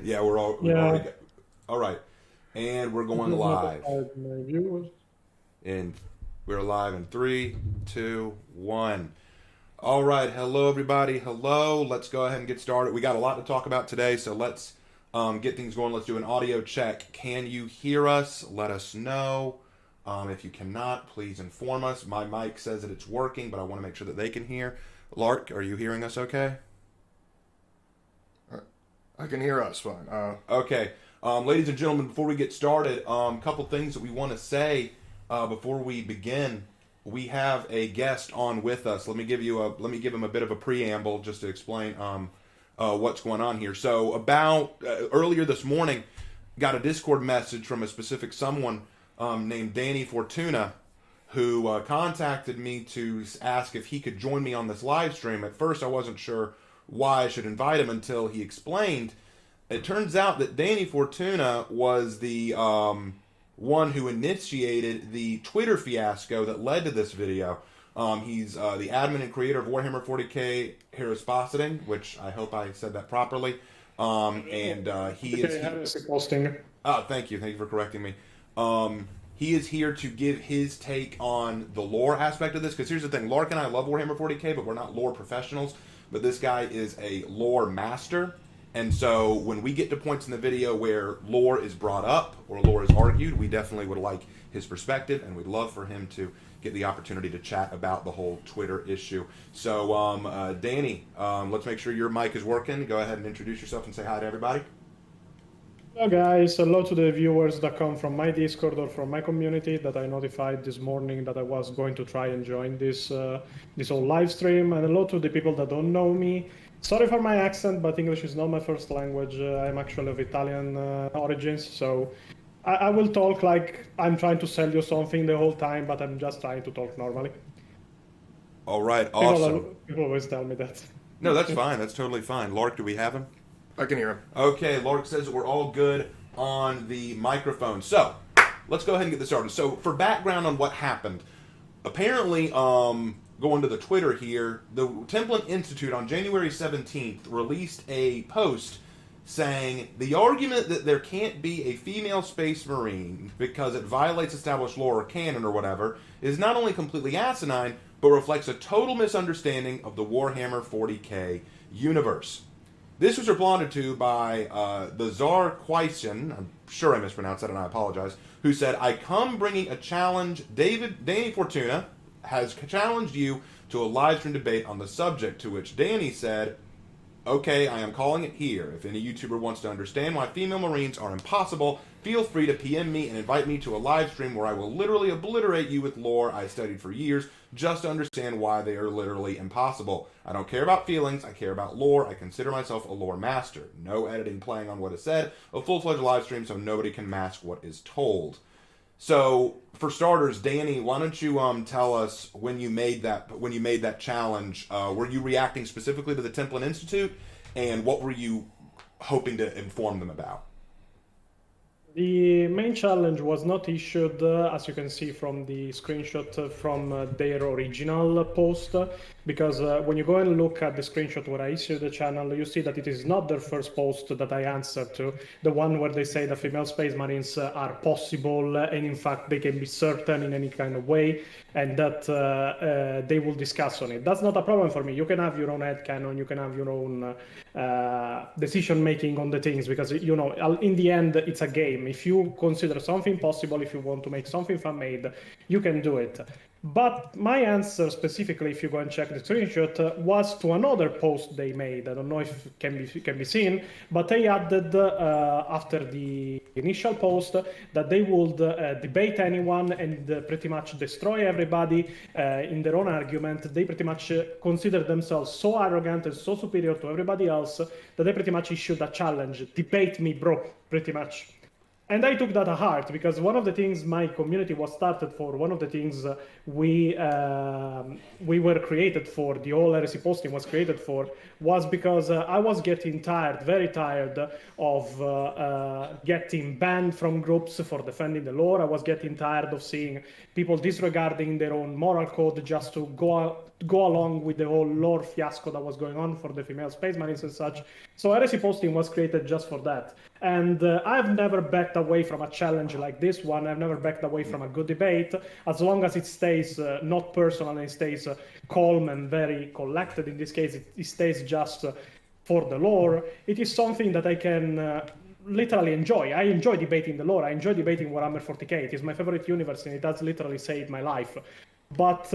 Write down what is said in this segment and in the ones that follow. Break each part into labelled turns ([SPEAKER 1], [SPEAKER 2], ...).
[SPEAKER 1] Yeah, we're all we've already got. All right, and we're going live. And we're live in 3, 2, 1. All right, hello everybody. Hello. Let's go ahead and get started. We got a lot to talk about today, so let's get things going. Let's do an audio check. Can you hear us? Let us know. If you cannot, please inform us. My mic says that it's working, but I want to make sure that they can hear. Lark, are you hearing us okay?
[SPEAKER 2] I can hear us fine.
[SPEAKER 1] Okay. Ladies and gentlemen, before we get started, a couple things that we want to say before we begin. We have a guest on with us. Let me give him a bit of a preamble just to explain what's going on here. So about earlier this morning, got a Discord message from a specific someone named Danny Fortuna, who contacted me to ask if he could join me on this live stream. At first, I wasn't sure why I should invite him until he explained. It turns out that Danny Fortuna was the one who initiated the Twitter fiasco that led to this video. He's the admin and creator of Warhammer 40k Heresy, which I hope I said that properly. He is
[SPEAKER 3] Heresy posting.
[SPEAKER 1] Thank you for correcting me. He is here to give his take on the lore aspect of this, because here's the thing: Lark and I love Warhammer 40k, but we're not lore professionals. But this guy is a lore master. And so when we get to points in the video where lore is brought up or lore is argued, we definitely would like his perspective, and we'd love for him to get the opportunity to chat about the whole Twitter issue. So, Danny, let's make sure your mic is working. Go ahead and introduce yourself and say hi to everybody.
[SPEAKER 3] Hello guys, hello to the viewers that come from my Discord or from my community that I notified this morning that I was going to try and join this whole live stream, and hello to the people that don't know me. Sorry for my accent, but English is not my first language. I'm actually of Italian origins, so I will talk like I'm trying to sell you something the whole time, but I'm just trying to talk normally.
[SPEAKER 1] All right, awesome.
[SPEAKER 3] People always tell me that.
[SPEAKER 1] No, that's fine. That's totally fine. Lark, do we have him?
[SPEAKER 2] I can hear him.
[SPEAKER 1] Okay, Lark says that we're all good on the microphone. So, let's go ahead and get this started. So, for background on what happened, apparently, going to the Twitter here, the Templin Institute on January 17th released a post saying the argument that there can't be a female space marine because it violates established lore or canon or whatever is not only completely asinine, but reflects a total misunderstanding of the Warhammer 40k universe. This was responded to by the Tsar Quaisian, I'm sure I mispronounced that and I apologize, who said, "I come bringing a challenge. Danny Fortuna has challenged you to a live stream debate on the subject," to which Danny said, "Okay, I am calling it here. If any YouTuber wants to understand why female Marines are impossible, feel free to PM me and invite me to a live stream where I will literally obliterate you with lore I studied for years just to understand why they are literally impossible. I don't care about feelings, I care about lore. I consider myself a lore master. No editing playing on what is said. A full-fledged live stream so nobody can mask what is told." So, for starters, Danny, why don't you tell us when you made that challenge? Were you reacting specifically to the Templin Institute, and what were you hoping to inform them about?
[SPEAKER 3] The main challenge was not issued, as you can see from the screenshot from their original post, because when you go and look at the screenshot where I issued the channel, you see that it is not their first post that I answered to, the one where they say that female space marines are possible, and in fact they can be certain in any kind of way, and that they will discuss on it. That's not a problem for me. You can have your own headcanon, you can have your own decision making on the things, because in the end it's a game. If you consider something possible, if you want to make something fan-made, you can do it. But my answer specifically, if you go and check the screenshot, was to another post they made. I don't know if it can be seen, but they added after the initial post that they would debate anyone and pretty much destroy everybody in their own argument. They pretty much consider themselves so arrogant and so superior to everybody else that they pretty much issued a challenge. Debate me, bro, pretty much. And I took that to heart, because one of the things my community was started for, one of the things we were created for, the whole heresy posting was created for, was because I was getting tired, very tired of getting banned from groups for defending the lore. I was getting tired of seeing people disregarding their own moral code just to go out go along with the whole lore fiasco that was going on for the female space marines and such. So Heresy posting was created just for that. And I've never backed away from a challenge like this one. I've never backed away from a good debate, as long as it stays not personal and it stays calm and very collected. In this case, it stays just for the lore. It is something that I can literally enjoy. I enjoy debating the lore. I enjoy debating Warhammer 40k. It is my favorite universe, and it has literally saved my life. But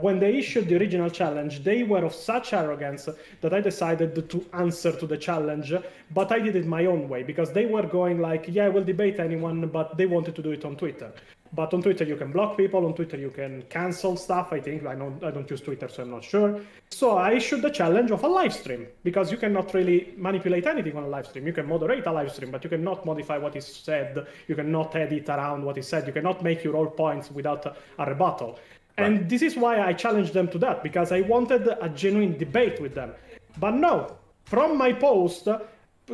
[SPEAKER 3] when they issued the original challenge, they were of such arrogance that I decided to answer to the challenge, but I did it my own way, because they were going like, yeah, we'll debate anyone, but they wanted to do it on Twitter. But on Twitter, you can block people. On Twitter, you can cancel stuff, I think. I don't use Twitter, so I'm not sure. So I issued the challenge of a live stream, because you cannot really manipulate anything on a live stream. You can moderate a live stream, but you cannot modify what is said. You cannot edit around what is said. You cannot make your own points without a rebuttal. Right. And this is why I challenged them to that, because I wanted a genuine debate with them. But no, from my post,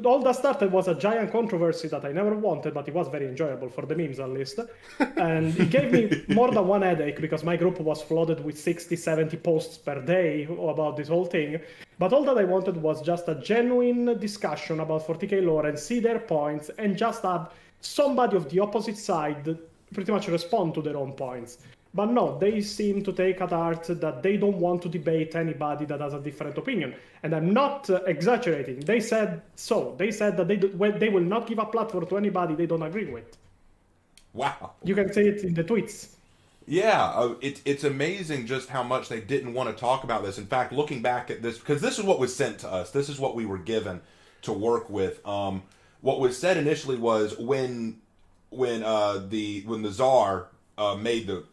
[SPEAKER 3] all that started was a giant controversy that I never wanted, but it was very enjoyable for the memes at least. And it gave me more than one headache, because my group was flooded with 60, 70 posts per day about this whole thing. But all that I wanted was just a genuine discussion about 40k lore and see their points, and just have somebody of the opposite side pretty much respond to their own points. But no, they seem to take at heart that they don't want to debate anybody that has a different opinion. And I'm not exaggerating. They said so. They said that they will not give a platform to anybody they don't agree with.
[SPEAKER 1] Wow.
[SPEAKER 3] You can see it in the tweets.
[SPEAKER 1] Yeah, it's amazing just how much they didn't want to talk about this. In fact, looking back at this, because this is what was sent to us. This is what we were given to work with. What was said initially was when the Tsar made the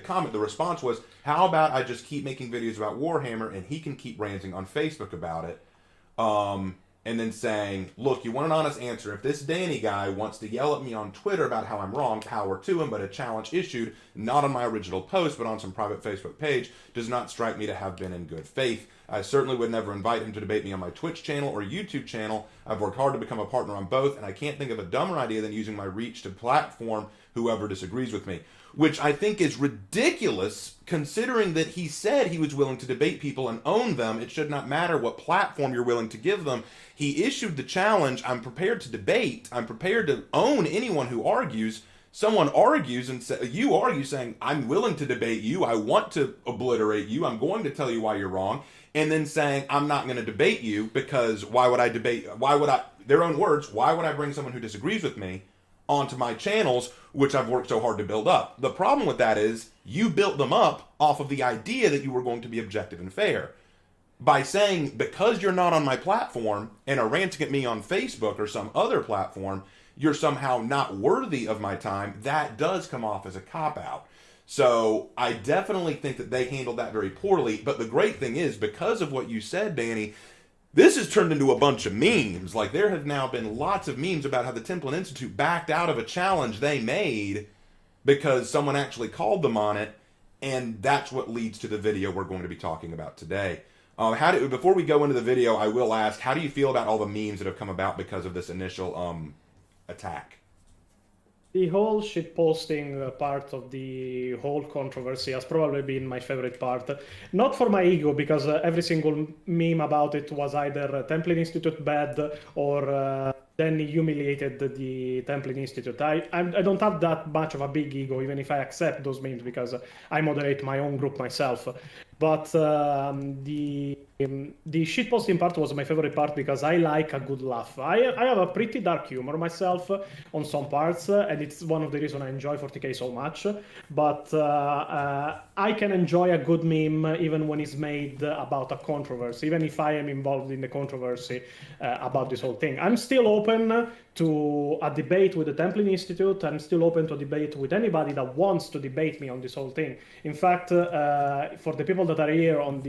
[SPEAKER 1] comment, the response was, how about I just keep making videos about Warhammer and he can keep ranting on Facebook about it, and then saying, look, you want an honest answer. If this Danny guy wants to yell at me on Twitter about how I'm wrong, power to him, but a challenge issued, not on my original post, but on some private Facebook page, does not strike me to have been in good faith. I certainly would never invite him to debate me on my Twitch channel or YouTube channel. I've worked hard to become a partner on both, and I can't think of a dumber idea than using my reach to platform whoever disagrees with me. Which I think is ridiculous, considering that he said he was willing to debate people and own them. It should not matter what platform you're willing to give them. He issued the challenge. I'm prepared to debate. I'm prepared to own anyone who argues. Someone argues and you argue saying, I'm willing to debate you. I want to obliterate you. I'm going to tell you why you're wrong. And then saying, I'm not going to debate you because their own words, why would I bring someone who disagrees with me onto my channels, which I've worked so hard to build up? The problem with that is you built them up off of the idea that you were going to be objective and fair. By saying, because you're not on my platform and are ranting at me on Facebook or some other platform, you're somehow not worthy of my time, that does come off as a cop-out. So I definitely think that they handled that very poorly. But the great thing is, because of what you said, Danny, this has turned into a bunch of memes. Like, there have now been lots of memes about how the Templin Institute backed out of a challenge they made because someone actually called them on it, and that's what leads to the video we're going to be talking about today. Before we go into the video, I will ask, how do you feel about all the memes that have come about because of this initial attack?
[SPEAKER 3] The whole shitposting part of the whole controversy has probably been my favorite part. Not for my ego, because every single meme about it was either Templin Institute bad or Danny humiliated the Templin Institute. I don't have that much of a big ego, even if I accept those memes, because I moderate my own group myself. But the shitposting part was my favorite part, because I like a good laugh. I have a pretty dark humor myself on some parts, and it's one of the reasons I enjoy 40k so much. But I can enjoy a good meme even when it's made about a controversy, even if I am involved in the controversy about this whole thing. I'm still open to a debate with the Templin Institute. I'm still open to debate with anybody that wants to debate me on this whole thing. In fact, for the people that are here on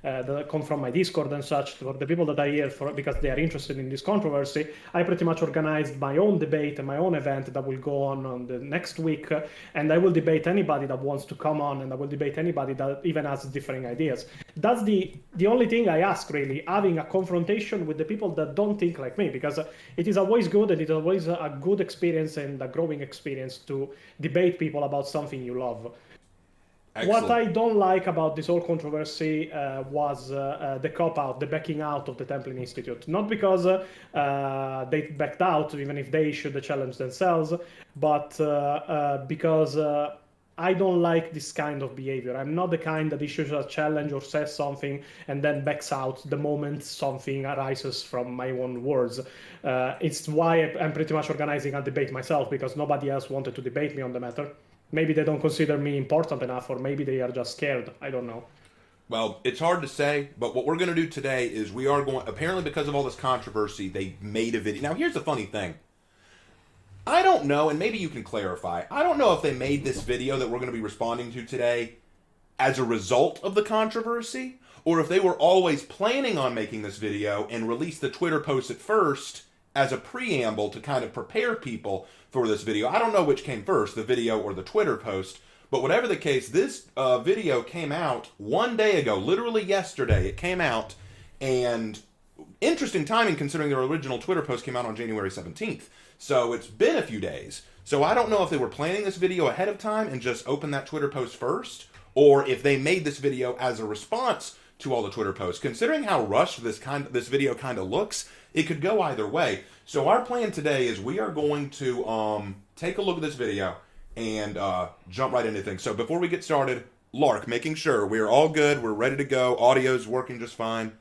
[SPEAKER 3] that come from my Discord and such, for the people that are here because they are interested in this controversy, I pretty much organized my own debate and my own event that will go on the next week, and I will debate anybody that wants to come on, and I will debate anybody that even has differing ideas. That's the only thing I ask, really, having a confrontation with the people that don't think like me, because it is always good, and it is always a good experience and a growing experience to debate people about something you love.
[SPEAKER 1] Excellent.
[SPEAKER 3] What I don't like about this whole controversy was the cop-out, the backing out of the Templin Institute. Not because they backed out, even if they issued the challenge themselves, but because I don't like this kind of behavior. I'm not the kind that issues a challenge or says something and then backs out the moment something arises from my own words. It's why I'm pretty much organizing a debate myself, because nobody else wanted to debate me on the matter. Maybe they don't consider me important enough, or maybe they are just scared. I don't know.
[SPEAKER 1] Well, it's hard to say, but what we're going to do today is we are going, apparently because of all this controversy, they made a video. Now, here's the funny thing. I don't know, and maybe you can clarify, I don't know if they made this video that we're going to be responding to today as a result of the controversy, or if they were always planning on making this video and release the Twitter post at first as a preamble to kind of prepare people for this video. I don't know which came first, the video or the Twitter post, but whatever the case, this video came out one day ago, literally yesterday. It came out, and interesting timing considering their original Twitter post came out on January 17th. So it's been a few days. So I don't know if they were planning this video ahead of time and just opened that Twitter post first, or if they made this video as a response to all the Twitter posts. Considering how rushed this video kind of looks, it could go either way. So our plan today is we are going to take a look at this video and jump right into things. So before we get started, Lark, making sure we're all good, we're ready to go, audio's working just fine.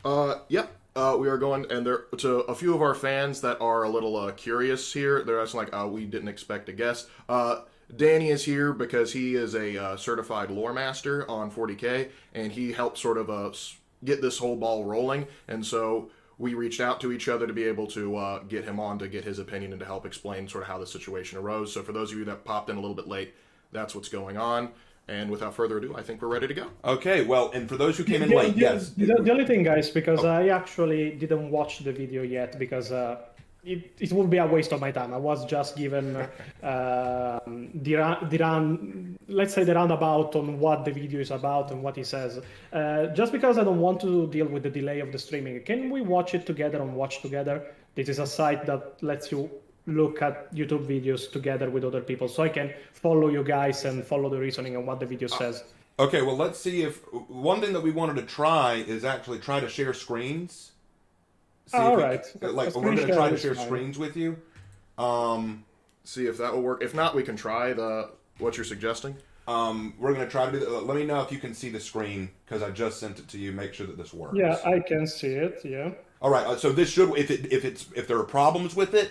[SPEAKER 2] Yep. We are going, and there to a few of our fans that are a little curious here. They're asking like, we didn't expect a guest. Danny is here because he is a certified lore master on 40K, and he helped sort of get this whole ball rolling. And so we reached out to each other to be able to get him on to get his opinion and to help explain sort of how the situation arose. So for those of you that popped in a little bit late, that's what's going on. And without further ado, I think we're ready to go.
[SPEAKER 1] Okay, well, and for those who came in late, yes.
[SPEAKER 3] The only thing, guys, because I actually didn't watch the video yet, because it would be a waste of my time. I was just given let's say the roundabout on what the video is about and what he says. Just because I don't want to deal with the delay of the streaming, can we watch it together on Watch Together? This is a site that lets you look at YouTube videos together with other people, so I can follow you guys and follow the reasoning and what the video says.
[SPEAKER 1] Okay, well, let's see if one thing that we wanted to try is actually try to share screens.
[SPEAKER 3] All right.
[SPEAKER 1] We're going to try to share screens with you.
[SPEAKER 2] See if that will work. If not, we can try what you're suggesting.
[SPEAKER 1] We're going to try to do that. Let me know if you can see the screen, because I just sent it to you. Make sure that this works.
[SPEAKER 3] Yeah, I can see it. Yeah.
[SPEAKER 1] All right. So this should, if there are problems with it,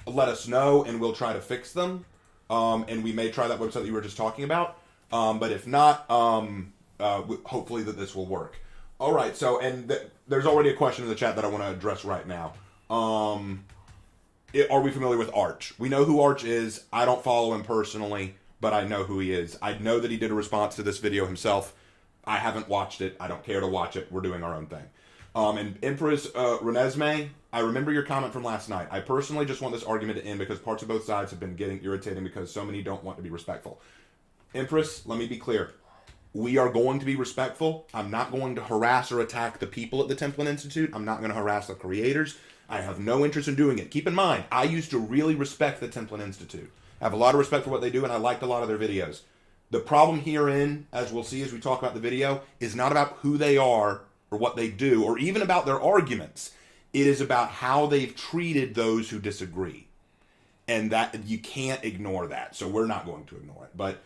[SPEAKER 1] let us know and we'll try to fix them. And we may try that website that you were just talking about. But if not, hopefully that this will work. All right. So, there's already a question in the chat that I want to address right now. Are we familiar with Arch? We know who Arch is. I don't follow him personally, but I know who he is. I know that he did a response to this video himself. I haven't watched it. I don't care to watch it. We're doing our own thing. And Empress Renesmee, I remember your comment from last night. I personally just want this argument to end because parts of both sides have been getting irritating because so many don't want to be respectful. Empress, let me be clear. We are going to be respectful. I'm not going to harass or attack the people at the Templin Institute. I'm not going to harass the creators. I have no interest in doing it. Keep in mind, I used to really respect the Templin Institute. I have a lot of respect for what they do, and I liked a lot of their videos. The problem herein, as we'll see as we talk about the video, is not about who they are or what they do, or even about their arguments. It is about how they've treated those who disagree. And that you can't ignore that. So we're not going to ignore it. But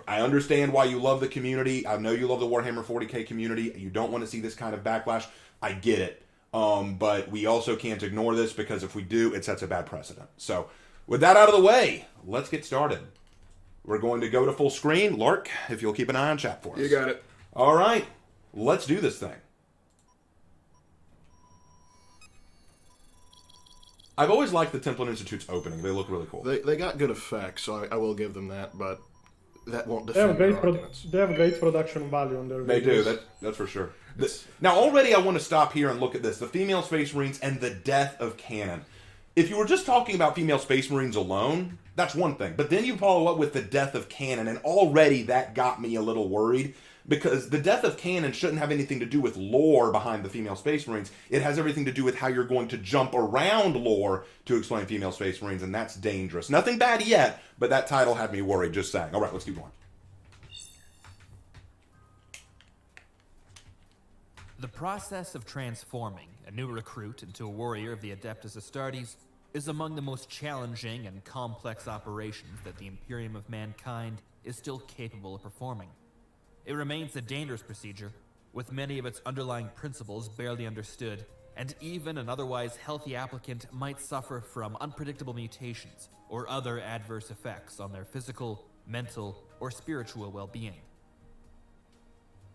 [SPEAKER 1] I understand why you love the community. I know you love the Warhammer 40K community. You don't want to see this kind of backlash. I get it. But we also can't ignore this, because if we do, it sets a bad precedent. So with that out of the way, let's get started. We're going to go to full screen. Lark, if you'll keep an eye on chat for us.
[SPEAKER 2] You got it.
[SPEAKER 1] All right. Let's do this thing. I've always liked the Templin Institute's opening. They look really cool.
[SPEAKER 2] They got good effects, so I will give them that, but that won't
[SPEAKER 3] They have
[SPEAKER 2] defend their arguments.
[SPEAKER 3] they have great production value on their
[SPEAKER 1] They
[SPEAKER 3] videos.
[SPEAKER 1] do, that's for sure. Now, already I want to stop here and look at this. The female Space Marines and the death of canon. If you were just talking about female Space Marines alone, that's one thing. But then you follow up with the death of canon, and already that got me a little worried. Because the death of canon shouldn't have anything to do with lore behind the female Space Marines. It has everything to do with how you're going to jump around lore to explain female Space Marines, and that's dangerous. Nothing bad yet, but that title had me worried, just saying. All right, let's keep going.
[SPEAKER 4] The process of transforming a new recruit into a warrior of the Adeptus Astartes is among the most challenging and complex operations that the Imperium of Mankind is still capable of performing. It remains a dangerous procedure, with many of its underlying principles barely understood, and even an otherwise healthy applicant might suffer from unpredictable mutations or other adverse effects on their physical, mental, or spiritual well-being.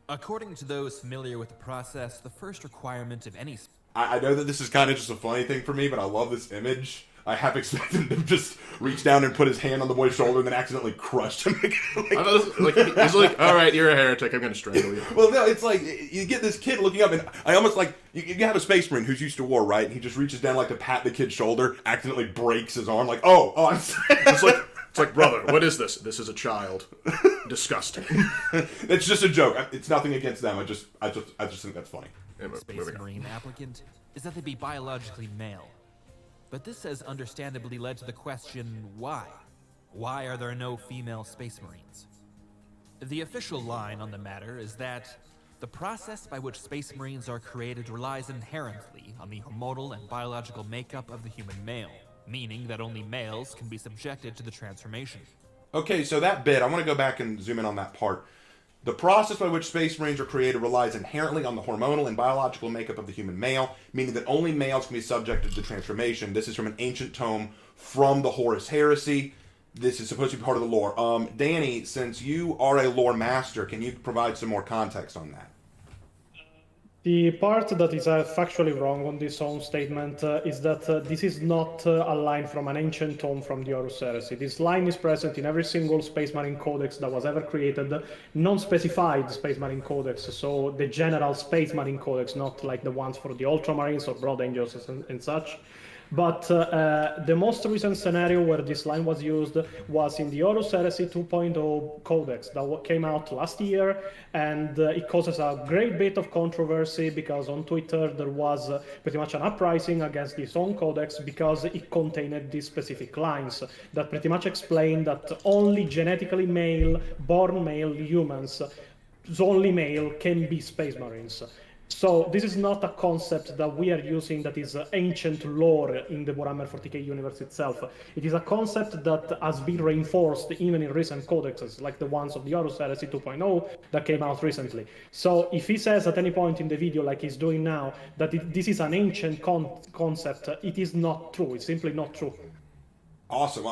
[SPEAKER 4] According to those familiar with the process, the first requirement of any...
[SPEAKER 1] I know that this is kind of just a funny thing for me, but I love this image. I half expected him to just reach down and put his hand on the boy's shoulder and then accidentally crushed him.
[SPEAKER 2] He's like, all right, you're a heretic, I'm going to strangle you.
[SPEAKER 1] Well, no, it's like, you get this kid looking up, and I almost like, you have a space marine who's used to war, right? And he just reaches down like to pat the kid's shoulder, accidentally breaks his arm, like, oh, I'm sorry.
[SPEAKER 2] It's like, brother, what is this? This is a child. Disgusting.
[SPEAKER 1] It's just a joke. It's nothing against them. I just think that's funny.
[SPEAKER 4] Space Marine applicant is that they be biologically male. But this has understandably led to the question, why? Why are there no female Space Marines? The official line on the matter is that the process by which Space Marines are created relies inherently on the hormonal and biological makeup of the human male, meaning that only males can be subjected to the transformation.
[SPEAKER 1] Okay, so that bit, I want to go back and zoom in on that part. The process by which Space Marines are created relies inherently on the hormonal and biological makeup of the human male, meaning that only males can be subjected to the transformation. This is from an ancient tome from the Horus Heresy. This is supposed to be part of the lore. Danny, since you are a lore master, can you provide some more context on that?
[SPEAKER 3] The part that is factually wrong on this own statement is that this is not a line from an ancient tome from the Horus Heresy. This line is present in every single Space Marine Codex that was ever created, non-specified Space Marine Codex, so the general Space Marine Codex, not like the ones for the Ultramarines or Broad Angels and such. But the most recent scenario where this line was used was in the Horus Heresy 2.0 Codex that came out last year, and it causes a great bit of controversy because on Twitter there was pretty much an uprising against this own codex because it contained these specific lines that pretty much explain that only genetically male, born male humans, only male, can be Space Marines. So this is not a concept that we are using that is ancient lore in the Warhammer 40k universe itself. It is a concept that has been reinforced even in recent codexes, like the ones of the Horus Heresy 2.0 that came out recently. So if he says at any point in the video, like he's doing now, that this is an ancient concept, it is not true. It's simply not true.
[SPEAKER 1] Awesome.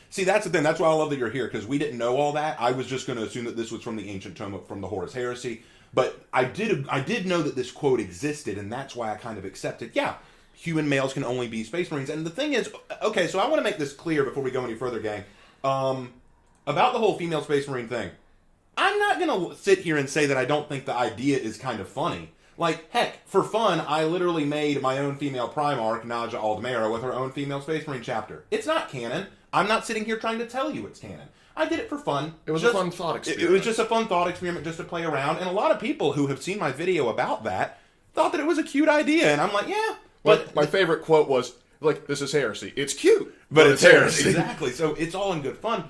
[SPEAKER 1] See, that's the thing. That's why I love that you're here, because we didn't know all that. I was just going to assume that this was from the ancient tome from the Horus Heresy. But I did know that this quote existed, and that's why I kind of accepted, yeah, human males can only be Space Marines. And the thing is, okay, so I want to make this clear before we go any further, gang. About the whole female Space Marine thing. I'm not going to sit here and say that I don't think the idea is kind of funny. Like, heck, for fun, I literally made my own female Primarch, Naja Aldmera, with her own female Space Marine chapter. It's not canon. I'm not sitting here trying to tell you it's canon. I did it for fun.
[SPEAKER 2] It was a fun thought experiment.
[SPEAKER 1] It was just a fun thought experiment just to play around. And a lot of people who have seen my video about that thought that it was a cute idea. And I'm like, yeah.
[SPEAKER 2] But my favorite quote was, like, this is heresy. It's cute,
[SPEAKER 1] but it's heresy. Exactly. So it's all in good fun.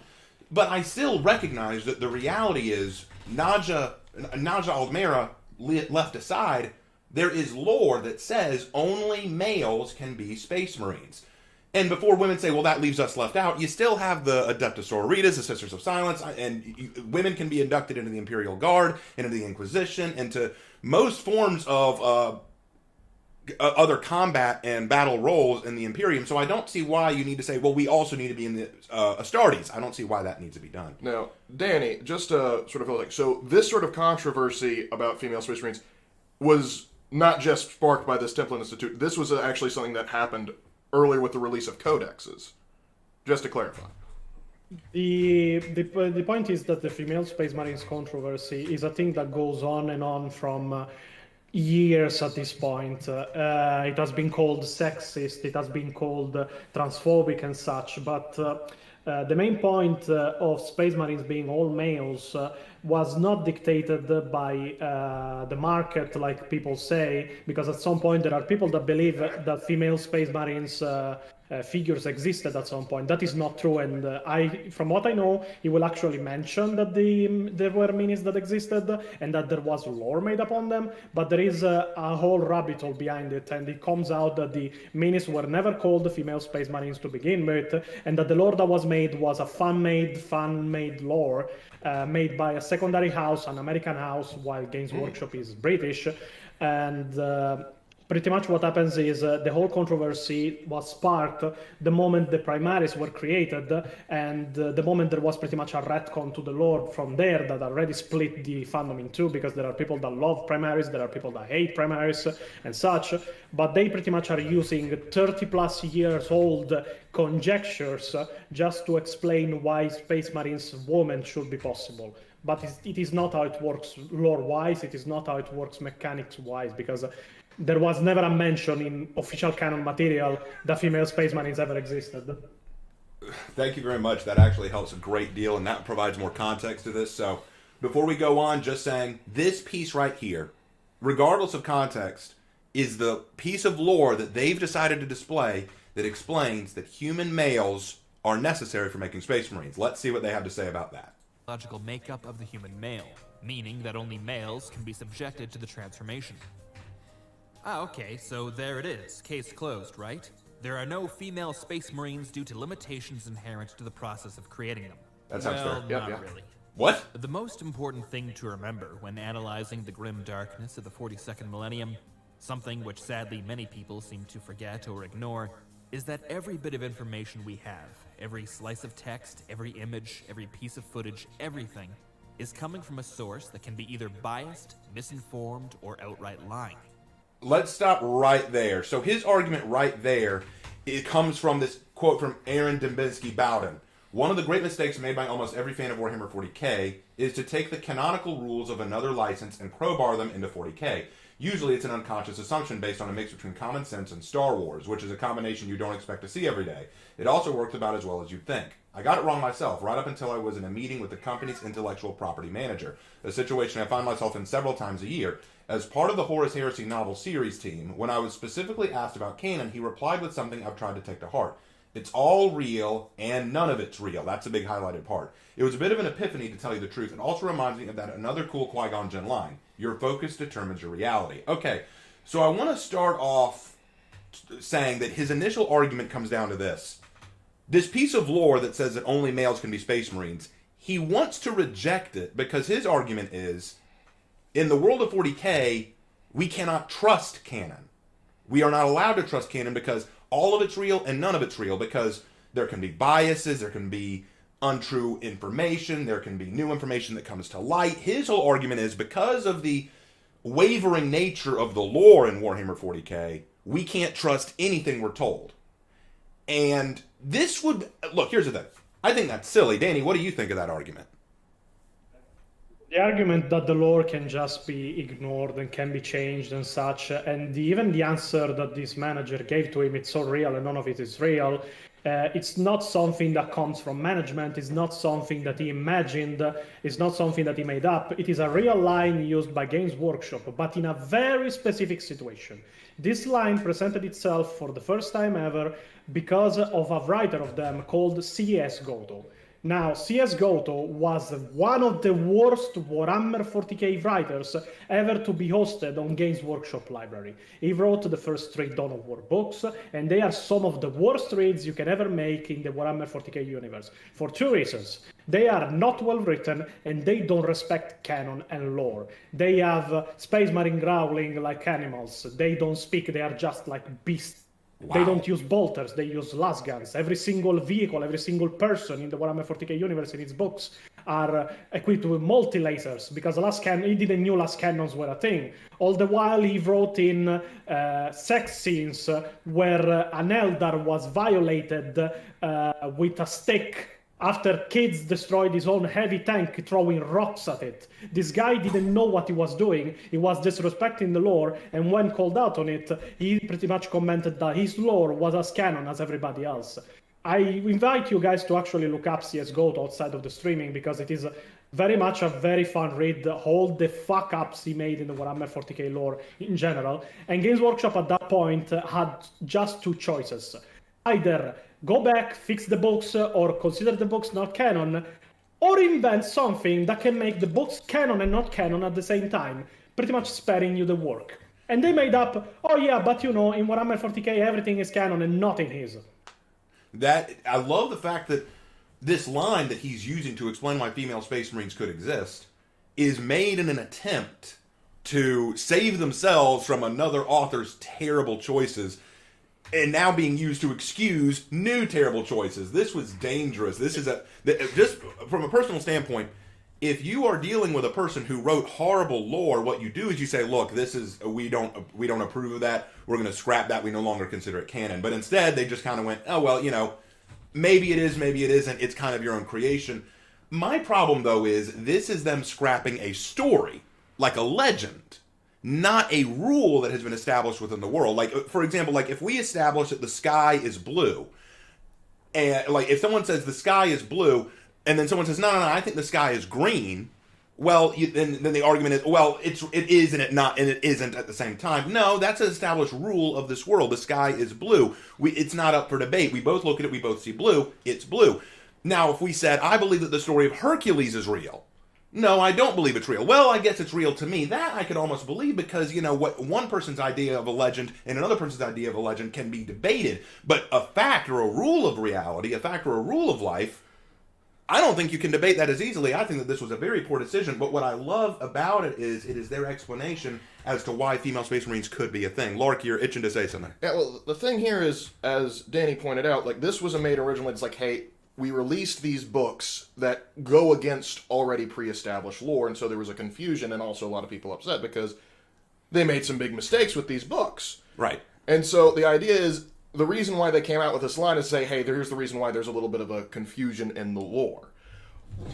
[SPEAKER 1] But I still recognize that the reality is Naja Aldmera left aside, there is lore that says only males can be Space Marines. And before women say, well, that leaves us left out, you still have the Adeptus Sororitas, the Sisters of Silence, and women can be inducted into the Imperial Guard, into the Inquisition, into most forms of other combat and battle roles in the Imperium. So I don't see why you need to say, well, we also need to be in the Astartes. I don't see why that needs to be done.
[SPEAKER 2] Now, Danny, just to sort of feel like, so this sort of controversy about female Space Marines was not just sparked by this Templin Institute. This was actually something that happened earlier with the release of codexes. Just to clarify.
[SPEAKER 3] The point is that the female Space Marines controversy is a thing that goes on and on from years at this point. It has been called sexist, it has been called transphobic and such, but the main point of Space Marines being all males was not dictated by the market, like people say, because at some point there are people that believe that female Space Marines figures existed at some point. That is not true, and from what I know, he will actually mention that there were minis that existed and that there was lore made upon them, but there is a whole rabbit hole behind it, and it comes out that the minis were never called female space marines to begin with, and that the lore that was made was a fan-made lore made by a secondary house, an American house, while Games Workshop is British, and pretty much what happens is the whole controversy was sparked the moment the Primaris were created, and the moment there was pretty much a retcon to the lore from there that already split the fandom in two, because there are people that love Primaris, there are people that hate Primaris and such, but they pretty much are using 30 plus years old conjectures just to explain why Space Marines women should be possible. But it is not how it works lore-wise, it is not how it works mechanics-wise, because there was never a mention in official canon material that female Space Marines ever existed.
[SPEAKER 1] Thank you very much. That actually helps a great deal, and that provides more context to this. So before we go on, just saying, this piece right here, regardless of context, is the piece of lore that they've decided to display that explains that human males are necessary for making Space Marines. Let's see what they have to say about that.
[SPEAKER 4] Logical makeup of the human male, meaning that only males can be subjected to the transformation. Ah, okay, so there it is. Case closed, right? There are no female Space Marines due to limitations inherent to the process of creating them.
[SPEAKER 1] That sounds
[SPEAKER 4] well,
[SPEAKER 1] fair.
[SPEAKER 4] Not really.
[SPEAKER 1] What?
[SPEAKER 4] The most important thing to remember when analyzing the grim darkness of the 42nd millennium, something which sadly many people seem to forget or ignore, is that every bit of information we have, every slice of text, every image, every piece of footage, everything, is coming from a source that can be either biased, misinformed, or outright lying.
[SPEAKER 1] Let's stop right there. So his argument right there, it comes from this quote from Aaron Dembinski Bowden. One of the great mistakes made by almost every fan of Warhammer 40k is to take the canonical rules of another license and crowbar them into 40k. Usually it's an unconscious assumption based on a mix between common sense and Star Wars, which is a combination you don't expect to see every day. It also works about as well as you'd think. I got it wrong myself, right up until I was in a meeting with the company's intellectual property manager, a situation I find myself in several times a year. As part of the Horus Heresy novel series team, when I was specifically asked about canon, he replied with something I've tried to take to heart. It's all real, and none of it's real. That's a big highlighted part. It was a bit of an epiphany, to tell you the truth. It also reminds me of that another cool Qui-Gon Jinn line. Your focus determines your reality. Okay, so I want to start off saying that his initial argument comes down to this. This piece of lore that says that only males can be Space Marines, he wants to reject it because his argument is, in the world of 40k, we cannot trust canon. We are not allowed to trust canon because all of it's real and none of it's real, because there can be biases, there can be untrue information, there can be new information that comes to light. His whole argument is, because of the wavering nature of the lore in Warhammer 40k, we can't trust anything we're told. And this would... Look, here's the thing. I think that's silly. Danny, what do you think of that argument?
[SPEAKER 3] The argument that the lore can just be ignored and can be changed and such, and even the answer that this manager gave to him, it's so real and none of it is real. It's not something that comes from management, it's not something that he imagined, it's not something that he made up. It is a real line used by Games Workshop, but in a very specific situation. This line presented itself for the first time ever because of a writer of them called C.S. Goto. Now, C.S. Goto was one of the worst Warhammer 40k writers ever to be hosted on Games Workshop library. He wrote the first 3 Dawn of War books, and they are some of the worst reads you can ever make in the Warhammer 40k universe, for 2 reasons. They are not well written, and they don't respect canon and lore. They have Space Marine growling like animals. They don't speak, they are just like beasts. Wow. They don't use bolters, they use lasguns. Every single vehicle, every single person in the Warhammer 40k universe in its books are equipped with multi-lasers, because he didn't know las cannons were a thing. All the while he wrote in sex scenes where an Eldar was violated with a stick after kids destroyed his own heavy tank throwing rocks at it. This guy didn't know what he was doing. He was disrespecting the lore, and when called out on it, he pretty much commented that his lore was as canon as everybody else. I invite you guys to actually look up CS Goat outside of the streaming, because it is very much a very fun read. All the fuck-ups he made in the Warhammer 40k lore in general. And Games Workshop at that point had just 2 choices. either go back, fix the books, or consider the books not canon, or invent something that can make the books canon and not canon at the same time, pretty much sparing you the work. And they made up, oh yeah, but you know, in Warhammer 40k everything is canon and nothing is.
[SPEAKER 1] That I love the fact that this line that he's using to explain why female Space Marines could exist is made in an attempt to save themselves from another author's terrible choices, and now being used to excuse new terrible choices. This was dangerous. This is just from a personal standpoint, if you are dealing with a person who wrote horrible lore, what you do is you say, look, this is, we don't approve of that. We're going to scrap that. We no longer consider it canon. But instead, they just kind of went, oh, well, you know, maybe it is, maybe it isn't. It's kind of your own creation. My problem, though, is this is them scrapping a story, like a legend, not a rule that has been established within the world. Like, for example, like if we establish that the sky is blue, and like if someone says the sky is blue, and then someone says, no, I think the sky is green, well, then the argument is, well, it is and it isn't at the same time. No, that's an established rule of this world. The sky is blue. It's not up for debate. We both look at it, we both see blue, it's blue. Now, if we said, I believe that the story of Hercules is real, no, I don't believe it's real. Well, I guess it's real to me. That I could almost believe because, you know, what one person's idea of a legend and another person's idea of a legend can be debated. But a fact or a rule of reality, a fact or a rule of life, I don't think you can debate that as easily. I think that this was a very poor decision. But what I love about it is their explanation as to why female Space Marines could be a thing. Lark, you're itching to say something.
[SPEAKER 2] Yeah, well, the thing here is, as Danny pointed out, like, this was made originally, it's like, hey, we released these books that go against already pre-established lore, and so there was a confusion and also a lot of people upset because they made some big mistakes with these books.
[SPEAKER 1] Right.
[SPEAKER 2] And so the idea is, the reason why they came out with this line is to say, hey, here's the reason why there's a little bit of a confusion in the lore.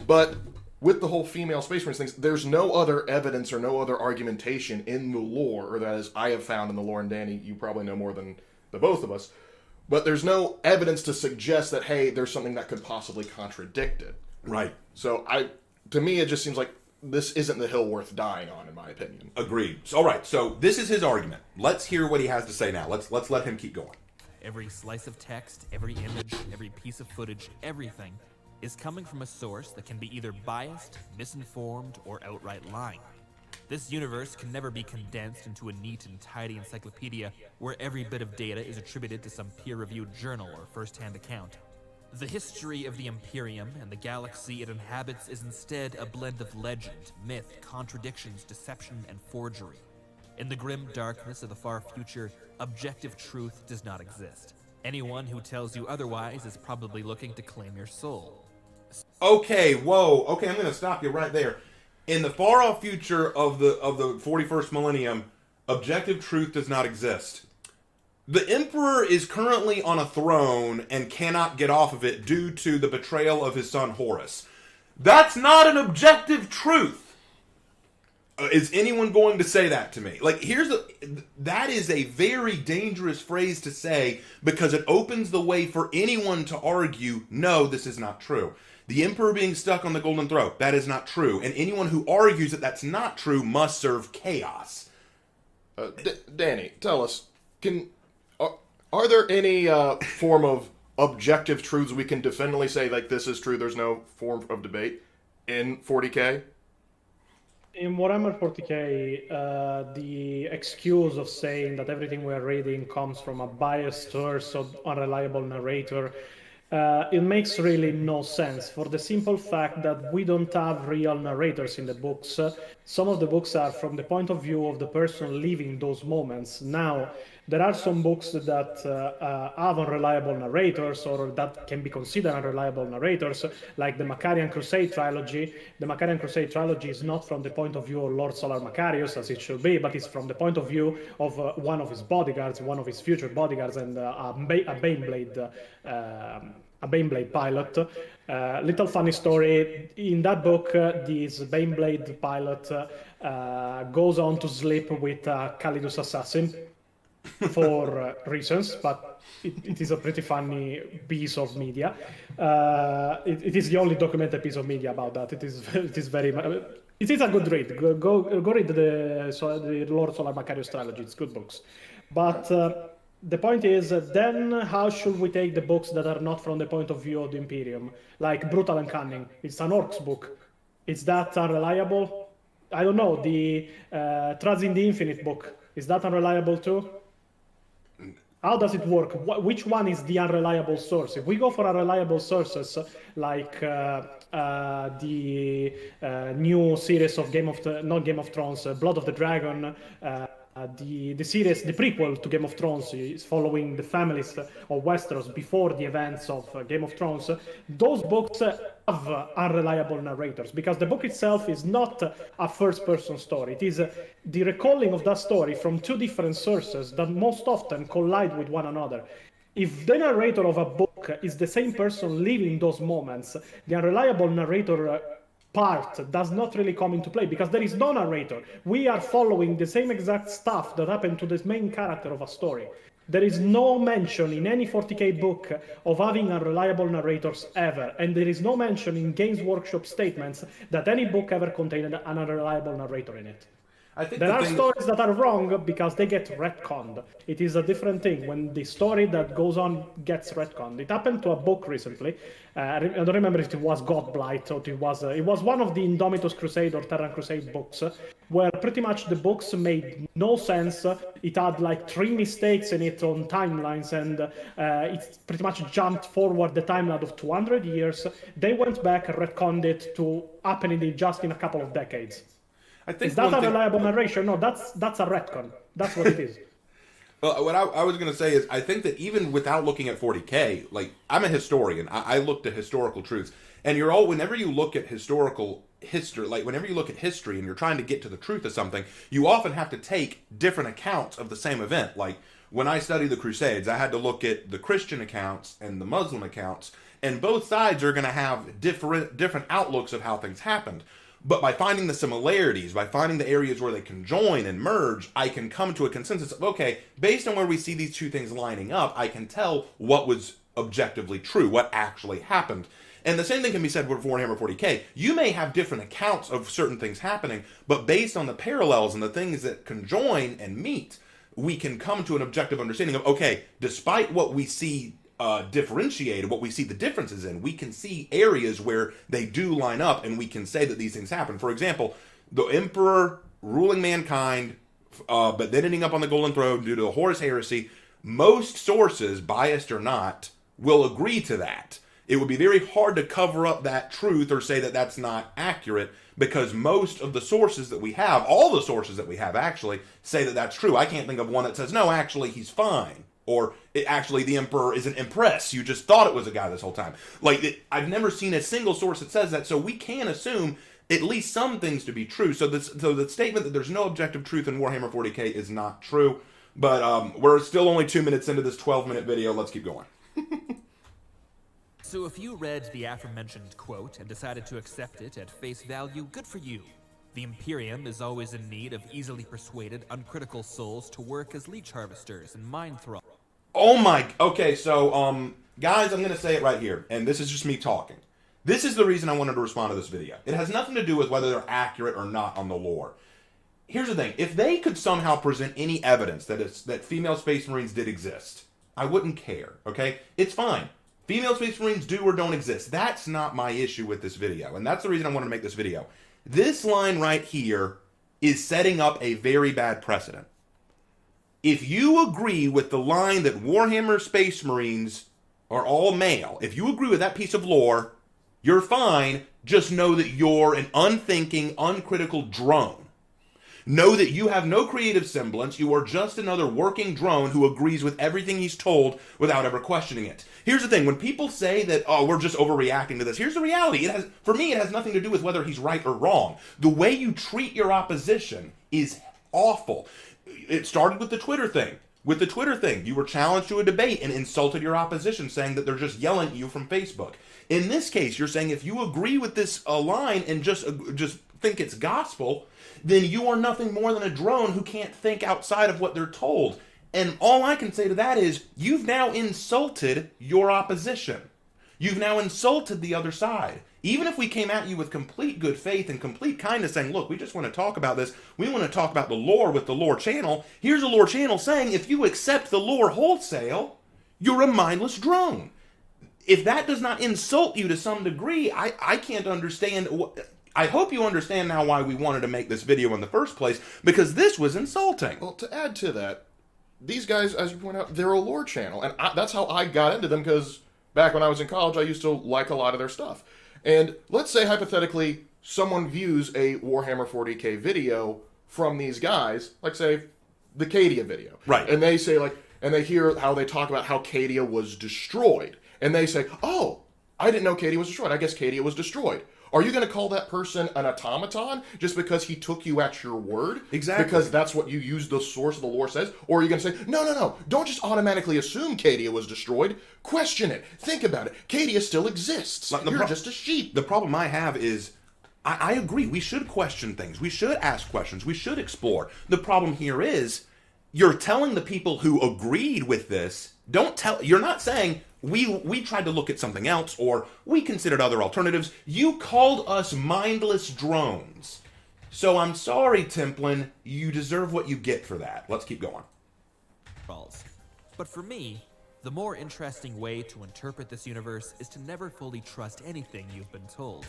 [SPEAKER 2] But with the whole female Space Marines things, there's no other evidence or no other argumentation in the lore, or that is, I have found in the lore, and Danny, you probably know more than the both of us, but there's no evidence to suggest that, hey, there's something that could possibly contradict it.
[SPEAKER 1] Right.
[SPEAKER 2] So to me, it just seems like this isn't the hill worth dying on, in my opinion.
[SPEAKER 1] Agreed. All right, so this is his argument. Let's hear what he has to say now. Let's let him keep going.
[SPEAKER 4] Every slice of text, every image, every piece of footage, everything is coming from a source that can be either biased, misinformed, or outright lying. This universe can never be condensed into a neat and tidy encyclopedia where every bit of data is attributed to some peer-reviewed journal or first-hand account. The history of the Imperium and the galaxy it inhabits is instead a blend of legend, myth, contradictions, deception, and forgery. In the grim darkness of the far future, objective truth does not exist. Anyone who tells you otherwise is probably looking to claim your soul.
[SPEAKER 1] Okay, whoa. Okay, I'm going to stop you right there. In the far-off future of the 41st millennium, objective truth does not exist. The Emperor is currently on a throne and cannot get off of it due to the betrayal of his son Horus. That's not an objective truth. Is anyone going to say that to me? Like, that is a very dangerous phrase to say because it opens the way for anyone to argue, no, this is not true. The Emperor being stuck on the golden throne, that is not true. And anyone who argues that that's not true must serve chaos.
[SPEAKER 2] Danny, tell us, are there any form of objective truths we can definitively say, like, this is true, there's no form of debate in 40k?
[SPEAKER 3] In Warhammer 40k, the excuse of saying that everything we're reading comes from a biased source or unreliable narrator, it makes really no sense for the simple fact that we don't have real narrators in the books. Some of the books are from the point of view of the person living those moments. Now, there are some books that have unreliable narrators or that can be considered unreliable narrators, like the Macarian Crusade trilogy. The Macarian Crusade trilogy is not from the point of view of Lord Solar Macarius, as it should be, but it's from the point of view of one of his bodyguards, one of his future bodyguards, and a Baneblade pilot. Little funny story, in that book, this Baneblade pilot goes on to sleep with a Calidus assassin for reasons, but it is a pretty funny piece of media. It is the only documented piece of media about that. It is very... It is a good read. Go read the Lord Solar Macarius trilogy. It's good books. But The point is, then how should we take the books that are not from the point of view of the Imperium? Like Brutal and Cunning. It's an Orcs book. Is that unreliable? I don't know. The Trades in the Infinite book. Is that unreliable too? How does it work? Which one is the unreliable source? If we go for unreliable sources, like the new series of not Game of Thrones, Blood of the Dragon, the series, the prequel to Game of Thrones, is following the families of Westeros before the events of Game of Thrones. Those books have unreliable narrators because the book itself is not a first-person story. It is the recalling of that story from two different sources that most often collide with one another. If the narrator of a book is the same person living those moments, the unreliable narrator part does not really come into play because there is no narrator. We are following the same exact stuff that happened to the main character of a story. There is no mention in any 40k book of having unreliable narrators ever, and there is no mention in Games Workshop statements that any book ever contained an unreliable narrator in it.
[SPEAKER 1] I think
[SPEAKER 3] there are stories that are wrong because they get retconned. It is a different thing when the story that goes on gets retconned. It happened to a book recently. I don't remember if it was Godblight or it was one of the Indomitus Crusade or Terran Crusade books, where pretty much the books made no sense. It had like 3 mistakes in it on timelines, and it pretty much jumped forward the timeline of 200 years. They went back and retconned it to happening just in a couple of decades.
[SPEAKER 1] I think
[SPEAKER 3] is that a reliable narration? No, that's a retcon. That's what it is.
[SPEAKER 1] Well, what I was going to say is, I think that even without looking at 40k, like, I'm a historian. I looked at historical truths. And whenever you look at historical history, like whenever you look at history and you're trying to get to the truth of something, you often have to take different accounts of the same event. Like, when I studied the Crusades, I had to look at the Christian accounts and the Muslim accounts, and both sides are going to have different outlooks of how things happened. But by finding the similarities, by finding the areas where they can join and merge, I can come to a consensus of, okay, based on where we see these two things lining up, I can tell what was objectively true, what actually happened. And the same thing can be said with Warhammer 40k. You may have different accounts of certain things happening, but based on the parallels and the things that can join and meet, we can come to an objective understanding of, okay, despite what we see differentiated, what we see the differences in, we can see areas where they do line up, and we can say that these things happen. For example, the Emperor ruling mankind, but then ending up on the Golden Throne due to the Horus Heresy, most sources, biased or not, will agree to that. It would be very hard to cover up that truth or say that that's not accurate, because most of the sources that we have, all the sources that we have actually, say that that's true. I can't think of one that says, no, actually, he's fine. Or, actually, the Emperor is an Empress. You just thought it was a guy this whole time. I've never seen a single source that says that, so we can assume at least some things to be true. So the statement that there's no objective truth in Warhammer 40k is not true. But we're still only 2 minutes into this 12-minute video. Let's keep going.
[SPEAKER 4] So if you read the aforementioned quote and decided to accept it at face value, good for you. The Imperium is always in need of easily persuaded, uncritical souls to work as leech harvesters and mind thralls.
[SPEAKER 1] Oh my... Okay, so, guys, I'm going to say it right here, and this is just me talking. This is the reason I wanted to respond to this video. It has nothing to do with whether they're accurate or not on the lore. Here's the thing. If they could somehow present any evidence that female Space Marines did exist, I wouldn't care, okay? It's fine. Female Space Marines do or don't exist. That's not my issue with this video, and that's the reason I wanted to make this video. This line right here is setting up a very bad precedent. If you agree with the line that Warhammer Space Marines are all male, if you agree with that piece of lore, you're fine. Just know that you're an unthinking, uncritical drone. Know that you have no creative semblance. You are just another working drone who agrees with everything he's told without ever questioning it. Here's the thing. When people say that, oh, we're just overreacting to this, here's the reality. For me, it has nothing to do with whether he's right or wrong. The way you treat your opposition is awful. It started with the Twitter thing. With the Twitter thing, you were challenged to a debate and insulted your opposition, saying that they're just yelling at you from Facebook. In this case, you're saying if you agree with this line and just think it's gospel, then you are nothing more than a drone who can't think outside of what they're told. And all I can say to that is, you've now insulted your opposition. You've now insulted the other side. Even if we came at you with complete good faith and complete kindness saying, look, we just want to talk about this. We want to talk about the lore with the lore channel. Here's a lore channel saying if you accept the lore wholesale, you're a mindless drone. If that does not insult you to some degree, I can't understand. I hope you understand now why we wanted to make this video in the first place, because this was insulting.
[SPEAKER 2] Well, to add to that, these guys, as you point out, they're a lore channel. And that's how I got into them, because back when I was in college, I used to like a lot of their stuff. And let's say, hypothetically, someone views a Warhammer 40k video from these guys, like, say, the Cadia video.
[SPEAKER 1] Right.
[SPEAKER 2] And they say, like, and they hear how they talk about how Cadia was destroyed. And they say, oh, I didn't know Cadia was destroyed. I guess Cadia was destroyed. Are you going to call that person an automaton just because he took you at your word?
[SPEAKER 1] Exactly.
[SPEAKER 2] Because that's what you use the source of the lore says? Or are you going to say, no, don't just automatically assume Cadia was destroyed. Question it. Think about it. Cadia still exists. You're just a sheep.
[SPEAKER 1] The problem I have is, I agree, we should question things. We should ask questions. We should explore. The problem here is, you're telling the people who agreed with this, you're not saying, we tried to look at something else, or we considered other alternatives. You called us mindless drones. So I'm sorry, Templin, you deserve what you get for that. Let's keep going.
[SPEAKER 4] But for me, the more interesting way to interpret this universe is to never fully trust anything you've been told.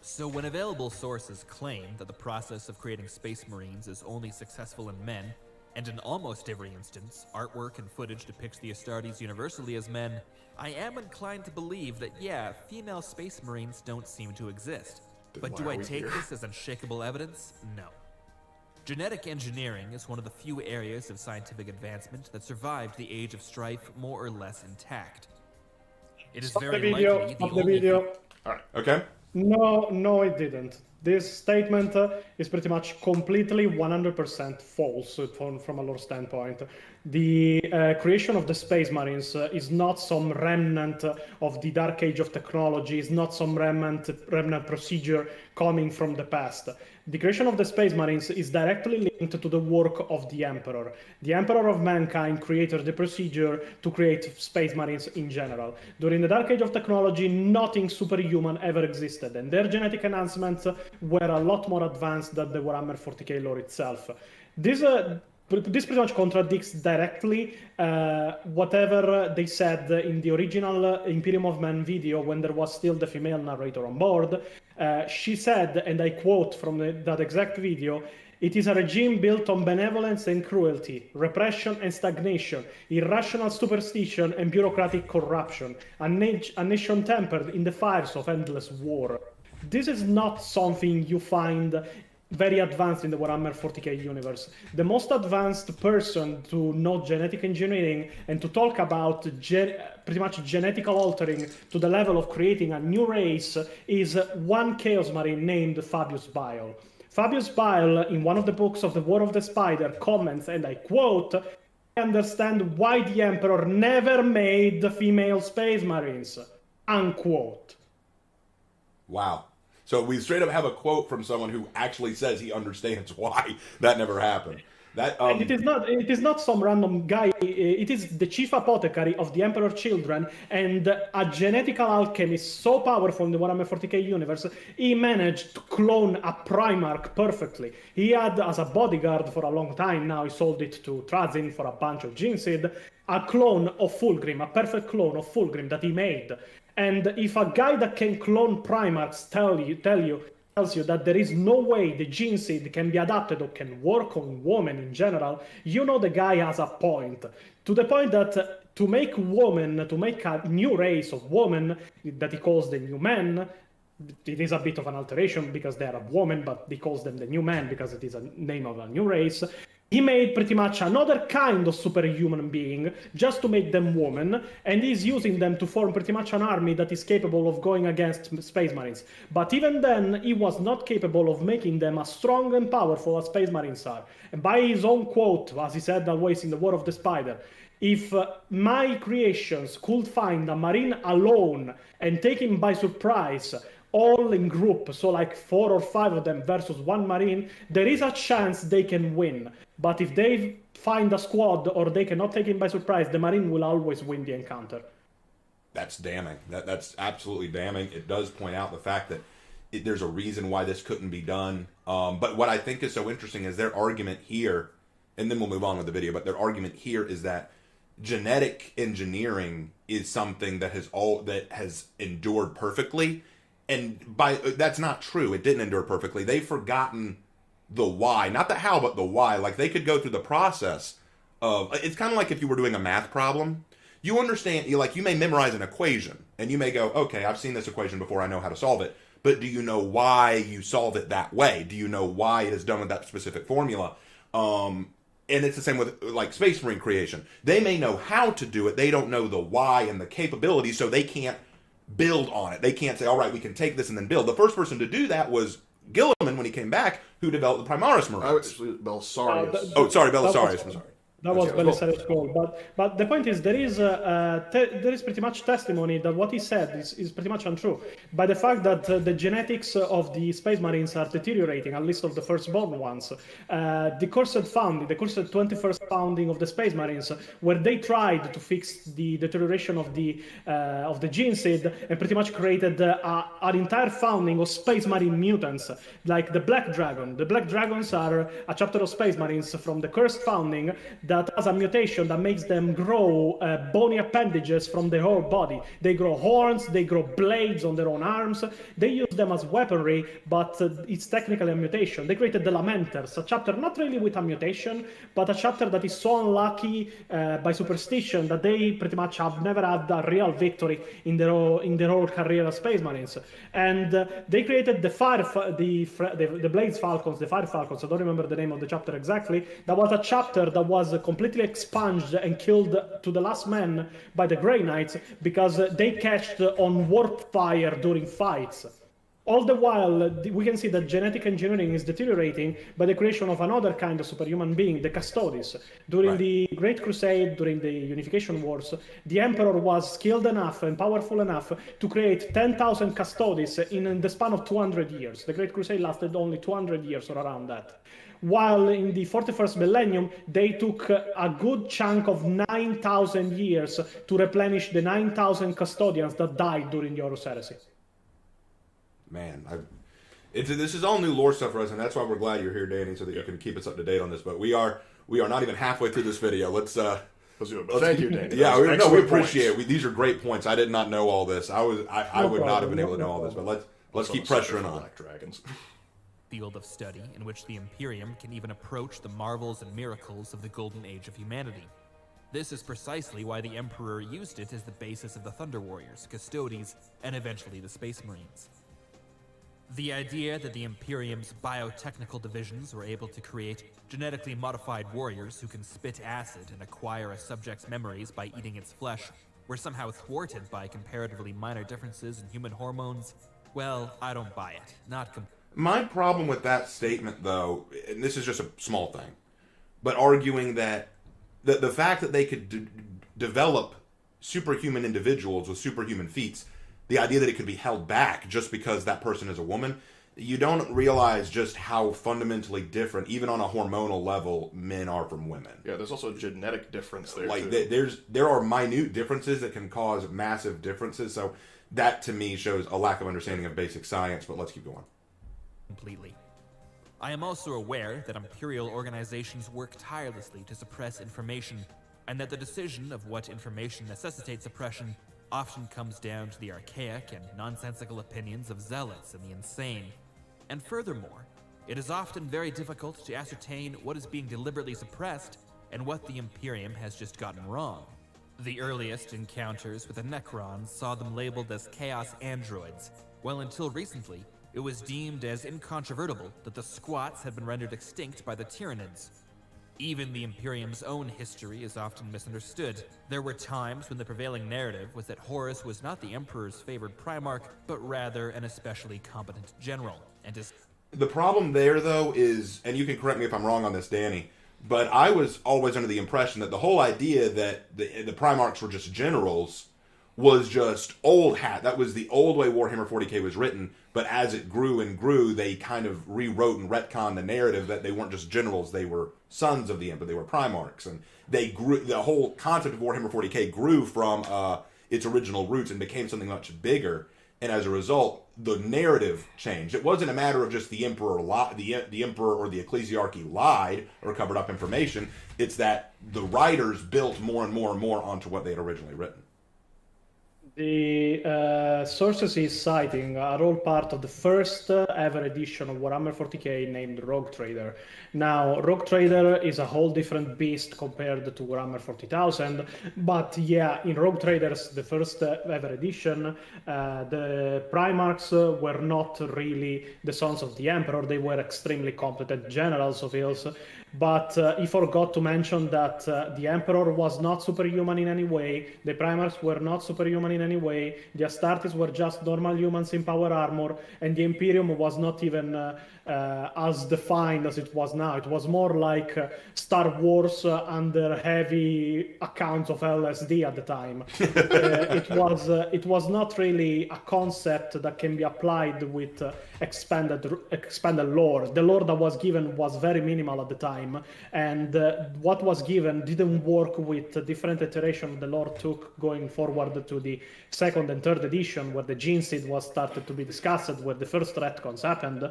[SPEAKER 4] So when available sources claim that the process of creating Space Marines is only successful in men, and in almost every instance, artwork and footage depicts the Astartes universally as men, I am inclined to believe that, yeah, female Space Marines don't seem to exist. But do I take this as unshakable evidence? No. Genetic engineering is one of the few areas of scientific advancement that survived the Age of Strife more or less intact. It is very likely the only...
[SPEAKER 3] video.
[SPEAKER 1] Alright, okay.
[SPEAKER 3] No, it didn't. This statement is pretty much completely 100% false from a lore standpoint. The creation of the Space Marines is not some remnant of the Dark Age of technology, is not some remnant procedure coming from the past. The creation of the Space Marines is directly linked to the work of the Emperor. The Emperor of Mankind created the procedure to create Space Marines in general. During the Dark Age of technology, nothing superhuman ever existed, and their genetic enhancements were a lot more advanced than the Warhammer 40k lore itself. This pretty much contradicts directly whatever they said in the original Imperium of Man video when there was still the female narrator on board. She said, and I quote from that exact video, "It is a regime built on benevolence and cruelty, repression and stagnation, irrational superstition and bureaucratic corruption, a nation tempered in the fires of endless war." This is not something you find very advanced in the Warhammer 40k universe. The most advanced person to know genetic engineering and to talk about pretty much genetical altering to the level of creating a new race is one Chaos Marine named Fabius Bile. Fabius Bile, in one of the books of the War of the Spider, comments, and I quote, "I understand why the Emperor never made the female Space Marines," unquote.
[SPEAKER 1] Wow. So we straight up have a quote from someone who actually says he understands why that never happened.
[SPEAKER 3] And it is not some random guy. It is the chief apothecary of the Emperor Children and a genetical alchemist so powerful in the Warhammer 40k universe, he managed to clone a Primarch perfectly. He had as a bodyguard for a long time now, he sold it to Trazyn for a bunch of Jinseed, a clone of Fulgrim, a perfect clone of Fulgrim that he made. And if a guy that can clone Primarchs tells you that there is no way the gene seed can be adapted or can work on women in general, you know the guy has a point. To the point that to make a new race of women that he calls the new men, it is a bit of an alteration because they are a woman, but he calls them the new men because it is a name of a new race. He made pretty much another kind of superhuman being just to make them women, and he's using them to form pretty much an army that is capable of going against Space Marines. But even then, he was not capable of making them as strong and powerful as Space Marines are. And by his own quote, as he said always in the War of the Spider, "If my creations could find a Marine alone and take him by surprise, all in group, so like 4 or 5 of them versus 1 Marine, there is a chance they can win. But if they find a squad or they cannot take him by surprise, the Marine will always win the encounter."
[SPEAKER 1] That's damning. That's absolutely damning. It does point out the fact that there's a reason why this couldn't be done. But what I think is so interesting is their argument here, and then we'll move on with the video, but their argument here is that genetic engineering is something that has endured perfectly. And that's not true. It didn't endure perfectly. They've forgotten the why, not the how, but the why. Like, they could go through the process of, it's kind of like if you were doing a math problem. You understand, you may memorize an equation, and you may go, okay, I've seen this equation before, I know how to solve it. But do you know why you solve it that way? Do you know why it is done with that specific formula? And it's the same with, like, Space Marine creation. They may know how to do it, they don't know the why and the capability, so they can't build on it. They can't say, all right, we can take this and then build. The first person to do that was Gilliman when he came back, who developed the Primaris Marines.
[SPEAKER 2] Belisarius.
[SPEAKER 1] Belisarius. I'm sorry.
[SPEAKER 3] That was Belisarius' goal. But the point is, there is pretty much testimony that what he said is pretty much untrue. By the fact that the genetics of the Space Marines are deteriorating, at least of the firstborn ones. The cursed founding, the cursed 21st founding of the Space Marines, where they tried to fix the deterioration of the gene seed and pretty much created an entire founding of Space Marine mutants, like the Black Dragon. The Black Dragons are a chapter of Space Marines from the cursed founding that has a mutation that makes them grow bony appendages from their whole body. They grow horns, they grow blades on their own arms. They use them as weaponry, but it's technically a mutation. They created the Lamenters, a chapter not really with a mutation, but a chapter that is so unlucky by superstition that they pretty much have never had a real victory in their whole career as Space Marines. And they created the Blades Falcons, the Fire Falcons. I don't remember the name of the chapter exactly. That was a chapter that was completely expunged and killed to the last man by the Grey Knights because they catched on warp fire during fights. All the while, we can see that genetic engineering is deteriorating by the creation of another kind of superhuman being, the Custodes. During the Great Crusade, during the Unification Wars, the Emperor was skilled enough and powerful enough to create 10,000 Custodes in the span of 200 years. The Great Crusade lasted only 200 years or around that. While in the 41st millennium, they took a good chunk of 9,000 years to replenish the 9,000 custodians that died during the Horus Heresy.
[SPEAKER 1] Man, this is all new lore stuff for us, and that's why we're glad you're here, Danny, so that you can keep us up to date on this. But we are not even halfway through this video. Let's do it.
[SPEAKER 2] Thank you, Danny.
[SPEAKER 1] Yeah, we appreciate it. These are great points. I did not know all this. I would not have been able to know all this. But let's keep pressuring on.
[SPEAKER 2] Black Dragons.
[SPEAKER 4] Field of study in which the Imperium can even approach the marvels and miracles of the Golden Age of humanity. This is precisely why the Emperor used it as the basis of the Thunder Warriors, Custodes, and eventually the Space Marines. The idea that the Imperium's biotechnical divisions were able to create genetically modified warriors who can spit acid and acquire a subject's memories by eating its flesh were somehow thwarted by comparatively minor differences in human hormones, well, I don't buy it. Not completely.
[SPEAKER 1] My problem with that statement, though, and this is just a small thing, but arguing that the fact that they could develop superhuman individuals with superhuman feats, the idea that it could be held back just because that person is a woman, you don't realize just how fundamentally different, even on a hormonal level, men are from women.
[SPEAKER 2] Yeah, there's also a genetic difference there.
[SPEAKER 1] Like,
[SPEAKER 2] too.
[SPEAKER 1] there are minute differences that can cause massive differences, so that, to me, shows a lack of understanding of basic science, but let's keep going.
[SPEAKER 4] Completely. I am also aware that Imperial organizations work tirelessly to suppress information, and that the decision of what information necessitates suppression often comes down to the archaic and nonsensical opinions of zealots and the insane. And furthermore, it is often very difficult to ascertain what is being deliberately suppressed and what the Imperium has just gotten wrong. The earliest encounters with the Necrons saw them labeled as Chaos Androids, while until recently, it was deemed as incontrovertible that the Squats had been rendered extinct by the Tyranids. Even the Imperium's own history is often misunderstood. There were times when the prevailing narrative was that Horus was not the Emperor's favored Primarch, but rather an especially competent general.
[SPEAKER 1] The problem there, though, is, and you can correct me if I'm wrong on this, Danny, but I was always under the impression that the whole idea that the Primarchs were just generals was just old hat. That was the old way Warhammer 40k was written, but as it grew and grew, they kind of rewrote and retconned the narrative that they weren't just generals, they were sons of the Emperor, they were Primarchs, and they grew. The whole concept of Warhammer 40k grew from its original roots and became something much bigger. And as a result, the narrative changed. It wasn't a matter of just the emperor the emperor or the ecclesiarchy lied or covered up information. It's that the writers built more and more and more onto what they had originally written.
[SPEAKER 3] The sources he's citing are all part of the first ever edition of Warhammer 40k named Rogue Trader. Now, Rogue Trader is a whole different beast compared to Warhammer 40,000, but yeah, in Rogue Traders, the first ever edition, the Primarchs were not really the sons of the Emperor. They were extremely competent generals of his. But he forgot to mention that the Emperor was not superhuman in any way, the Primarchs were not superhuman in any way, the Astartes were just normal humans in power armor, and the Imperium was not even as defined as it was now. It was more like Star Wars under heavy accounts of LSD at the time. It was not really a concept that can be applied with expanded lore. The lore that was given was very minimal at the time, and what was given didn't work with different iterations the lore took going forward to the second and third edition, where the Gene Seed was started to be discussed, where the first retcons happened.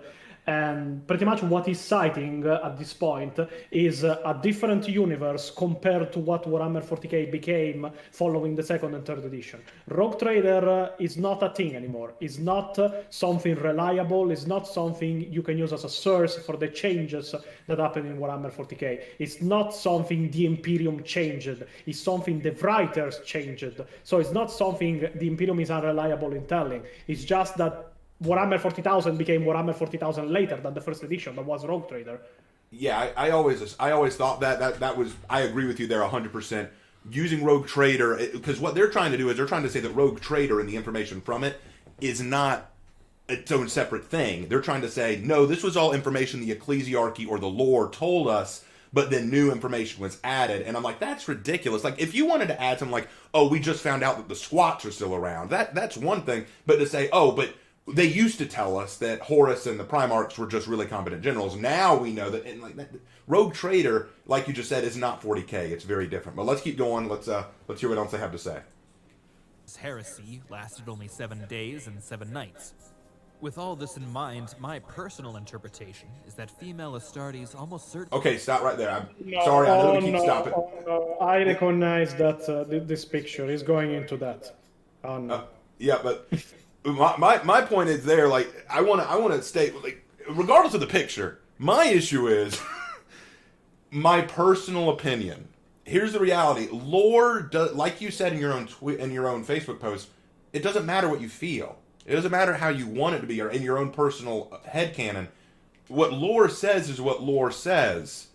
[SPEAKER 3] And pretty much what he's citing at this point is a different universe compared to what Warhammer 40k became following the second and third edition. Rogue Trader is not a thing anymore. It's not something reliable. It's not something you can use as a source for the changes that happen in Warhammer 40k. It's not something the Imperium changed. It's something the writers changed. So it's not something the Imperium is unreliable in telling. It's just that Warhammer 40,000 became Warhammer 40,000 later than the first edition that was Rogue Trader.
[SPEAKER 1] Yeah, I always thought that was, I agree with you there 100%. Using Rogue Trader, because what they're trying to do is they're trying to say that Rogue Trader and the information from it is not its own separate thing. They're trying to say, no, this was all information the ecclesiarchy or the lore told us, but then new information was added. And I'm like, that's ridiculous. Like, if you wanted to add something like, oh, we just found out that the squats are still around, that's one thing. But to say, oh, but they used to tell us that Horus and the Primarchs were just really competent generals. Now we know that, and like that, Rogue Trader, like you just said, is not 40k. It's very different. But let's keep going. Let's hear what else they have to say.
[SPEAKER 4] This heresy lasted only 7 days and 7 nights. With all this in mind, my personal interpretation is that female Astartes almost certainly...
[SPEAKER 1] Okay, stop right there. I'm sorry, I know we keep stopping.
[SPEAKER 3] I recognize that this picture is going into that. Oh no.
[SPEAKER 1] Yeah, but... My point is there, like, I want to state, like, regardless of the picture, my issue is my personal opinion. Here's the reality: lore, like you said in your own Facebook post, it doesn't matter what you feel. It doesn't matter how you want it to be, or in your own personal headcanon. What lore says is what lore says.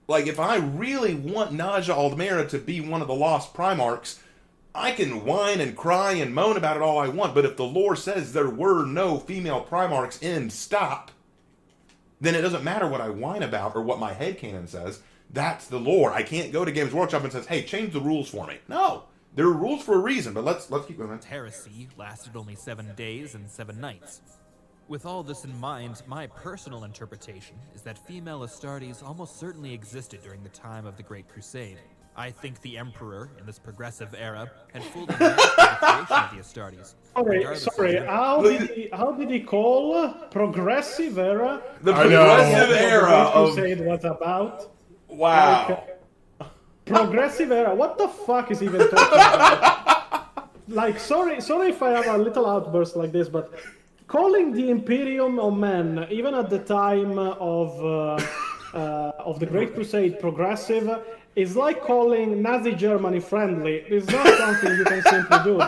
[SPEAKER 1] Like, if I really want Naja Aldmera to be one of the lost Primarchs, I can whine and cry and moan about it all I want, but if the lore says there were no female Primarchs in stop, then it doesn't matter what I whine about or what my headcanon says. That's the lore. I can't go to Games Workshop and says, hey, change the rules for me. No, there are rules for a reason, but let's keep going.
[SPEAKER 4] Heresy lasted only 7 days and 7 nights. With all this in mind, my personal interpretation is that female Astartes almost certainly existed during the time of the Great Crusade. I think the Emperor, in this progressive era, had fully mastered the creation of the Astartes.
[SPEAKER 3] Sorry, how did he call progressive era?
[SPEAKER 1] The progressive era of...
[SPEAKER 3] Crusade was about?
[SPEAKER 1] Wow.
[SPEAKER 3] Like, progressive era? What the fuck is he even talking about? Like, sorry if I have a little outburst like this, but calling the Imperium of Men, even at the time of the Great Crusade, progressive, is like calling Nazi Germany friendly. It's not something you can simply do.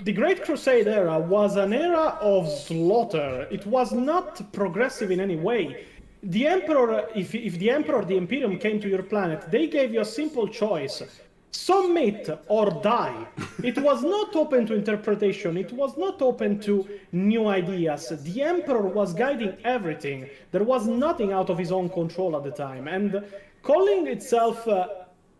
[SPEAKER 3] The Great Crusade era was an era of slaughter. It was not progressive in any way. The Emperor, if the Emperor or the Imperium came to your planet, they gave you a simple choice: submit or die. It was not open to interpretation. It was not open to new ideas. The Emperor was guiding everything. There was nothing out of his own control at the time. And calling itself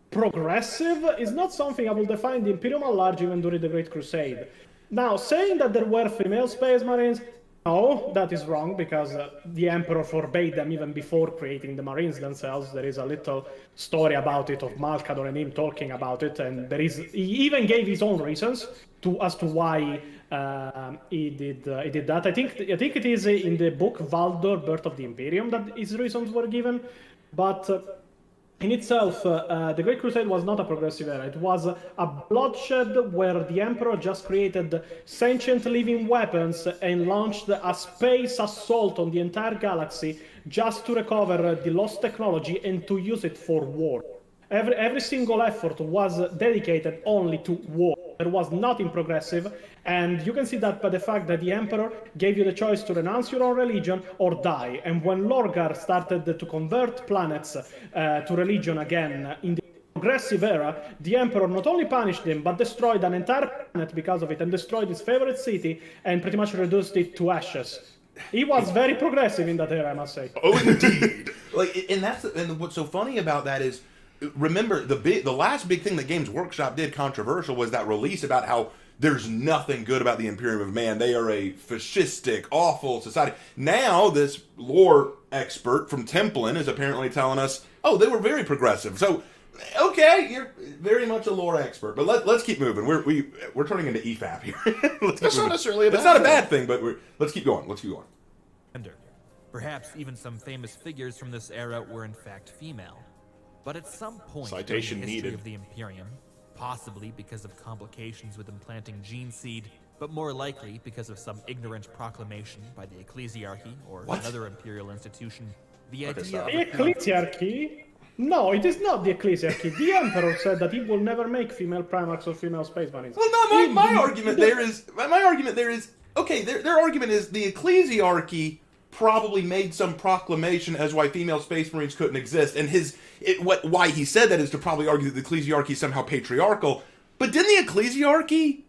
[SPEAKER 3] progressive is not something I will define the Imperium at large even during the Great Crusade. Now, saying that there were female Space Marines, No, that is wrong, because the Emperor forbade them even before creating the Marines themselves. There is a little story about it of Malkador and him talking about it, and he even gave his own reasons as to why he did that. I think it is in the book Valdor, Birth of the Imperium, that his reasons were given, but in itself, the Great Crusade was not a progressive era. It was a bloodshed where the Emperor just created sentient living weapons and launched a space assault on the entire galaxy just to recover the lost technology and to use it for war. Every single effort was dedicated only to war. There was nothing progressive, and you can see that by the fact that the Emperor gave you the choice to renounce your own religion or die. And when Lorgar started to convert planets to religion again in the progressive era, the Emperor not only punished him, but destroyed an entire planet because of it, and destroyed his favorite city, and pretty much reduced it to ashes. He was very progressive in that era, I must say.
[SPEAKER 1] Oh, indeed. And what's so funny about that is, remember, the last big thing that Games Workshop did controversial was that release about how there's nothing good about the Imperium of Man. They are a fascistic, awful society. Now, this lore expert from Templin is apparently telling us, oh, they were very progressive. So, okay, you're very much a lore expert. But let's keep moving. We're turning into EFAP here.
[SPEAKER 2] That's not necessarily a bad thing.
[SPEAKER 1] It's not a bad thing, but let's keep going. Let's keep going.
[SPEAKER 4] Perhaps even some famous figures from this era were in fact female. But at some point
[SPEAKER 2] Citation
[SPEAKER 4] in the history
[SPEAKER 2] needed.
[SPEAKER 4] of the Imperium, possibly because of complications with implanting gene seed, but more likely because of some ignorant proclamation by the ecclesiarchy or another imperial institution, the idea of
[SPEAKER 3] The ecclesiarchy? No, it is not the ecclesiarchy. The Emperor said that he will never make female Primarchs or female Space Marines.
[SPEAKER 1] Well, no, my argument there is okay. Their argument is the ecclesiarchy probably made some proclamation as why female Space Marines couldn't exist, and why he said that is to probably argue that the ecclesiarchy is somehow patriarchal. But didn't the ecclesiarchy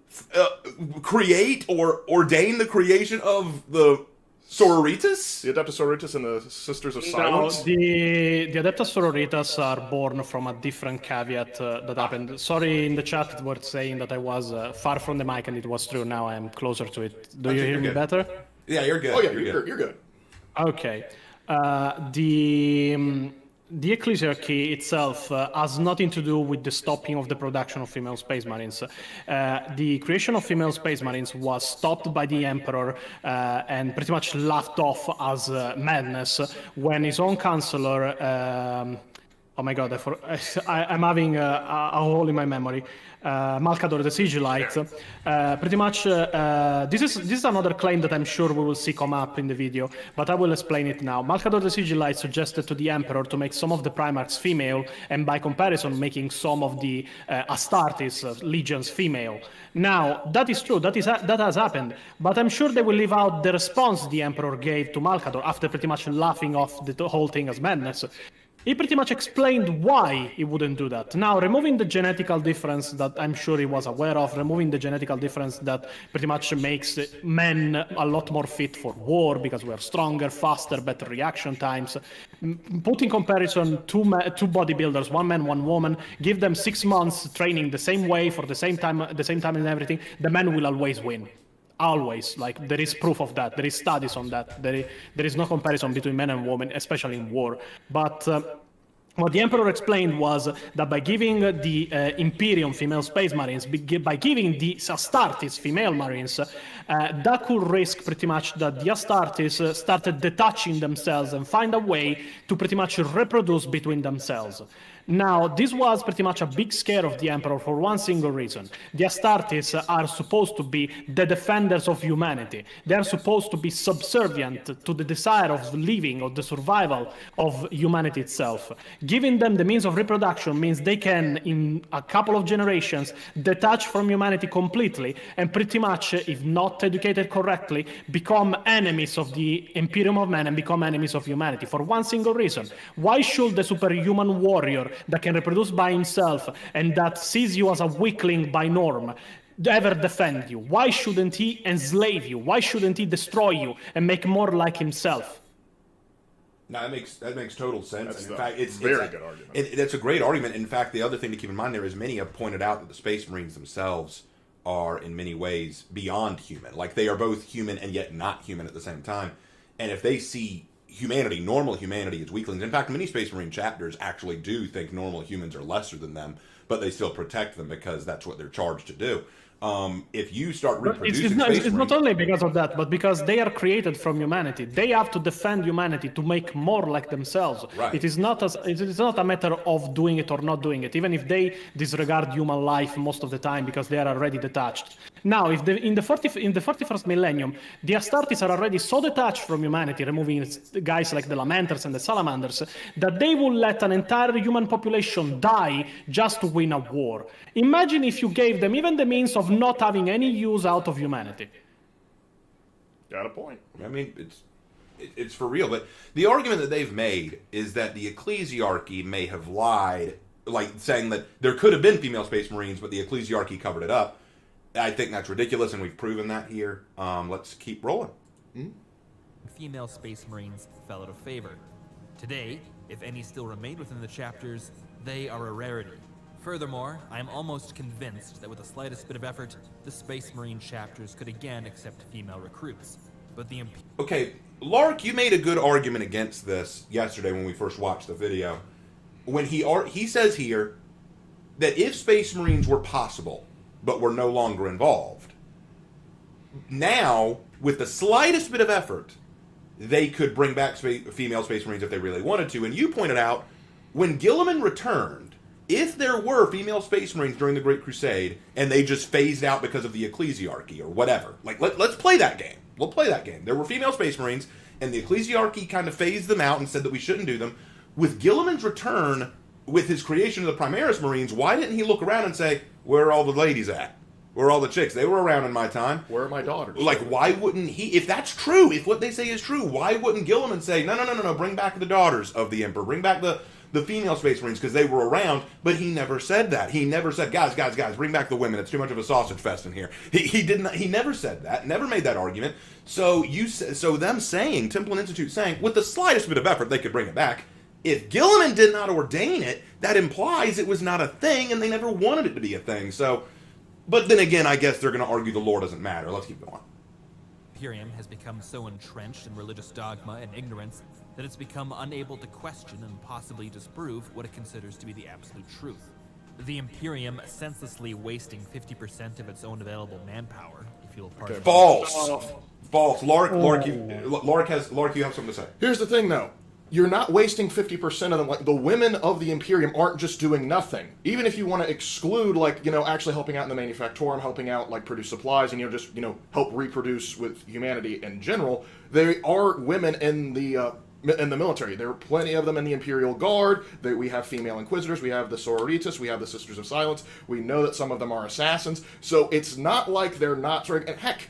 [SPEAKER 1] create or ordain the creation of the Sororitas?
[SPEAKER 2] The Adeptus Sororitas and the Sisters of
[SPEAKER 3] No,
[SPEAKER 2] Silence?
[SPEAKER 3] the Adeptus Sororitas are born from a different caveat that happened. Sorry, in the chat were saying that I was far from the mic, and it was true. Now I'm closer to it. Do you hear me better?
[SPEAKER 1] Yeah, you're good.
[SPEAKER 2] Oh yeah, you're good.
[SPEAKER 3] Okay. The ecclesiarchy itself has nothing to do with the stopping of the production of female Space Marines. The creation of female Space Marines was stopped by the Emperor and pretty much laughed off as madness when his own counselor... oh my god, I'm having a hole in my memory. Malkador the Sigillite. Pretty much, this is another claim that I'm sure we will see come up in the video, but I will explain it now. Malkador the Sigillite suggested to the Emperor to make some of the Primarchs female, and by comparison, making some of the Astartes legions female. Now, that is true, that has happened, but I'm sure they will leave out the response the Emperor gave to Malkador after pretty much laughing off the whole thing as madness. He pretty much explained why he wouldn't do that. Now, removing the genetical difference that I'm sure he was aware of, removing the genetical difference that pretty much makes men a lot more fit for war because we are stronger, faster, better reaction times. Put in comparison two bodybuilders, one man, one woman, give them 6 months training the same way for the same time and everything, the man will always win. Always. Like, there is proof of that. There is studies on that. There is no comparison between men and women, especially in war. But what the Emperor explained was that by giving the Imperium female Space Marines, by giving the Astartes female Marines, that could risk pretty much that the Astartes started detaching themselves and find a way to pretty much reproduce between themselves. Now, this was pretty much a big scare of the Emperor for one single reason. The Astartes are supposed to be the defenders of humanity. They are supposed to be subservient to the desire of living, or the survival of humanity itself. Giving them the means of reproduction means they can, in a couple of generations, detach from humanity completely and pretty much, if not educated correctly, become enemies of the Imperium of Man and become enemies of humanity for one single reason. Why should the superhuman warrior that can reproduce by himself and that sees you as a weakling by norm ever defend you? Why shouldn't he enslave you? Why shouldn't he destroy you and make more like himself?
[SPEAKER 1] No, that makes total sense.
[SPEAKER 2] That's
[SPEAKER 1] And in fact, it's
[SPEAKER 2] very good argument.
[SPEAKER 1] That's a great argument. In fact, the other thing to keep in mind there is many have pointed out that the Space Marines themselves are in many ways beyond human. Like, they are both human and yet not human at the same time. And if they see humanity, normal humanity, as weaklings, in fact, many Space Marine chapters actually do think normal humans are lesser than them, but they still protect them because that's what they're charged to do. If you start reproducing
[SPEAKER 3] it's not only because of that, but because they are created from humanity. They have to defend humanity to make more like themselves.
[SPEAKER 1] Right.
[SPEAKER 3] It is not a matter of doing it or not doing it, even if they disregard human life most of the time because they are already detached. Now, if in the 41st millennium, the Astartes are already so detached from humanity, removing guys like the Lamenters and the Salamanders, that they will let an entire human population die just to win a war. Imagine if you gave them even the means of not having any use out of humanity.
[SPEAKER 2] Got a point.
[SPEAKER 1] I mean, it's for real. But the argument that they've made is that the ecclesiarchy may have lied, like saying that there could have been female Space Marines, but the ecclesiarchy covered it up. I think that's ridiculous, and we've proven that here. Let's keep rolling.
[SPEAKER 4] Female Space Marines fell out of favor. Today, if any still remain within the chapters, they are a rarity. Furthermore, I am almost convinced that with the slightest bit of effort, the Space Marine chapters could again accept female recruits. But the
[SPEAKER 1] Okay, Lark, you made a good argument against this yesterday when we first watched the video. When he says here that if Space Marines were possible, but were no longer involved, now, with the slightest bit of effort, they could bring back female Space Marines if they really wanted to. And you pointed out, when Guilliman returned, if there were female Space Marines during the Great Crusade, and they just phased out because of the ecclesiarchy or whatever, like, let's play that game. We'll play that game. There were female Space Marines, and the ecclesiarchy kind of phased them out and said that we shouldn't do them. With Guilliman's return, with his creation of the Primaris Marines, why didn't he look around and say, where are all the ladies at? Where are all the chicks? They were around in my time.
[SPEAKER 2] Where are my daughters?
[SPEAKER 1] Like, why wouldn't he, if that's true, if what they say is true, why wouldn't Guilliman say, no, bring back the daughters of the Emperor, bring back the female Space Marines, because they were around, but he never said that. He never said, guys, bring back the women. It's too much of a sausage fest in here. He never said that, never made that argument. So them saying, Templin Institute saying, with the slightest bit of effort, they could bring it back. If Guilliman did not ordain it, that implies it was not a thing, and they never wanted it to be a thing. So, but then again, I guess they're going to argue the lore doesn't matter. Let's keep going.
[SPEAKER 4] Imperium has become so entrenched in religious dogma and ignorance that it's become unable to question and possibly disprove what it considers to be the absolute truth. The Imperium senselessly wasting 50% of its own available manpower, if you'll pardon.
[SPEAKER 1] False. Lark, you have something to say.
[SPEAKER 2] Here's the thing, though. You're not wasting 50% of them. Like, the women of the Imperium aren't just doing nothing. Even if you want to exclude, like, actually helping out in the Manufactorum, helping out, like, produce supplies, and, just, help reproduce with humanity in general, there are women in the military. There are plenty of them in the Imperial Guard. We have female Inquisitors. We have the Sororitas. We have the Sisters of Silence. We know that some of them are assassins. So it's not like they're not... And heck,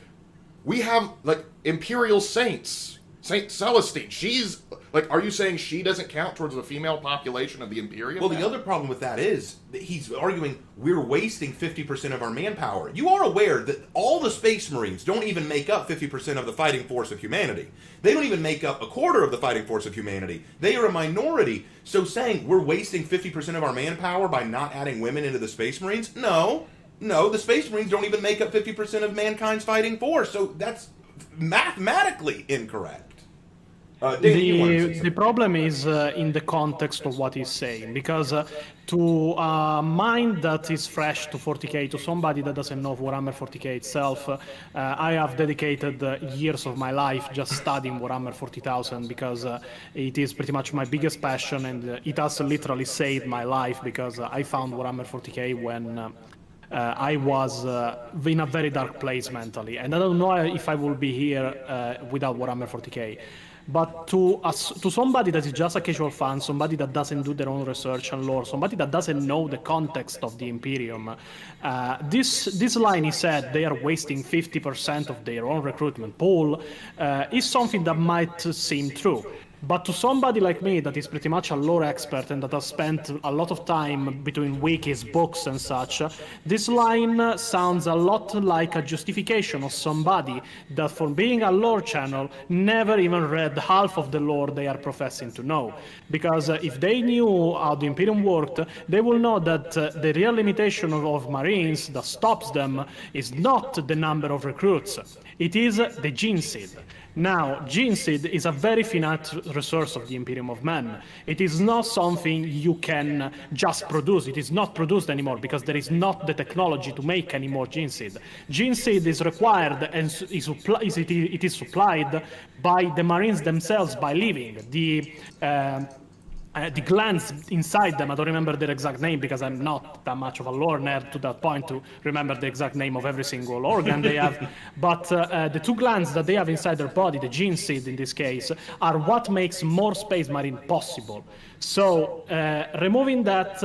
[SPEAKER 2] we have, like, Imperial Saints. Saint Celestine. She's... Like, are you saying she doesn't count towards the female population of the Imperium?
[SPEAKER 1] Well, the other problem with that is that he's arguing we're wasting 50% of our manpower. You are aware that all the Space Marines don't even make up 50% of the fighting force of humanity. They don't even make up a quarter of the fighting force of humanity. They are a minority. So saying we're wasting 50% of our manpower by not adding women into the Space Marines? No, the Space Marines don't even make up 50% of mankind's fighting force. So that's mathematically incorrect.
[SPEAKER 3] The problem is in the context of what he's saying, because to a mind that is fresh to 40k, to somebody that doesn't know Warhammer 40k itself, I have dedicated years of my life just studying Warhammer 40,000 because it is pretty much my biggest passion, and it has literally saved my life because I found Warhammer 40k when I was in a very dark place mentally, and I don't know if I will be here without Warhammer 40k. But to somebody that is just a casual fan, somebody that doesn't do their own research and lore, somebody that doesn't know the context of the Imperium, this line he said, they are wasting 50% of their own recruitment pool, is something that might seem true. But to somebody like me that is pretty much a lore expert and that has spent a lot of time between wikis, books and such, this line sounds a lot like a justification of somebody that for being a lore channel never even read half of the lore they are professing to know. Because if they knew how the Imperium worked, they will know that the real limitation of Marines that stops them is not the number of recruits, it is the gene seed. Now, gene seed is a very finite resource of the Imperium of Men. It is not something you can just produce. It is not produced anymore because there is not the technology to make any more gene seed. Gene seed is required and it is supplied by the Marines themselves by living. The glands inside them, I don't remember their exact name because I'm not that much of a lore nerd to that point to remember the exact name of every single organ they have. But the two glands that they have inside their body, the gene seed in this case, are what makes more Space Marine possible. So removing that,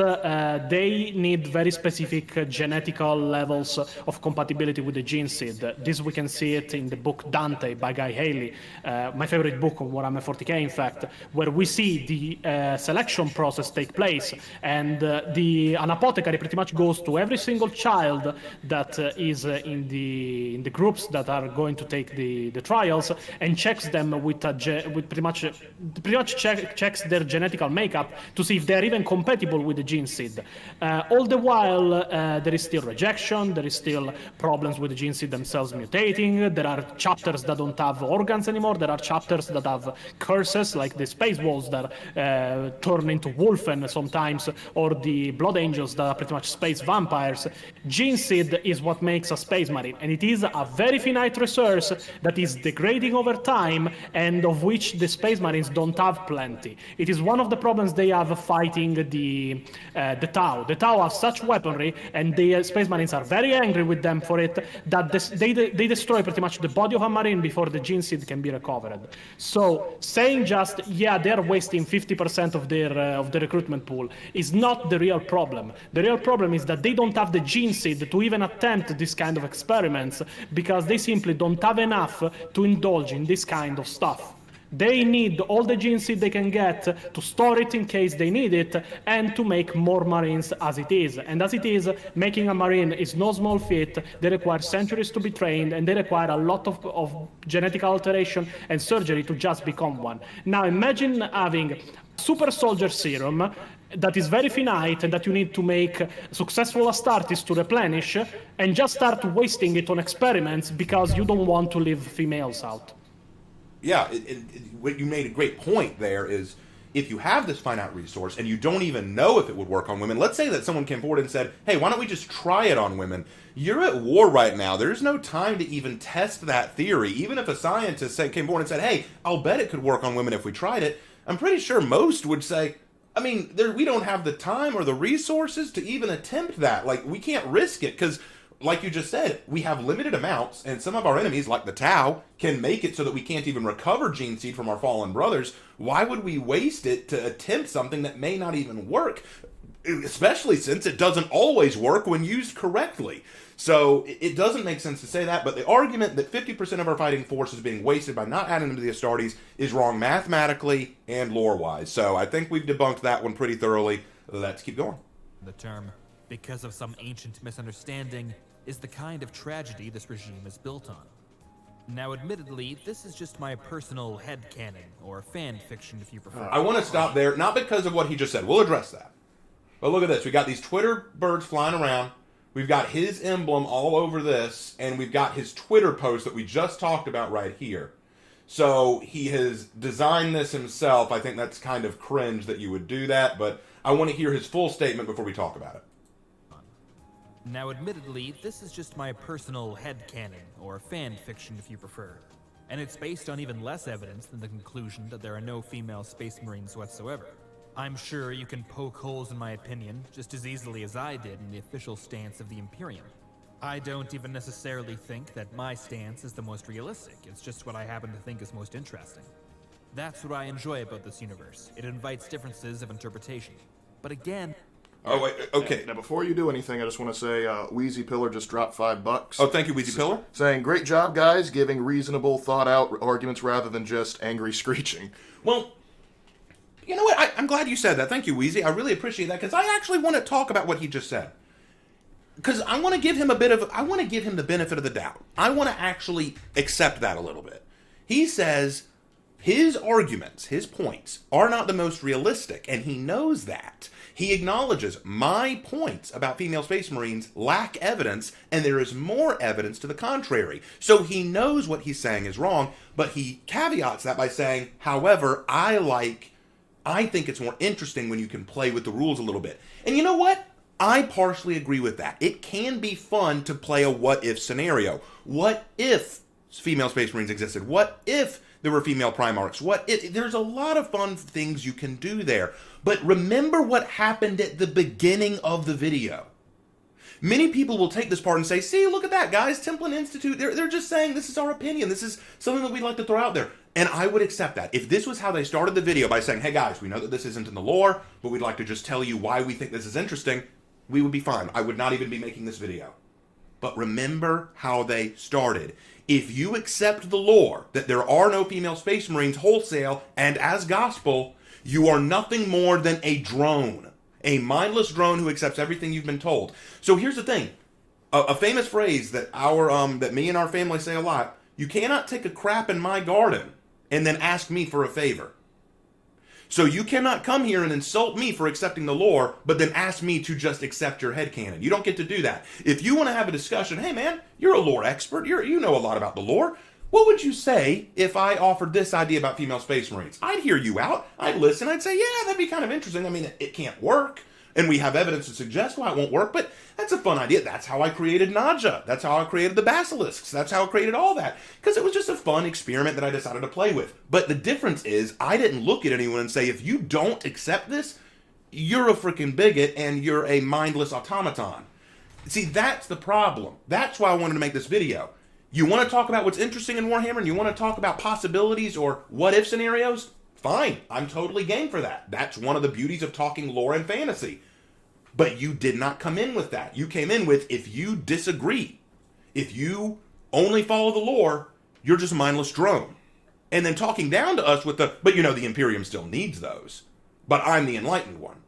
[SPEAKER 3] they need very specific genetical levels of compatibility with the gene seed. This we can see it in the book Dante by Guy Haley, my favorite book on Warhammer 40k, in fact, where we see the selection process take place, and an apothecary pretty much goes to every single child that is in the groups that are going to take the trials and checks them with pretty much checks their genetical makeup to see if they're even compatible with the gene seed. All the while, there is still rejection, there is still problems with the gene seed themselves mutating, there are chapters that don't have organs anymore, there are chapters that have curses, like the space wolves that turn into wolfen sometimes, or the blood angels that are pretty much space vampires. Gene seed is what makes a space marine, and it is a very finite resource that is degrading over time and of which the space marines don't have plenty. It is one of the problems they have fighting the Tau. The Tau have such weaponry, and the space marines are very angry with them for it, that they destroy pretty much the body of a marine before the gene seed can be recovered. So saying just, yeah, they're wasting 50% of the recruitment pool is not the real problem. The real problem is that they don't have the gene seed to even attempt this kind of experiments because they simply don't have enough to indulge in this kind of stuff. They need all the gene seed they can get to store it in case they need it and to make more marines as it is. And as it is, making a marine is no small feat. They require centuries to be trained, and they require a lot of genetic alteration and surgery to just become one. Now imagine having super soldier serum that is very finite and that you need to make successful Astartes to replenish, and just start wasting it on experiments because you don't want to leave females out.
[SPEAKER 1] Yeah, what you made a great point there is, if you have this finite resource and you don't even know if it would work on women, let's say that someone came forward and said, hey, why don't we just try it on women? You're at war right now. There's no time to even test that theory. Even if a scientist came forward and said, hey, I'll bet it could work on women if we tried it, I'm pretty sure most would say, I mean, we don't have the time or the resources to even attempt that. Like, we can't risk it because, like you just said, we have limited amounts, and some of our enemies, like the Tau, can make it so that we can't even recover gene seed from our fallen brothers. Why would we waste it to attempt something that may not even work? Especially since it doesn't always work when used correctly. So it doesn't make sense to say that, but the argument that 50% of our fighting force is being wasted by not adding them to the Astartes is wrong mathematically and lore-wise. So I think we've debunked that one pretty thoroughly. Let's keep going.
[SPEAKER 4] The term, because of some ancient misunderstanding, is the kind of tragedy this regime is built on. Now, admittedly, this is just my personal headcanon, or fan fiction if you prefer.
[SPEAKER 1] I want to stop there, not because of what he just said. We'll address that. But look at this. We got these Twitter birds flying around. We've got his emblem all over this, and we've got his Twitter post that we just talked about right here. So he has designed this himself. I think that's kind of cringe that you would do that, but I want to hear his full statement before we talk about it.
[SPEAKER 4] Now, admittedly, this is just my personal headcanon, or fan fiction if you prefer. And it's based on even less evidence than the conclusion that there are no female space marines whatsoever. I'm sure you can poke holes in my opinion just as easily as I did in the official stance of the Imperium. I don't even necessarily think that my stance is the most realistic, it's just what I happen to think is most interesting. That's what I enjoy about this universe. It invites differences of interpretation. But again...
[SPEAKER 1] Oh, wait, okay.
[SPEAKER 2] Now, before you do anything, I just want to say Wheezy Pillar just dropped $5.
[SPEAKER 1] Oh, thank you, Wheezy Pillar.
[SPEAKER 2] Saying, great job, guys, giving reasonable, thought-out arguments rather than just angry screeching.
[SPEAKER 1] Well, You know what? I'm glad you said that. Thank you, Wheezy. I really appreciate that because I actually want to talk about what he just said. Because I want to give him the benefit of the doubt. I want to actually accept that a little bit. He says his arguments, his points, are not the most realistic, and he knows that. He acknowledges my points about female Space Marines lack evidence, and there is more evidence to the contrary. So he knows what he's saying is wrong, but he caveats that by saying, however, I think it's more interesting when you can play with the rules a little bit. And you know what? I partially agree with that. It can be fun to play a what-if scenario. What if female Space Marines existed? What if there were female Primarchs? There's a lot of fun things you can do there. But remember what happened at the beginning of the video. Many people will take this part and say, see, look at that, guys. Templin Institute, they're just saying this is our opinion. This is something that we'd like to throw out there. And I would accept that. If this was how they started the video by saying, hey, guys, we know that this isn't in the lore, but we'd like to just tell you why we think this is interesting, we would be fine. I would not even be making this video. But remember how they started. If you accept the lore that there are no female Space Marines wholesale and as gospel, you are nothing more than a drone. A mindless drone who accepts everything you've been told. So here's the thing. A famous phrase that that me and our family say a lot. You cannot take a crap in my garden and then ask me for a favor. So you cannot come here and insult me for accepting the lore, but then ask me to just accept your headcanon. You don't get to do that. If you want to have a discussion, hey man, you're a lore expert. You know a lot about the lore. What would you say if I offered this idea about female Space Marines? I'd hear you out. I'd listen. I'd say, yeah, that'd be kind of interesting. I mean, it can't work. And we have evidence to suggest why it won't work, but that's a fun idea. That's how I created Naja. That's how I created the Basilisks. That's how I created all that. Because it was just a fun experiment that I decided to play with. But the difference is, I didn't look at anyone and say, if you don't accept this, you're a freaking bigot and you're a mindless automaton. See, that's the problem. That's why I wanted to make this video. You want to talk about what's interesting in Warhammer and you want to talk about possibilities or what-if scenarios? Fine, I'm totally game for that. That's one of the beauties of talking lore and fantasy. But you did not come in with that. You came in with, if you disagree, if you only follow the lore, you're just a mindless drone. And then talking down to us with but you know, the Imperium still needs those. But I'm the enlightened one.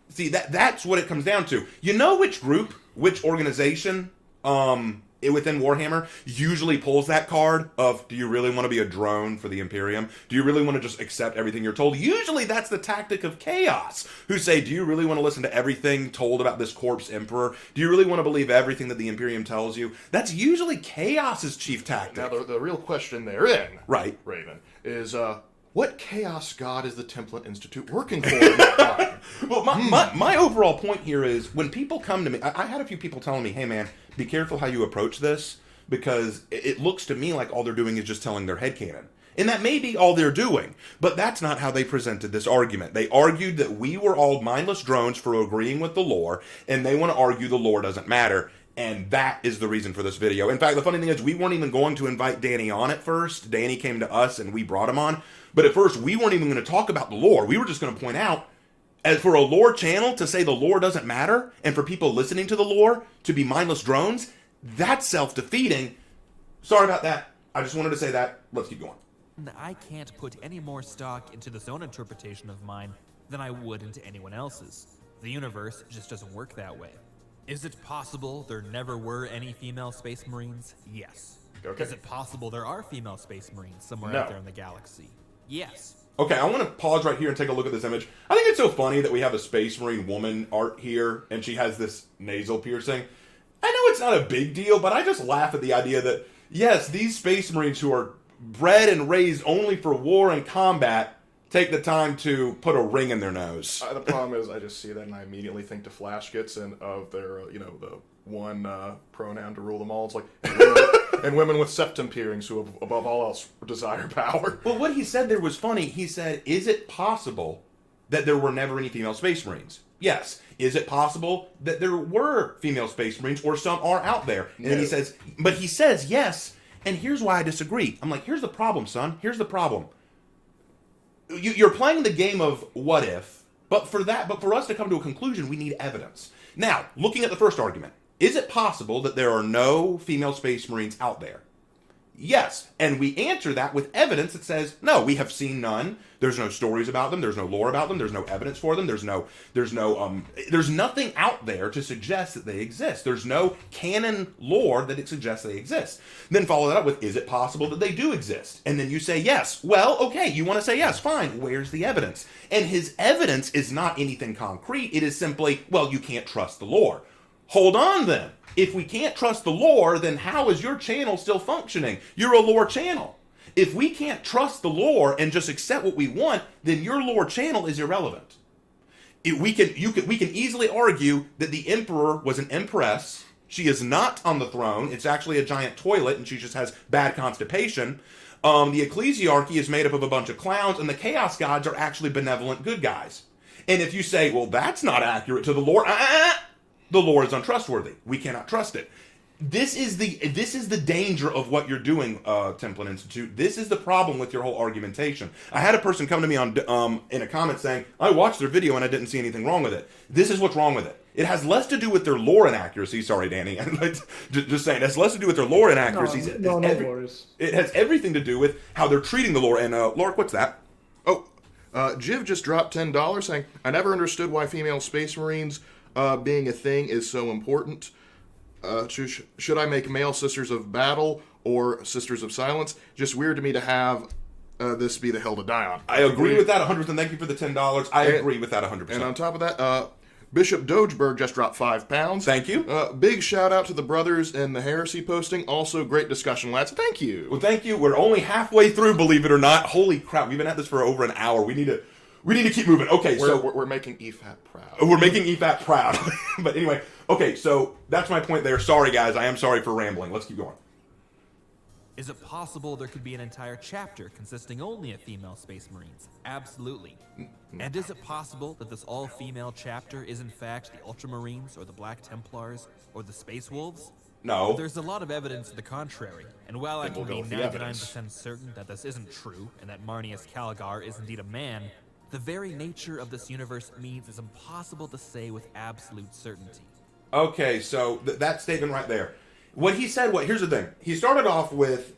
[SPEAKER 1] See, that's what it comes down to. You know which group, which organization, within Warhammer usually pulls that card of, do you really want to be a drone for the Imperium? Do you really want to just accept everything you're told? Usually that's the tactic of Chaos, who say, do you really want to listen to everything told about this corpse emperor? Do you really want to believe everything that the Imperium tells you? That's usually Chaos's chief tactic.
[SPEAKER 2] Now, the real question therein,
[SPEAKER 1] right,
[SPEAKER 2] Raven, is what chaos god is the Templin Institute working for in that time?
[SPEAKER 1] Well, my overall point here is, when people come to me, I had a few people telling me, hey man, be careful how you approach this, because it looks to me like all they're doing is just telling their headcanon. And that may be all they're doing, but that's not how they presented this argument. They argued that we were all mindless drones for agreeing with the lore, and they want to argue the lore doesn't matter. And that is the reason for this video. In fact, the funny thing is, we weren't even going to invite Danny on at first. Danny came to us and we brought him on. But at first, we weren't even going to talk about the lore. We were just going to point out, as for a lore channel to say the lore doesn't matter, and for people listening to the lore to be mindless drones, that's self-defeating. Sorry about that. I just wanted to say that. Let's keep going.
[SPEAKER 4] I can't put any more stock into this own interpretation of mine than I would into anyone else's. The universe just doesn't work that way. Is it possible there never were any female Space Marines? Yes.
[SPEAKER 2] Okay.
[SPEAKER 4] Is it possible there are female Space Marines somewhere
[SPEAKER 2] No.
[SPEAKER 4] out there in the galaxy? Yes.
[SPEAKER 1] Okay, I want to pause right here and take a look at this image. I think it's so funny that we have a Space Marine woman art here, and she has this nasal piercing. I know it's not a big deal, but I just laugh at the idea that, yes, these Space Marines who are bred and raised only for war and combat take the time to put a ring in their nose.
[SPEAKER 2] The problem is, I just see that and I immediately think to Flash Gits and of their, the one pronoun to rule them all. It's like, and women with septum piercings who, above all else, desire power.
[SPEAKER 1] Well, what he said there was funny. He said, is it possible that there were never any female Space Marines? Yes. Is it possible that there were female Space Marines, or some are out there? And then he says yes, and here's why I disagree. I'm like, here's the problem, son. Here's the problem. You're playing the game of what if, but for us to come to a conclusion, we need evidence. Now, looking at the first argument, is it possible that there are no female Space Marines out there? Yes. And we answer that with evidence that says, no, we have seen none. There's no stories about them. There's no lore about them. There's no evidence for them. There's nothing out there to suggest that they exist. There's no canon lore that it suggests they exist. Then follow that up with, is it possible that they do exist? And then you say yes. Well, okay, you want to say yes. Fine. Where's the evidence? And his evidence is not anything concrete. It is simply, well, you can't trust the lore. Hold on then. If we can't trust the lore, then how is your channel still functioning? You're a lore channel. If we can't trust the lore and just accept what we want, then your lore channel is irrelevant. We can easily argue that the emperor was an empress. She is not on the throne. It's actually a giant toilet, and she just has bad constipation. The ecclesiarchy is made up of a bunch of clowns, and the chaos gods are actually benevolent good guys. And if you say, well, that's not accurate to the lore, the lore is untrustworthy. We cannot trust it. This is the danger of what you're doing, Templin Institute. This is the problem with your whole argumentation. I had a person come to me in a comment saying, I watched their video and I didn't see anything wrong with it. This is what's wrong with it. It has less to do with their lore inaccuracy. Sorry, Danny. Just saying, it has less to do with their lore inaccuracies.
[SPEAKER 3] No worries.
[SPEAKER 1] It has everything to do with how they're treating the lore. And, Lork, what's that?
[SPEAKER 2] Oh, Jiv just dropped $10 saying, I never understood why female space marines being a thing is so important. Should I make male sisters of battle or sisters of silence? Just weird to me to have this be the hill to die on.
[SPEAKER 1] I agree with that 100%. Thank you for the $10. I agree with that 100%.
[SPEAKER 2] And on top of that, Bishop Dogeberg just dropped £5.
[SPEAKER 1] Thank you.
[SPEAKER 2] Big shout out to the brothers in the Heresy posting. Also, great discussion, lads. Thank you.
[SPEAKER 1] Well, thank you. We're only halfway through, believe it or not. Holy crap, we've been at this for over an hour. We need to keep moving. Okay,
[SPEAKER 2] we're making EFAT proud.
[SPEAKER 1] We're making EFAT proud. But anyway, okay, so that's my point there. Sorry, guys. I am sorry for rambling. Let's keep going.
[SPEAKER 4] Is it possible there could be an entire chapter consisting only of female space marines? Absolutely. And is it possible that this all-female chapter is in fact the Ultramarines or the Black Templars or the Space Wolves?
[SPEAKER 1] No.
[SPEAKER 4] There's a lot of evidence to the contrary, and while I can be 99% certain that this isn't true and that Marnius Calgar is indeed a man, the very nature of this universe means it's impossible to say with absolute certainty.
[SPEAKER 1] Okay, so that statement right there. What he said, here's the thing. He started off with,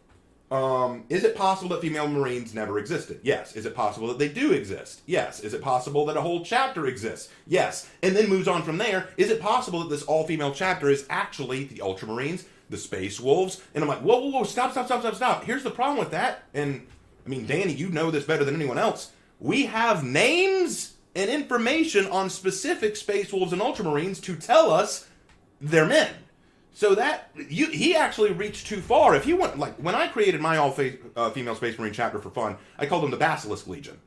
[SPEAKER 1] is it possible that female Marines never existed? Yes. Is it possible that they do exist? Yes. Is it possible that a whole chapter exists? Yes. And then moves on from there. Is it possible that this all-female chapter is actually the Ultramarines, the Space Wolves? And I'm like, whoa, stop. Here's the problem with that. And, I mean, Danny, you know this better than anyone else. We have names and information on specific Space Wolves and Ultramarines to tell us they're men. So that he actually reached too far. If he went, like, when I created my all-female Space Marine chapter for fun, I called them the Basilisk Legion.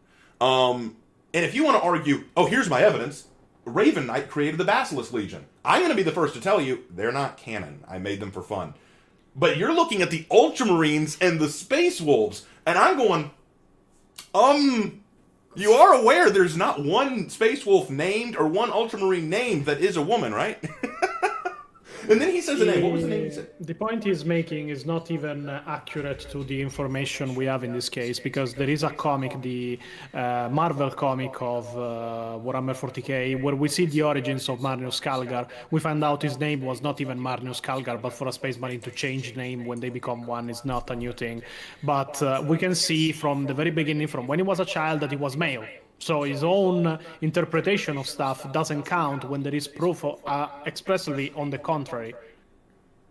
[SPEAKER 1] And if you want to argue, oh, here's my evidence, Raven Knight created the Basilisk Legion. I'm going to be the first to tell you, they're not canon. I made them for fun. But you're looking at the Ultramarines and the Space Wolves, and I'm going, you are aware there's not one Space Wolf named or one Ultramarine named that is a woman, right? And then he says the name. What was the name he said?
[SPEAKER 3] The point he's making is not even accurate to the information we have in this case, because there is a comic, the Marvel comic of Warhammer 40k, where we see the origins of Marnius Calgar. We find out his name was not even Marnius Calgar, but for a Space Marine to change name when they become one is not a new thing. But we can see from the very beginning, from when he was a child, that he was male. So his own interpretation of stuff doesn't count when there is proof expressly on the contrary.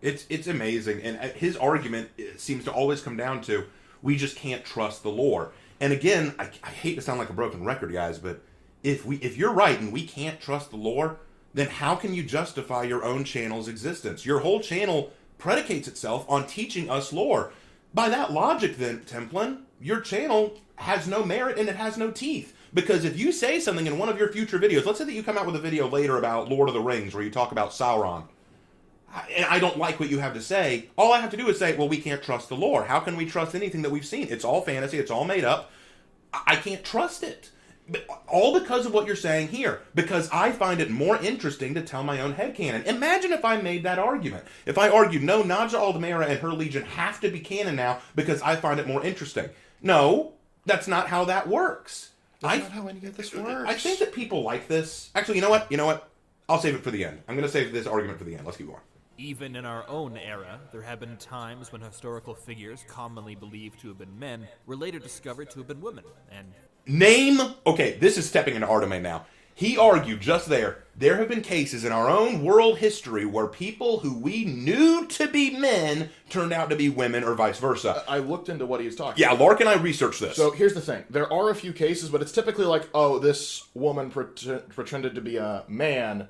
[SPEAKER 1] It's amazing, and his argument seems to always come down to, we just can't trust the lore. And again, I hate to sound like a broken record, guys, but if you're right and we can't trust the lore, then how can you justify your own channel's existence? Your whole channel predicates itself on teaching us lore. By that logic, then, Templin, your channel has no merit and it has no teeth. Because if you say something in one of your future videos, let's say that you come out with a video later about Lord of the Rings where you talk about Sauron, and I don't like what you have to say, all I have to do is say, well, we can't trust the lore. How can we trust anything that we've seen? It's all fantasy. It's all made up. I can't trust it. But all because of what you're saying here. Because I find it more interesting to tell my own headcanon. Imagine if I made that argument. If I argued, no, Nadja Aldemera and her legion have to be canon now because I find it more interesting. No, that's not how that works.
[SPEAKER 2] That's not how any of this works.
[SPEAKER 1] I think that people like this. Actually, you know what? I'll save it for the end. I'm going to save this argument for the end. Let's keep going.
[SPEAKER 4] Even in our own era, there have been times when historical figures commonly believed to have been men were later discovered to have been women, and
[SPEAKER 1] Okay, this is stepping into our domain now. He argued just there have been cases in our own world history where people who we knew to be men turned out to be women or vice versa.
[SPEAKER 2] I looked into what he was talking
[SPEAKER 1] Yeah,
[SPEAKER 2] about.
[SPEAKER 1] Lark and I researched this.
[SPEAKER 2] So here's the thing. There are a few cases, but it's typically like, oh, this woman pretended to be a man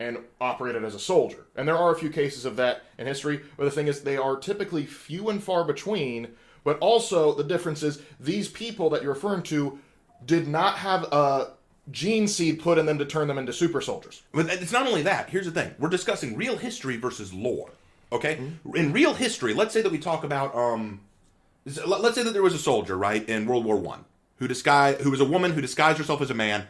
[SPEAKER 2] and operated as a soldier. And there are a few cases of that in history, but the thing is, they are typically few and far between, but also the difference is these people that you're referring to did not have a gene seed put in them to turn them into super soldiers.
[SPEAKER 1] But it's not only that. Here's the thing. We're discussing real history versus lore. Okay? Mm-hmm. In real history, let's say that we talk about, let's say that there was a soldier, right, in World War I, who was a woman who disguised herself as a man,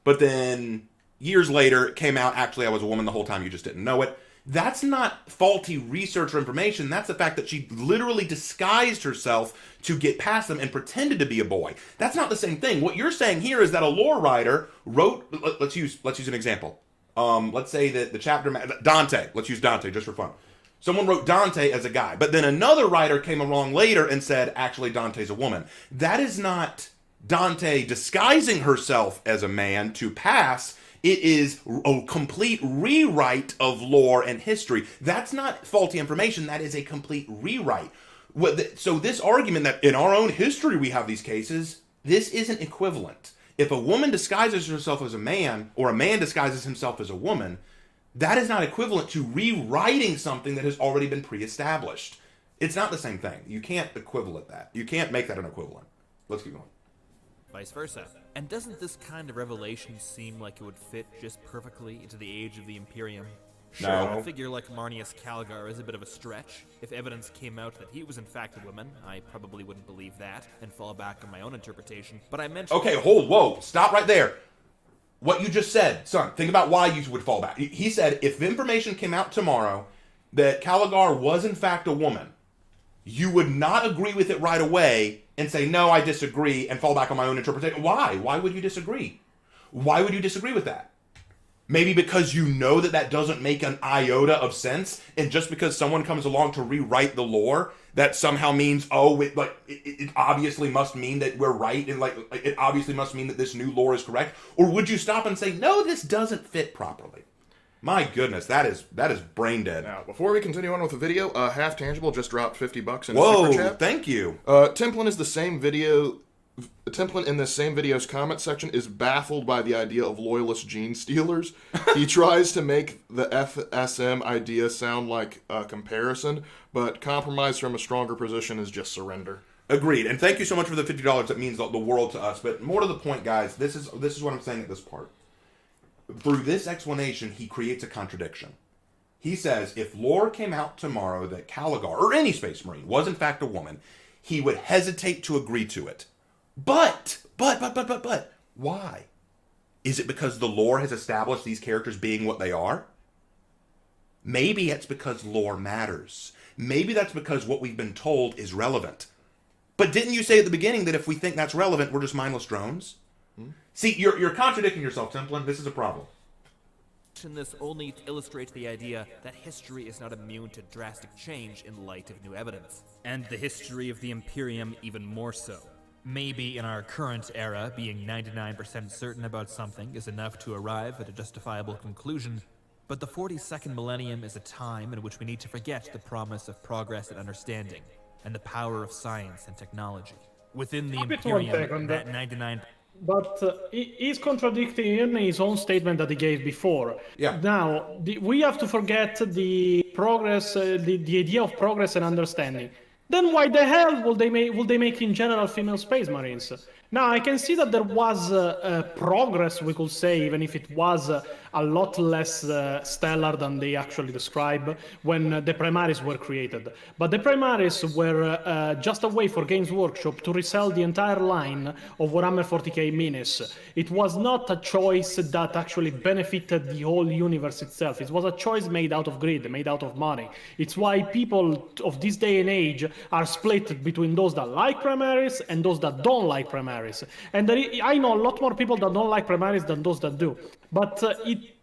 [SPEAKER 1] but then years later it came out, actually I was a woman the whole time, you just didn't know it. That's not faulty research or information. That's the fact that she literally disguised herself to get past them and pretended to be a boy. That's not the same thing. What you're saying here is that a lore writer wrote. Let's use an example. Let's say that the chapter Dante. Let's use Dante just for fun. Someone wrote Dante as a guy, but then another writer came along later and said, actually, Dante's a woman. That is not Dante disguising herself as a man to pass. It is a complete rewrite of lore and history. That's not faulty information. That is a complete rewrite. So this argument that in our own history we have these cases, this isn't equivalent. If a woman disguises herself as a man, or a man disguises himself as a woman, that is not equivalent to rewriting something that has already been pre-established. It's not the same thing. You can't equivalent that. You can't make that an equivalent. Let's keep going.
[SPEAKER 4] vice versa. And doesn't this kind of revelation seem like it would fit just perfectly into the age of the Imperium? Sure,
[SPEAKER 1] No.
[SPEAKER 4] a figure like Marnius Calgar is a bit of a stretch. If evidence came out that he was in fact a woman, I probably wouldn't believe that and fall back on my own interpretation. But I mentioned...
[SPEAKER 1] Okay, whoa, stop right there. What you just said, son, think about why you would fall back. He said if information came out tomorrow that Calgar was in fact a woman, you would not agree with it right away and say, no, I disagree, and fall back on my own interpretation. Why? Why would you disagree? Why would you disagree with that? Maybe because you know that that doesn't make an iota of sense, and just because someone comes along to rewrite the lore, that somehow means, it obviously must mean that we're right, and it obviously must mean that this new lore is correct? Or would you stop and say, no, this doesn't fit properly? My goodness, that is brain dead.
[SPEAKER 2] Now, before we continue on with the video, Half Tangible just dropped $50 in
[SPEAKER 1] Whoa,
[SPEAKER 2] Super Chat.
[SPEAKER 1] Thank you.
[SPEAKER 2] Templin is the same video. Templin in this same video's comment section is baffled by the idea of loyalist gene stealers. He tries to make the FSM idea sound like a comparison, but compromise from a stronger position is just surrender.
[SPEAKER 1] Agreed, and thank you so much for the $50. That means the world to us. But more to the point, guys, this is what I'm saying at this part. Through this explanation, he creates a contradiction. He says if lore came out tomorrow that Calgar, or any Space Marine, was in fact a woman, he would hesitate to agree to it. But, why? Is it because the lore has established these characters being what they are? Maybe it's because lore matters. Maybe that's because what we've been told is relevant. But didn't you say at the beginning that if we think that's relevant, we're just mindless drones? See, you're contradicting yourself, Templin. This is a problem.
[SPEAKER 4] This only illustrates the idea that history is not immune to drastic change in light of new evidence. And the history of the Imperium even more so. Maybe in our current era, being 99% certain about something is enough to arrive at a justifiable conclusion, but the 42nd millennium is a time in which we need to forget the promise of progress and understanding, and the power of science and technology. Within the Imperium, that 99...
[SPEAKER 3] But he's contradicting in his own statement that he gave before.
[SPEAKER 1] Yeah.
[SPEAKER 3] Now, we have to forget the progress, the idea of progress and understanding. Then why the hell would they make in general female space marines? Now, I can see that there was progress, we could say, even if it was a lot less stellar than they actually describe when the Primaris were created. But the Primaris were just a way for Games Workshop to resell the entire line of Warhammer 40k minis. It was not a choice that actually benefited the whole universe itself. It was a choice made out of greed, made out of money. It's why people of this day and age are split between those that like Primaris and those that don't like Primaris. And I know a lot more people that don't like Primaris than those that do. But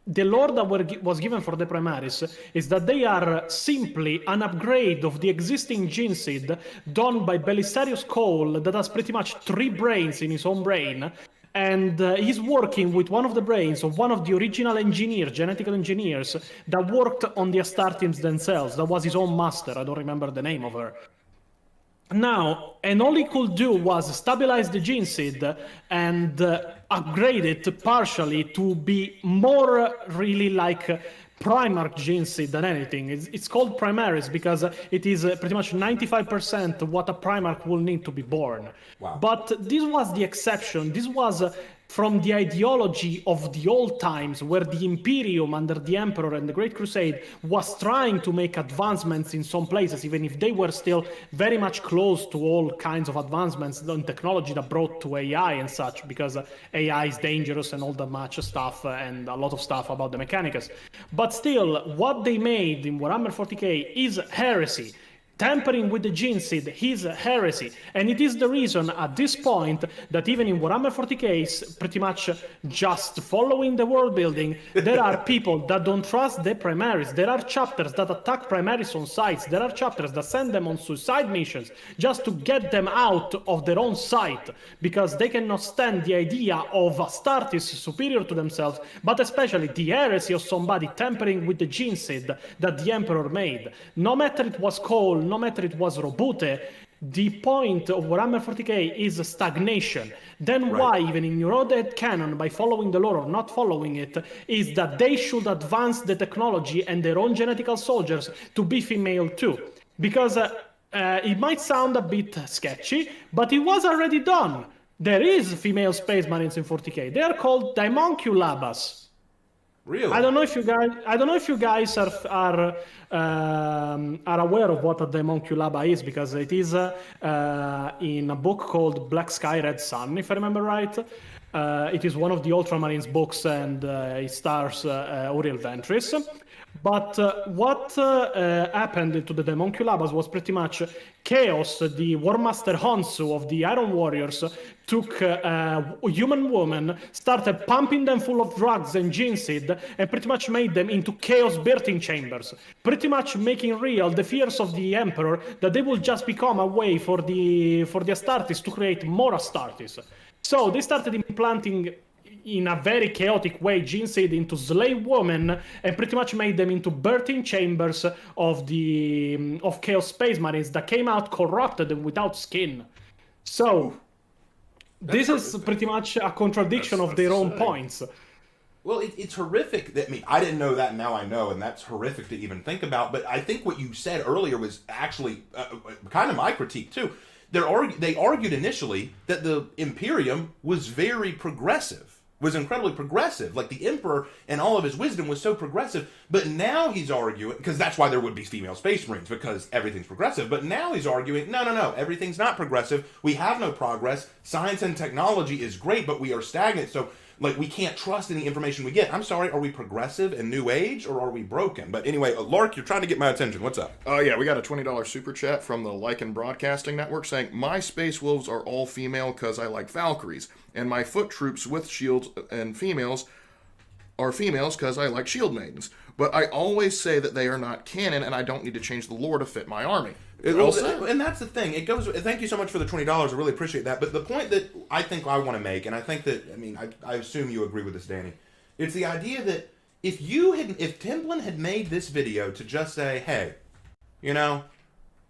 [SPEAKER 3] the lore that was given for the Primaris is that they are simply an upgrade of the existing Gensid done by Belisarius Cole that has pretty much 3 brains in his own brain. And he's working with one of the brains of one of the original engineers, genetical engineers, that worked on the Astartes themselves. That was his own master. I don't remember the name of her. Now, and all he could do was stabilize the Gensid and upgrade it partially to be more really like Primarch Gensid than anything. It's called Primaris because it is pretty much 95% what a Primarch will need to be born.
[SPEAKER 1] Wow.
[SPEAKER 3] But this was the exception. This was from the ideology of the old times, where the Imperium under the Emperor and the Great Crusade was trying to make advancements in some places, even if they were still very much close to all kinds of advancements in technology that brought to AI and such, because AI is dangerous and all that much stuff, and a lot of stuff about the mechanics. But still, what they made in Warhammer 40k is heresy. Tampering with the Gensid is heresy, and it is the reason at this point that even in Warhammer 40k, pretty much just following the world building, there are people that don't trust the Primaris. There are chapters that attack Primaris on sites. There are chapters that send them on suicide missions just to get them out of their own site, because they cannot stand the idea of Astartes superior to themselves, but especially the heresy of somebody tampering with the Gensid that the Emperor made. No matter it was Cole, no matter it was Robute, the point of Warhammer 40k is stagnation. Then why, even in your own canon, by following the lore or not following it, is that they should advance the technology and their own genetical soldiers to be female too. Because it might sound a bit sketchy, but it was already done. There is female space marines in 40k. They are called Dimonculabas.
[SPEAKER 1] Really?
[SPEAKER 3] I don't know if you guys are aware of what a Dimonculaba is, because it is in a book called Black Sky, Red Sun, if I remember right. It is one of the Ultramarines books, and it stars Uriel Ventris. But what happened to the Dimonculabas was pretty much Chaos, the War Master Honsu of the Iron Warriors, took a human woman, started pumping them full of drugs and Gensid, and pretty much made them into Chaos birthing chambers, pretty much making real the fears of the Emperor that they will just become a way for the Astartes to create more Astartes. So they started implanting in a very chaotic way Gensid into slave women, and pretty much made them into birthing chambers of Chaos Space Marines that came out corrupted and without skin. So this is pretty much a contradiction of their own points.
[SPEAKER 1] Well, it's horrific. I mean, I didn't know that, and now I know, and that's horrific to even think about. But I think what you said earlier was actually kind of my critique too. They argued initially that the Imperium was very progressive. Was incredibly progressive. Like, the Emperor and all of his wisdom was so progressive, but now he's arguing, because that's why there would be female space marines, because everything's progressive, but now he's arguing, no, everything's not progressive, we have no progress, science and technology is great, but we are stagnant, so, like, we can't trust any information we get. I'm sorry, are we progressive and new age, or are we broken? But anyway, Lark, you're trying to get my attention. What's up?
[SPEAKER 2] Yeah, we got a $20 super chat from the Lycan Broadcasting Network saying, my Space Wolves are all female because I like Valkyries, and my foot troops with shields and females are females because I like shield maidens. But I always say that they are not canon, and I don't need to change the lore to fit my army.
[SPEAKER 1] And that's the thing. It goes. Thank you so much for the $20. I really appreciate that. But the point that I think I want to make, and I think that, I mean, I assume you agree with this, Danny. It's the idea that if Templin had made this video to just say, hey, you know,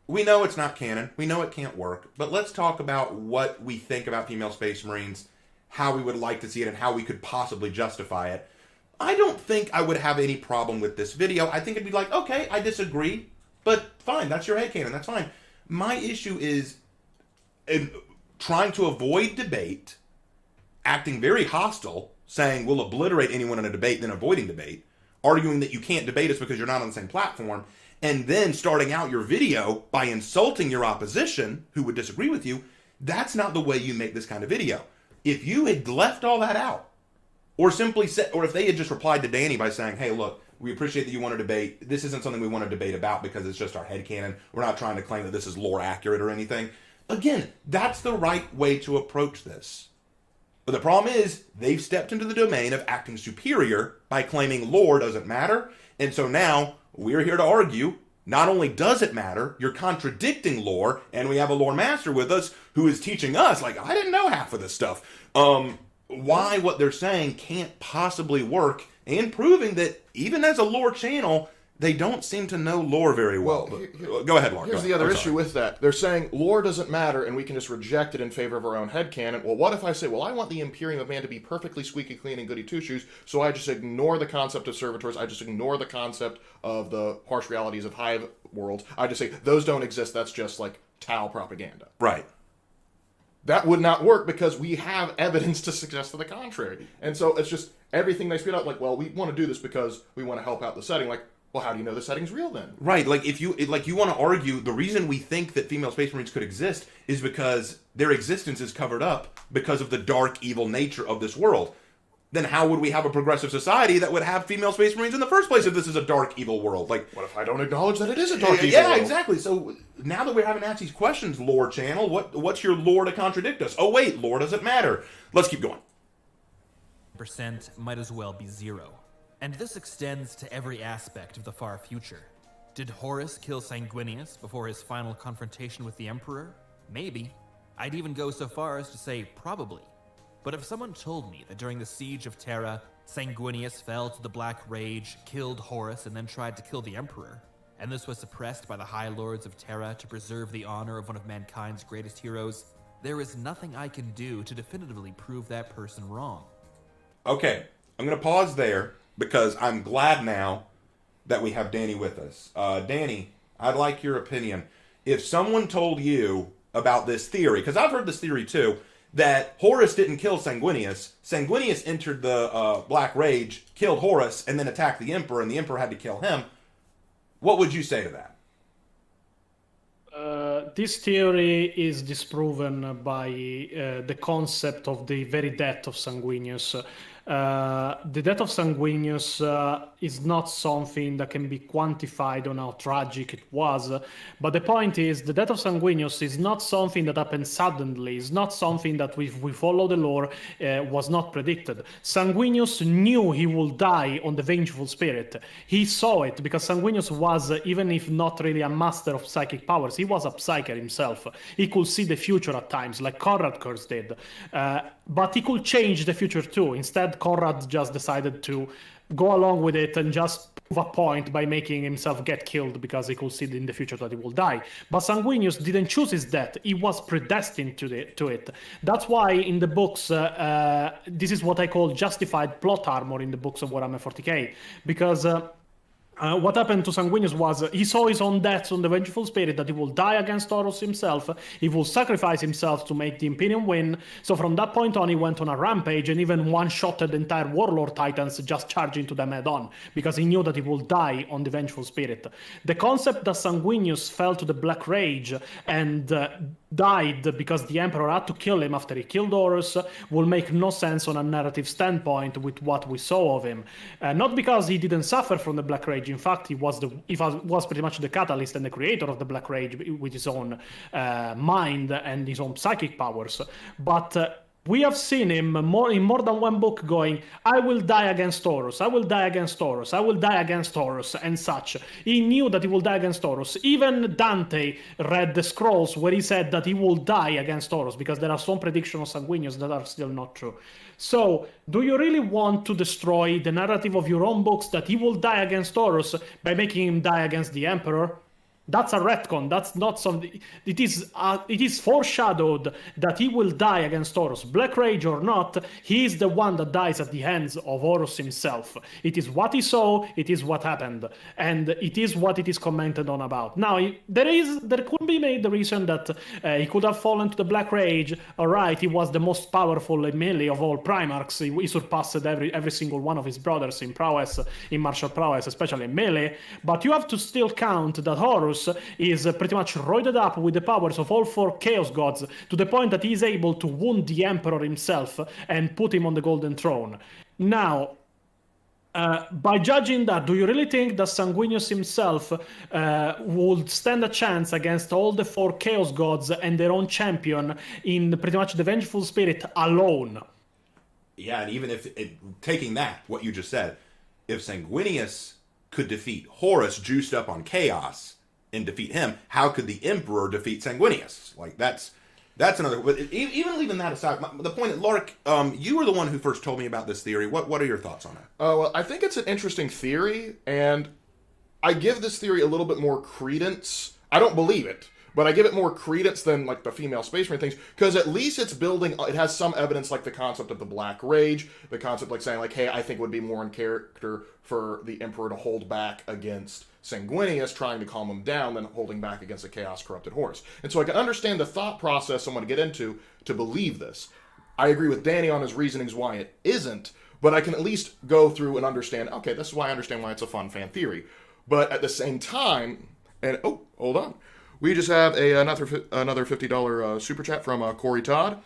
[SPEAKER 1] we know it's not canon, we know it can't work, but let's talk about what we think about female Space Marines, how we would like to see it, and how we could possibly justify it. I don't think I would have any problem with this video. I think it'd be like, okay, I disagree, but fine, that's your headcanon, that's fine. My issue is trying to avoid debate, acting very hostile, saying we'll obliterate anyone in a debate, then avoiding debate, arguing that you can't debate us because you're not on the same platform, and then starting out your video by insulting your opposition who would disagree with you. That's not the way you make this kind of video. If you had left all that out, or simply said, or if they had just replied to Danny by saying, hey, look, we appreciate that you want to debate. This isn't something we want to debate about because it's just our headcanon. We're not trying to claim that this is lore accurate or anything. Again, that's the right way to approach this. But the problem is, they've stepped into the domain of acting superior by claiming lore doesn't matter. And so now, we're here to argue, not only does it matter, you're contradicting lore, and we have a lore master with us who is teaching us, like, I didn't know half of this stuff. Why what they're saying can't possibly work, and proving that even as a lore channel, they don't seem to know lore very well. Go ahead, Lark.
[SPEAKER 2] Here's the other issue with that. They're saying lore doesn't matter and we can just reject it in favor of our own headcanon. Well, what if I say, well, I want the Imperium of Man to be perfectly squeaky clean and goody two-shoes, so I just ignore the concept of servitors, I just ignore the concept of the harsh realities of hive worlds. I just say, those don't exist, that's just like Tau propaganda.
[SPEAKER 1] Right.
[SPEAKER 2] That would not work because we have evidence to suggest to the contrary. And so it's just everything they spit out, like, well, we want to do this because we want to help out the setting. Like, well, how do you know the setting's real then?
[SPEAKER 1] Right, like if you want to argue the reason we think that female Space Marines could exist is because their existence is covered up because of the dark, evil nature of this world. Then how would we have a progressive society that would have female Space Marines in the first place if this is a dark, evil world? Like,
[SPEAKER 2] what if I don't acknowledge that it is a dark, evil
[SPEAKER 1] yeah,
[SPEAKER 2] world?
[SPEAKER 1] exactly. So now that we're having to ask these questions, lore channel, what's your lore to contradict us? Oh wait, lore doesn't matter. Let's keep going.
[SPEAKER 4] Percent might as well be 0. And this extends to every aspect of the far future. Did Horus kill Sanguinius before his final confrontation with the Emperor? Maybe. I'd even go so far as to say probably. But if someone told me that during the siege of Terra, Sanguinius fell to the Black Rage, killed Horus, and then tried to kill the Emperor, and this was suppressed by the High Lords of Terra to preserve the honor of one of mankind's greatest heroes, there is nothing I can do to definitively prove that person wrong.
[SPEAKER 1] Okay, I'm going to pause there, because I'm glad now that we have Danny with us. Danny, I'd like your opinion. If someone told you about this theory, because I've heard this theory too, that Horus didn't kill Sanguinius. Sanguinius entered the Black Rage, killed Horus, and then attacked the Emperor, and the Emperor had to kill him. What would you say to that?
[SPEAKER 3] This theory is disproven by the concept of the very death of Sanguinius. The death of Sanguinius is not something that can be quantified on how tragic it was, but the point is the death of Sanguinius is not something that happened suddenly, it's not something that if we follow the lore was not predicted. Sanguinius knew he would die on the Vengeful Spirit. He saw it because Sanguinius was, even if not really a master of psychic powers, he was a psyker himself. He could see the future at times, like Conrad Kurz did. But he could change the future too. Instead, Conrad just decided to go along with it and just prove a point by making himself get killed because he could see in the future that he will die. But Sanguinius didn't choose his death. He was predestined to it. That's why in the books, this is what I call justified plot armor in the books of Warhammer 40k. Because what happened to Sanguinius was he saw his own death on the Vengeful Spirit, that he will die against Horus himself, he will sacrifice himself to make the Imperium win. So from that point on, he went on a rampage and even one-shotted the entire Warlord Titans, just charging to them head-on, because he knew that he will die on the Vengeful Spirit. The concept that Sanguinius fell to the Black Rage and died because the Emperor had to kill him after he killed Horus will make no sense on a narrative standpoint with what we saw of him. Not because he didn't suffer from the Black Rage. In fact, he was pretty much the catalyst and the creator of the Black Rage with his own mind and his own psychic powers. But we have seen him in more than one book going, I will die against Horus, I will die against Horus, I will die against Horus, and such. He knew that he will die against Horus. Even Dante read the scrolls where he said that he will die against Horus, because there are some predictions of Sanguinius that are still not true. So, do you really want to destroy the narrative of your own books that he will die against Horus by making him die against the Emperor? That's a retcon. That's not something. It is foreshadowed that he will die against Horus. Black Rage or not, he is the one that dies at the hands of Horus himself. It is what he saw, it is what happened, and it is what it is commented on about. Now, there could be made the reason that he could have fallen to the Black Rage. All right, he was the most powerful melee of all Primarchs. He surpassed every single one of his brothers in prowess, in martial prowess, especially in melee. But you have to still count that Horus is pretty much roided up with the powers of all 4 Chaos Gods to the point that he is able to wound the Emperor himself and put him on the Golden Throne. Now, by judging that, do you really think that Sanguinius himself would stand a chance against all the 4 Chaos Gods and their own champion in pretty much the Vengeful Spirit alone?
[SPEAKER 1] Yeah, and even if, taking that, what you just said, if Sanguinius could defeat Horus juiced up on chaos and defeat him, how could the Emperor defeat Sanguinius? Like, that's another... But even leaving that aside, the point... Lark, you were the one who first told me about this theory. What are your thoughts on it?
[SPEAKER 2] Well, I think it's an interesting theory, and I give this theory a little bit more credence. I don't believe it, but I give it more credence than, like, the female Space Marine things, because at least it's building... It has some evidence, like the concept of the Black Rage, the concept, like, saying, like, hey, I think it would be more in character for the Emperor to hold back against Sanguinius, trying to calm him down, than holding back against a chaos-corrupted Horus. And so I can understand the thought process someone to get into to believe this. I agree with Danny on his reasonings why it isn't, but I can at least go through and understand, okay, this is why I understand why it's a fun fan theory. But at the same time, and, oh, hold on. We just have another $50 super chat from Corey Todd.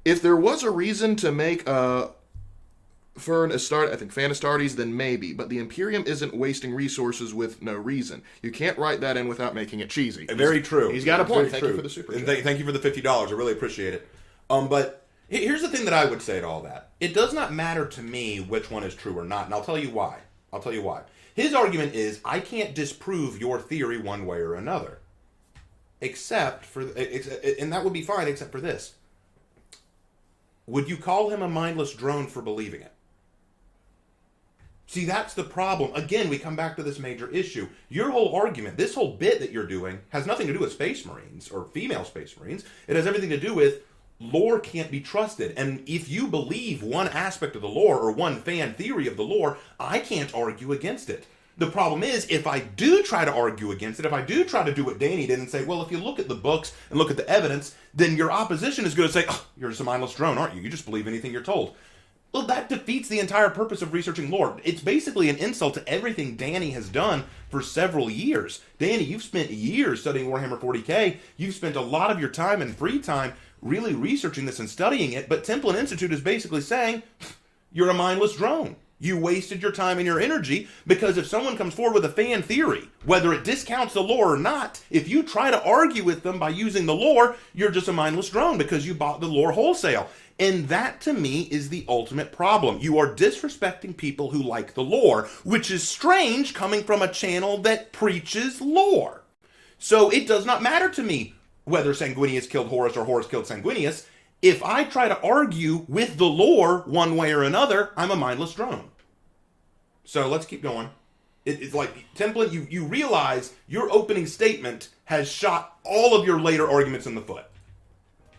[SPEAKER 2] If there was a reason to make Fern Astarte, I think Fan Astartes, then maybe. But the Imperium isn't wasting resources with no reason. You can't write that in without making it cheesy.
[SPEAKER 1] Very true.
[SPEAKER 2] He's got a point.
[SPEAKER 1] Very
[SPEAKER 2] Thank you for the super chat.
[SPEAKER 1] And thank you for the $50. I really appreciate it. But here's the thing that I would say to all that. It does not matter to me which one is true or not, and I'll tell you why. His argument is, I can't disprove your theory one way or another. Except for... And that would be fine, except for this. Would you call him a mindless drone for believing it? See, that's the problem. Again, we come back to this major issue. Your whole argument, this whole bit that you're doing, has nothing to do with Space Marines or female Space Marines. It has everything to do with lore can't be trusted. And if you believe one aspect of the lore or one fan theory of the lore, I can't argue against it. The problem is, if I do try to argue against it, if I do try to do what Danny did and say, well, if you look at the books and look at the evidence, then your opposition is going to say, oh, you're just a mindless drone, aren't you? You just believe anything you're told. Well, that defeats the entire purpose of researching lore. It's basically an insult to everything Danny has done for several years. Danny, you've spent years studying Warhammer 40k. You've spent a lot of your time and free time really researching this and studying it, but Templin Institute is basically saying, you're a mindless drone. You wasted your time and your energy, because if someone comes forward with a fan theory, whether it discounts the lore or not, if you try to argue with them by using the lore, you're just a mindless drone because you bought the lore wholesale. And that, to me, is the ultimate problem. You are disrespecting people who like the lore, which is strange coming from a channel that preaches lore. So it does not matter to me whether Sanguinius killed Horus or Horus killed Sanguinius. If I try to argue with the lore one way or another, I'm a mindless drone. So let's keep going. It's like, Templin, you realize your opening statement has shot all of your later arguments in the foot.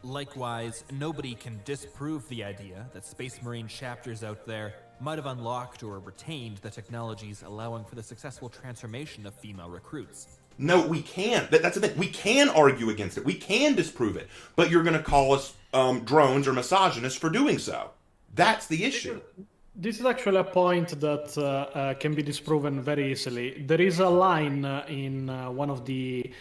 [SPEAKER 4] Likewise, nobody can disprove the idea that Space Marine chapters out there might have unlocked or retained the technologies allowing for the successful transformation of female recruits.
[SPEAKER 1] No, we can't. That's the thing. We can argue against it. We can disprove it. But you're going to call us drones or misogynists for doing so. That's the issue.
[SPEAKER 3] This is actually a point that can be disproven very easily. There is a line in one of the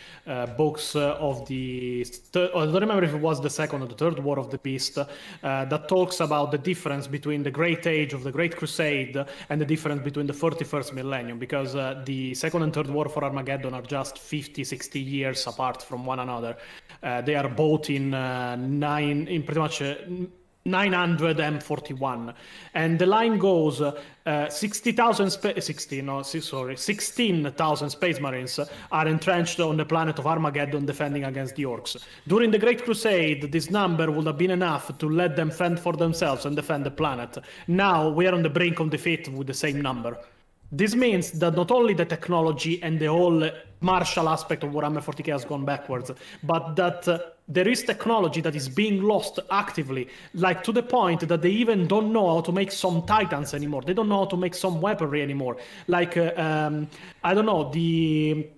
[SPEAKER 3] books of the... I don't remember if it was the second or the third War of the Beast, that talks about the difference between the Great Age of the Great Crusade and the difference between the 41st millennium, because the second and third War for Armageddon are just 50, 60 years apart from one another. They are both in pretty much... 941, and the line goes 16,000 Space Marines are entrenched on the planet of Armageddon defending against the Orcs. During the Great Crusade, this number would have been enough to let them fend for themselves and defend the planet. Now we are on the brink of defeat with the same number. This means that not only the technology and the whole martial aspect of Warhammer 40k has gone backwards, but that there is technology that is being lost actively, like to the point that they even don't know how to make some titans anymore. They don't know how to make some weaponry anymore. Like, I don't know, the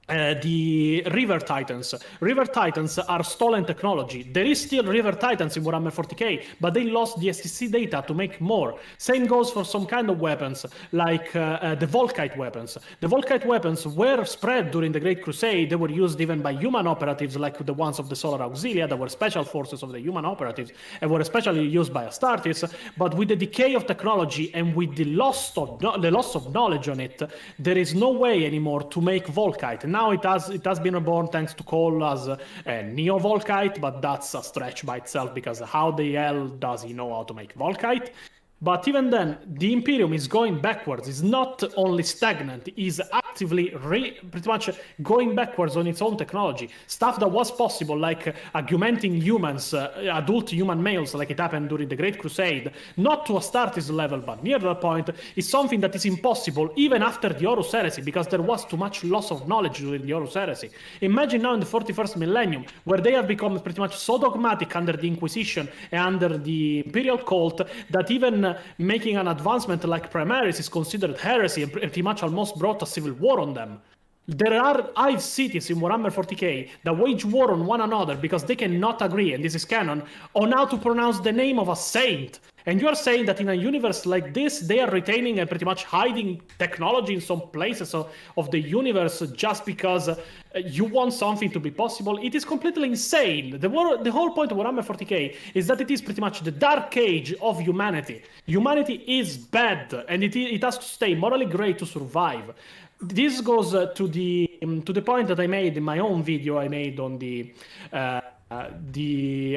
[SPEAKER 3] River Titans. River Titans are stolen technology. There is still River Titans in Warhammer 40k, but they lost the STC data to make more. Same goes for some kind of weapons, like the Volkite weapons. The Volkite weapons were spread during the Great Crusade. They were used even by human operatives, like the ones of the Solar Auxilia, that were special forces of the human operatives, and were especially used by Astartes. But with the decay of technology and with the loss of knowledge on it, there is no way anymore to make Volkite. now it has been reborn thanks to Cole as a Neo-Volkite, but that's a stretch by itself, because how the hell does he know how to make Volkite? But even then, the Imperium is going backwards. It's not only stagnant, it's actively pretty much going backwards on its own technology. Stuff that was possible, like augmenting humans, adult human males, like it happened during the Great Crusade, not to a Astartes level, but near that point, is something that is impossible even after the Horus Heresy, because there was too much loss of knowledge during the Horus Heresy. Imagine now in the 41st millennium, where they have become pretty much so dogmatic under the Inquisition and under the Imperial cult that even making an advancement like Primaris is considered heresy and pretty much almost brought a civil war on them. There are 5 cities in Warhammer 40k that wage war on one another because they cannot agree, and this is canon, on how to pronounce the name of a saint. And you are saying that in a universe like this, they are retaining and pretty much hiding technology in some places of the universe just because you want something to be possible? It is completely insane. The whole point of Warhammer 40k is that it is pretty much the dark age of humanity. Humanity is bad, and it has to stay morally grey to survive. This goes to the point that I made in my own video I made on the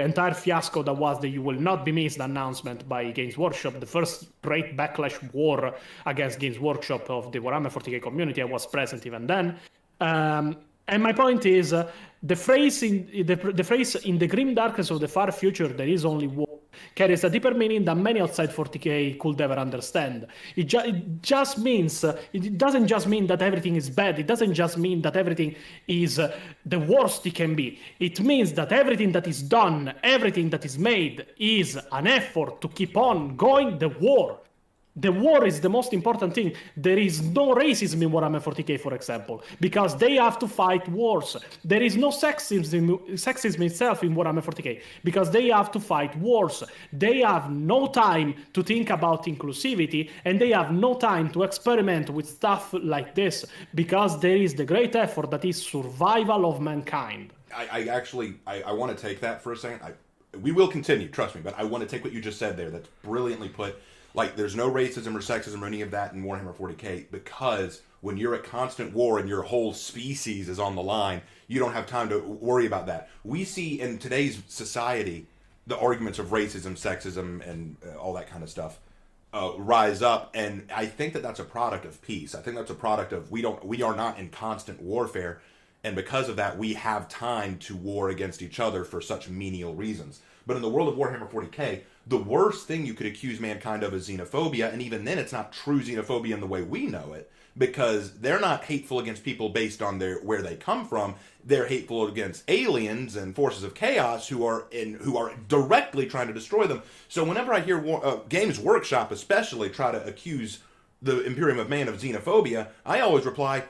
[SPEAKER 3] entire fiasco that was the "You Will Not Be Missed" announcement by Games Workshop, the first great backlash war against Games Workshop of the Warhammer 40k community. I was present even then. And my point is, the phrase in the grim darkness of the far future, there is only war, carries a deeper meaning that many outside 40k could ever understand. It just means, it doesn't just mean that everything is bad. It doesn't just mean that everything is the worst it can be. It means that everything that is done, everything that is made, is an effort to keep on going the war. The war is the most important thing. There is no racism in Warhammer 40k, for example, because they have to fight wars. There is no sexism itself in Warhammer 40k, because they have to fight wars. They have no time to think about inclusivity, and they have no time to experiment with stuff like this, because there is the great effort that is survival of mankind.
[SPEAKER 1] I want to take that for a second. We will continue, trust me, but I want to take what you just said there. That's brilliantly put. Like, there's no racism or sexism or any of that in Warhammer 40k, because when you're at constant war and your whole species is on the line, you don't have time to worry about that. We see in today's society the arguments of racism, sexism, and all that kind of stuff rise up, and I think that that's a product of peace. I think that's a product of we are not in constant warfare, and because of that, we have time to war against each other for such menial reasons. But in the world of Warhammer 40k, the worst thing you could accuse mankind of is xenophobia, and even then it's not true xenophobia in the way we know it, because they're not hateful against people based on where they come from. They're hateful against aliens and forces of chaos who are directly trying to destroy them. So whenever I hear Games Workshop especially try to accuse the Imperium of Man of xenophobia, I always reply,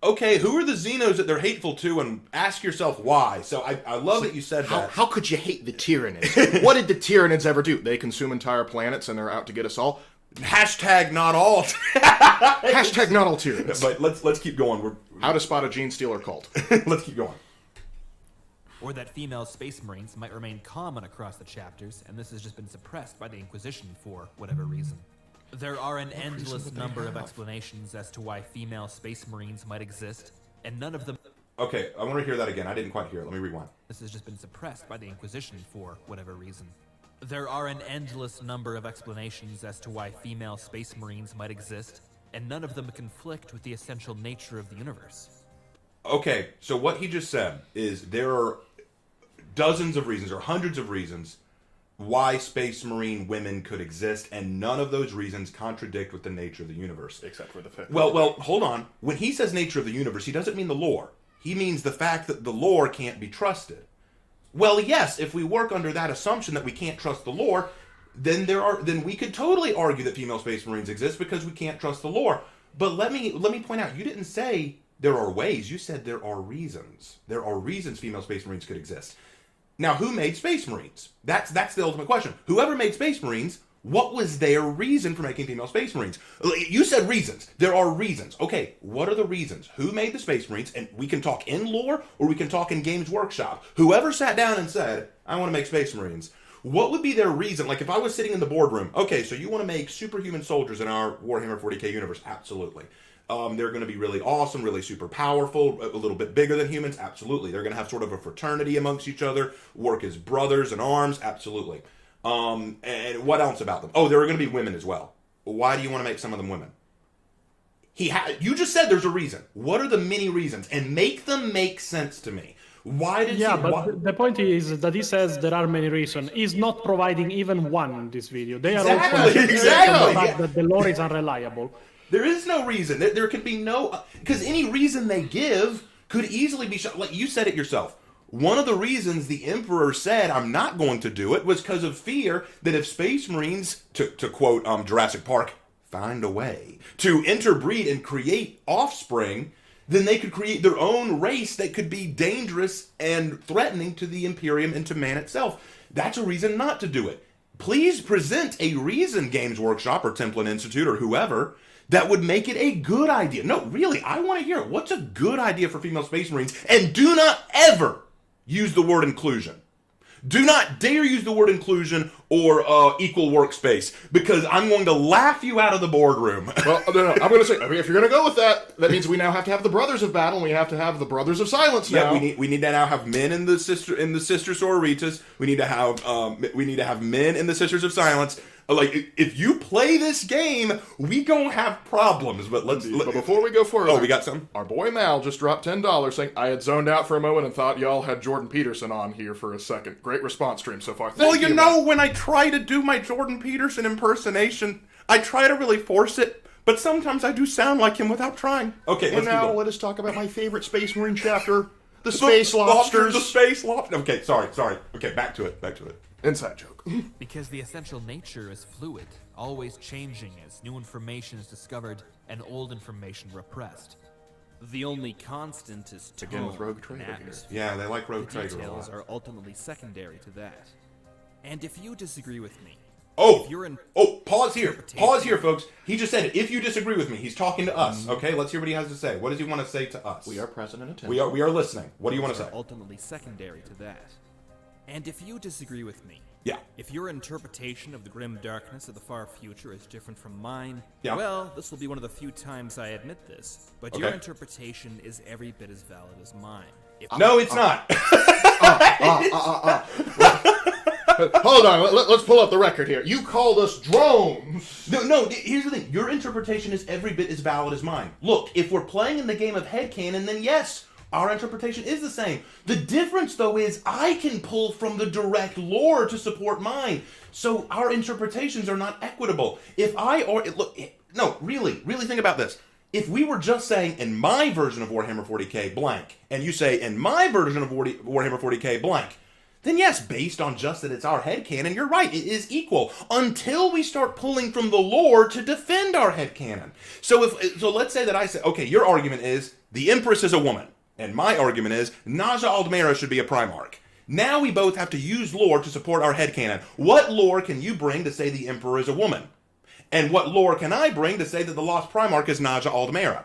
[SPEAKER 1] okay, who are the Xenos that they're hateful to, and ask yourself why. So I love that you said that.
[SPEAKER 2] How could you hate the Tyranids? What did the Tyranids ever do? They consume entire planets and they're out to get us all.
[SPEAKER 1] Hashtag not all.
[SPEAKER 2] Hashtag not all Tyranids.
[SPEAKER 1] But let's keep going.
[SPEAKER 2] How to spot a gene stealer cult.
[SPEAKER 1] Let's keep going.
[SPEAKER 4] Or that female space marines might remain common across the chapters, and this has just been suppressed by the Inquisition for whatever reason. There are an endless number of explanations as to why female space marines might exist, and none of them...
[SPEAKER 1] Okay, I want to hear that again. I didn't quite hear it. Let me rewind.
[SPEAKER 4] This has just been suppressed by the Inquisition for whatever reason. There are an endless number of explanations as to why female space marines might exist, and none of them conflict with the essential nature of the universe.
[SPEAKER 1] Okay, so what he just said is there are dozens of reasons, or hundreds of reasons, why space marine women could exist, and none of those reasons contradict with the nature of the universe.
[SPEAKER 2] Except for the fact.
[SPEAKER 1] Well, hold on. When he says nature of the universe, he doesn't mean the lore. He means the fact that the lore can't be trusted. Well, yes, if we work under that assumption that we can't trust the lore, then we could totally argue that female space marines exist because we can't trust the lore. But let me point out, you didn't say there are ways. You said there are reasons. There are reasons female space marines could exist. Now, who made Space Marines? That's the ultimate question. Whoever made Space Marines, what was their reason for making female Space Marines? You said reasons. There are reasons. Okay, what are the reasons? Who made the Space Marines? And we can talk in lore, or we can talk in Games Workshop. Whoever sat down and said, I want to make Space Marines, what would be their reason? Like, if I was sitting in the boardroom, okay, so you want to make superhuman soldiers in our Warhammer 40k universe? Absolutely. They're going to be really awesome, really super powerful, a little bit bigger than humans. Absolutely. They're going to have sort of a fraternity amongst each other, work as brothers in arms. Absolutely. And what else about them? Oh, there are going to be women as well. Why do you want to make some of them women? You just said there's a reason. What are the many reasons? And make them make sense to me. Why did
[SPEAKER 3] the point is that he says there are many reasons. He's not providing even one in this video. They are also
[SPEAKER 1] Exactly.
[SPEAKER 3] the fact that the lore is unreliable.
[SPEAKER 1] There is no reason. There can be no... Because any reason they give could easily be... Like you said it yourself. One of the reasons the Emperor said, I'm not going to do it, was because of fear that if Space Marines, to quote Jurassic Park, find a way to interbreed and create offspring, then they could create their own race that could be dangerous and threatening to the Imperium and to man itself. That's a reason not to do it. Please present a reason, Games Workshop or Templin Institute or whoever, that would make it a good idea. No, really, I want to hear it. What's a good idea for female Space Marines? And do not ever use the word inclusion. Do not dare use the word inclusion or equal workspace, because I'm going to laugh you out of the boardroom.
[SPEAKER 2] Well, no, I'm going to say, if you're going to go with that, that means we now have to have the Brothers of Battle, and we have to have the Brothers of Silence now.
[SPEAKER 1] Yeah, we need to now have men in the Sisters Sororitas. We need to have men in the Sisters of Silence. Like, if you play this game, we gonna have problems. But but
[SPEAKER 2] before we go further,
[SPEAKER 1] we got some.
[SPEAKER 2] Our boy Mal just dropped $10 saying, I had zoned out for a moment and thought y'all had Jordan Peterson on here for a second. Great response stream so far.
[SPEAKER 1] Well, you know, when I try to do my Jordan Peterson impersonation, I try to really force it, but sometimes I do sound like him without trying. Okay,
[SPEAKER 2] and now let us talk about my favorite Space Marine chapter, the Space Lobsters.
[SPEAKER 1] The Space Lobsters. Okay, sorry. Okay, back to it.
[SPEAKER 2] Inside joke.
[SPEAKER 4] Because the essential nature is fluid, always changing as new information is discovered and old information repressed. The only constant is tone.
[SPEAKER 2] Again with Rogue Trader here.
[SPEAKER 1] Yeah, they like Rogue
[SPEAKER 4] The
[SPEAKER 1] Trader a
[SPEAKER 4] details
[SPEAKER 1] lot.
[SPEAKER 4] are ultimately secondary to that. And if you disagree with me,
[SPEAKER 1] Pause here, folks. He just said it. If you disagree with me, he's talking to us. Okay, let's hear what he has to say. What does he want to say to us?
[SPEAKER 2] We are present and attentive.
[SPEAKER 1] We are listening. What do you want to say?
[SPEAKER 4] Ultimately secondary to that. And if you disagree with me,
[SPEAKER 1] yeah.
[SPEAKER 4] If your interpretation of the grim darkness of the far future is different from mine,
[SPEAKER 1] yeah.
[SPEAKER 4] Well, this will be one of the few times I admit this, but your interpretation is every bit as valid as mine.
[SPEAKER 1] No, it's not.
[SPEAKER 2] Hold on, let's pull up the record here. You called us drones.
[SPEAKER 1] No, here's the thing. Your interpretation is every bit as valid as mine. Look, if we're playing in the game of headcanon, then yes, our interpretation is the same. The difference, though, is I can pull from the direct lore to support mine. So our interpretations are not equitable. Really think about this. If we were just saying, in my version of Warhammer 40k, blank, and you say, in my version of Warhammer 40k, blank, then yes, based on just that it's our headcanon, you're right, it is equal. Until we start pulling from the lore to defend our headcanon. So let's say that I say, okay, your argument is, the Empress is a woman. And my argument is, Naja Aldmera should be a Primarch. Now we both have to use lore to support our headcanon. What lore can you bring to say the Emperor is a woman? And what lore can I bring to say that the Lost Primarch is Naja Aldmera?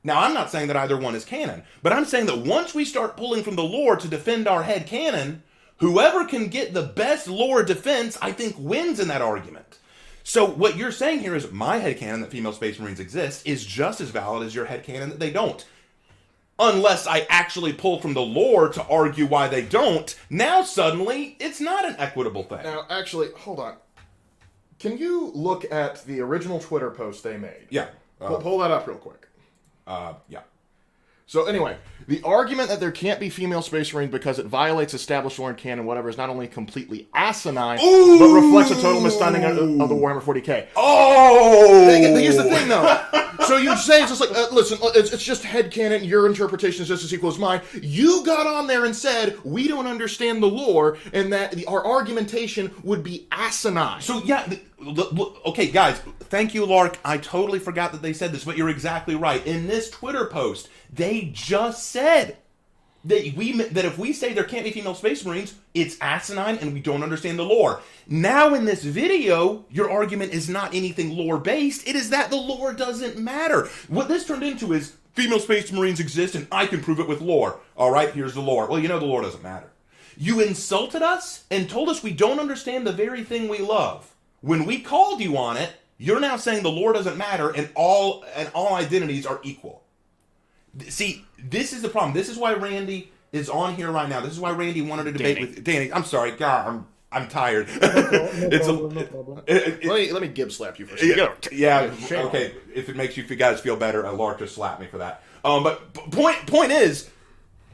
[SPEAKER 1] Now, I'm not saying that either one is canon, but I'm saying that once we start pulling from the lore to defend our headcanon, whoever can get the best lore defense, I think, wins in that argument. So what you're saying here is my headcanon that female Space Marines exist is just as valid as your headcanon that they don't. Unless I actually pull from the lore to argue why they don't, now suddenly it's not an equitable thing.
[SPEAKER 2] Now, actually, hold on. Can you look at the original Twitter post they made?
[SPEAKER 1] Yeah.
[SPEAKER 2] Pull that up real quick.
[SPEAKER 1] Yeah.
[SPEAKER 2] So anyway, the argument that there can't be female Space Marines because it violates established lore and canon, whatever, is not only completely asinine, but reflects a total misunderstanding of the Warhammer 40k.
[SPEAKER 1] Oh!
[SPEAKER 2] Here's the thing, though. So you say it's just like, listen, it's just headcanon, your interpretation is just as equal as mine. You got on there and said, we don't understand the lore, and that our argumentation would be asinine.
[SPEAKER 1] So, yeah, okay, guys, thank you, Lark. I totally forgot that they said this, but you're exactly right. In this Twitter post, they just said that if we say there can't be female Space Marines, it's asinine and we don't understand the lore. Now in this video, your argument is not anything lore-based. It is that the lore doesn't matter. What this turned into is female Space Marines exist and I can prove it with lore. All right, here's the lore. Well, you know the lore doesn't matter. You insulted us and told us we don't understand the very thing we love. When we called you on it, You're now saying the lore doesn't matter and all identities are equal. See, this is the problem. This is why Randy is on here right now. This is why Randy wanted to debate with Danny. I'm sorry, God, I'm tired.
[SPEAKER 3] No problem.
[SPEAKER 2] Let me Gib slap you for a second.
[SPEAKER 1] Yeah, okay. If it makes you guys feel better, Lark just slapped me for that. But point is,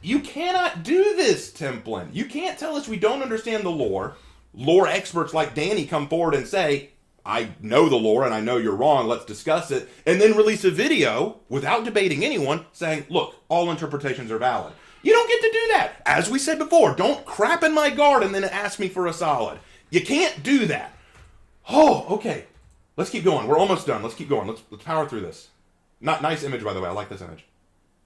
[SPEAKER 1] you cannot do this, Templin. You can't tell us we don't understand the lore. Lore experts like Danny come forward and say, I know the lore and I know you're wrong, let's discuss it, and then release a video without debating anyone saying, look, all interpretations are valid. You don't get to do that. As we said before, don't crap in my guard and then ask me for a solid. You can't do that. Oh, okay. Let's keep going. We're almost done. Let's keep going. Let's power through this. Nice image, by the way. I like this image.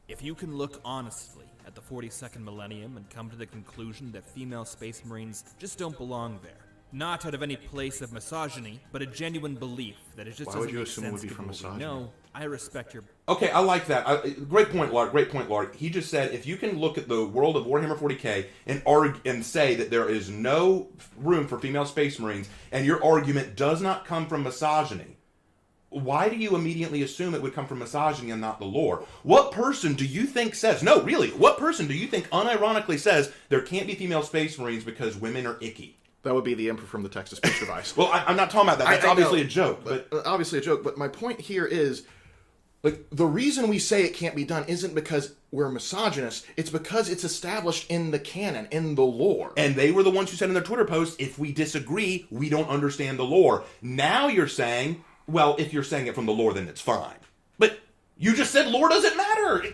[SPEAKER 4] If you can look honestly at the 42nd millennium and come to the conclusion that female space marines just don't belong there, not out of any place of misogyny, but a genuine belief that it just
[SPEAKER 2] Why
[SPEAKER 4] doesn't
[SPEAKER 2] would you
[SPEAKER 4] make
[SPEAKER 2] assume it
[SPEAKER 4] sense
[SPEAKER 2] would be from
[SPEAKER 4] given what we
[SPEAKER 2] misogyny?
[SPEAKER 4] know, I respect your...
[SPEAKER 1] Okay, I like that. Great point, Lark. Great point, Lark. He just said if you can look at the world of Warhammer 40k and say that there is no room for female space marines, and your argument does not come from misogyny, why do you immediately assume it would come from misogyny and not the lore? What person do you think says, no, really, what person do you think unironically says there can't be female space marines because women are icky?
[SPEAKER 2] That would be the Emperor from the text-to-speech device.
[SPEAKER 1] Well, I'm not talking about that. That's obviously a joke. But
[SPEAKER 2] obviously a joke. But my point here is, like, the reason we say it can't be done isn't because we're misogynist. It's because it's established in the canon, in the lore.
[SPEAKER 1] And they were the ones who said in their Twitter post, if we disagree, we don't understand the lore. Now you're saying, well, if you're saying it from the lore, then it's fine. But you just said lore doesn't matter.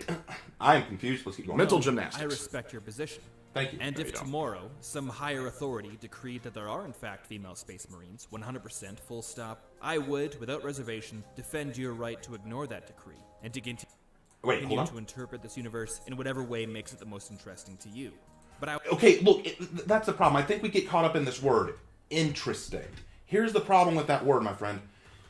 [SPEAKER 1] I am confused. Let's keep going.
[SPEAKER 2] Mental gymnastics.
[SPEAKER 4] I respect your position.
[SPEAKER 1] Thank you.
[SPEAKER 4] And if tomorrow some higher authority decreed that there are in fact female space marines, 100% full stop, I would, without reservation, defend your right to ignore that decree and to continue to interpret this universe in whatever way makes it the most interesting to you. But
[SPEAKER 1] Okay, look, that's the problem. I think we get caught up in this word, interesting. Here's the problem with that word, my friend.